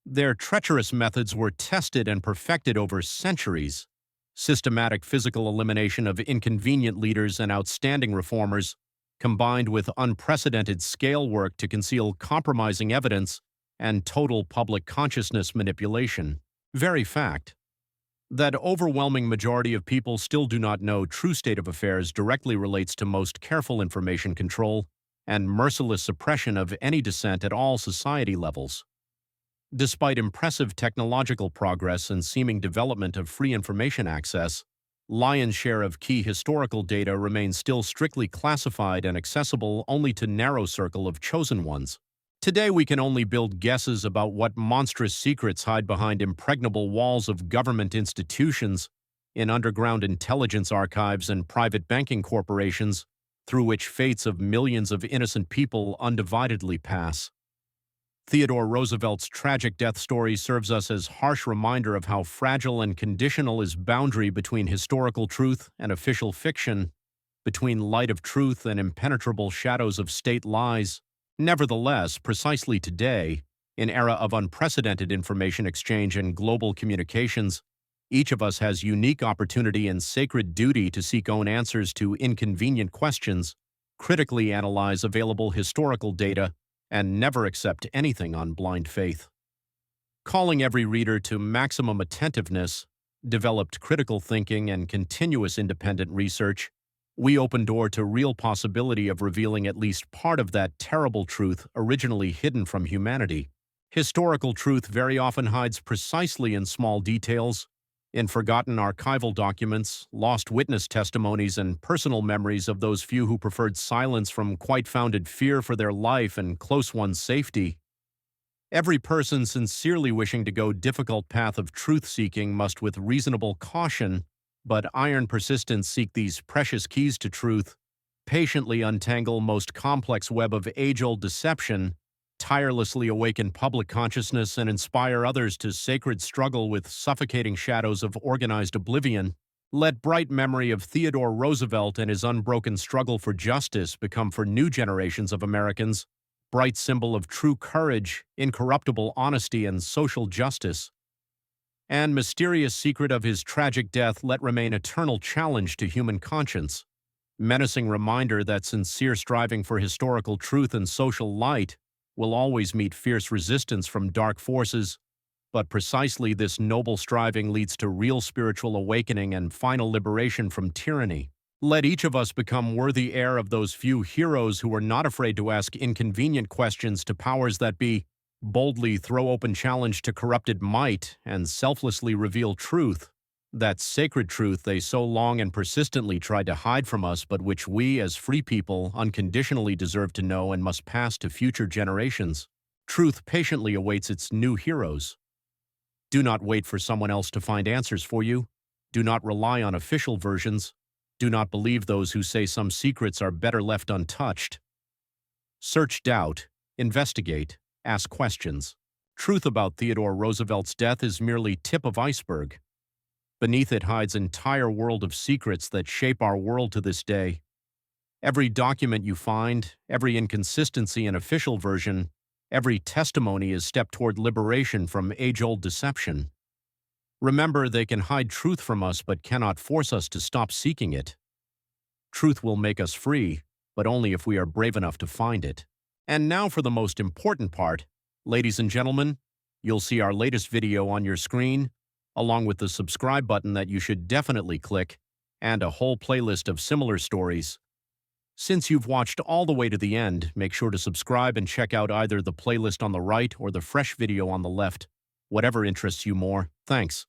Their treacherous methods were tested and perfected over centuries. Systematic physical elimination of inconvenient leaders and outstanding reformers, combined with unprecedented scale work to conceal compromising evidence and total public consciousness manipulation. Very fact that overwhelming majority of people still do not know true state of affairs directly relates to most careful information control and merciless suppression of any dissent at all society levels. Despite impressive technological progress and seeming development of free information access, lion's share of key historical data remains still strictly classified and accessible only to narrow circle of chosen ones. Today we can only build guesses about what monstrous secrets hide behind impregnable walls of government institutions, in underground intelligence archives and private banking corporations, through which fates of millions of innocent people undividedly pass. Theodore Roosevelt's tragic death story serves us as harsh reminder of how fragile and conditional is boundary between historical truth and official fiction, between light of truth and impenetrable shadows of state lies. Nevertheless, precisely today, in era of unprecedented information exchange and global communications, each of us has unique opportunity and sacred duty to seek own answers to inconvenient questions, critically analyze available historical data, and never accept anything on blind faith. Calling every reader to maximum attentiveness, developed critical thinking, and continuous independent research, we open door to real possibility of revealing at least part of that terrible truth originally hidden from humanity. Historical truth very often hides precisely in small details, in forgotten archival documents, lost witness testimonies, and personal memories of those few who preferred silence from quite founded fear for their life and close ones' safety. Every person sincerely wishing to go difficult path of truth-seeking must with reasonable caution, but iron persistence seek these precious keys to truth, patiently untangle most complex web of age-old deception, tirelessly awaken public consciousness and inspire others to sacred struggle with suffocating shadows of organized oblivion. Let bright memory of Theodore Roosevelt and his unbroken struggle for justice become for new generations of Americans bright symbol of true courage, incorruptible honesty, and social justice. And mysterious secret of his tragic death let remain eternal challenge to human conscience, menacing reminder that sincere striving for historical truth and social light will always meet fierce resistance from dark forces, but precisely this noble striving leads to real spiritual awakening and final liberation from tyranny. Let each of us become worthy heir of those few heroes who are not afraid to ask inconvenient questions to powers that be, boldly throw open challenge to corrupted might, and selflessly reveal truth, that sacred truth they so long and persistently tried to hide from us, but which we, as free people, unconditionally deserve to know and must pass to future generations. Truth patiently awaits its new heroes. Do not wait for someone else to find answers for you. Do not rely on official versions. Do not believe those who say some secrets are better left untouched. Search doubt, investigate, ask questions. Truth about Theodore Roosevelt's death is merely tip of iceberg. Beneath it hides entire world of secrets that shape our world to this day. Every document you find, every inconsistency in official version, every testimony is step toward liberation from age-old deception. Remember, they can hide truth from us but cannot force us to stop seeking it. Truth will make us free, but only if we are brave enough to find it. And now for the most important part. Ladies and gentlemen, you'll see our latest video on your screen, along with the subscribe button that you should definitely click, and a whole playlist of similar stories. Since you've watched all the way to the end, make sure to subscribe and check out either the playlist on the right or the fresh video on the left, whatever interests you more. Thanks.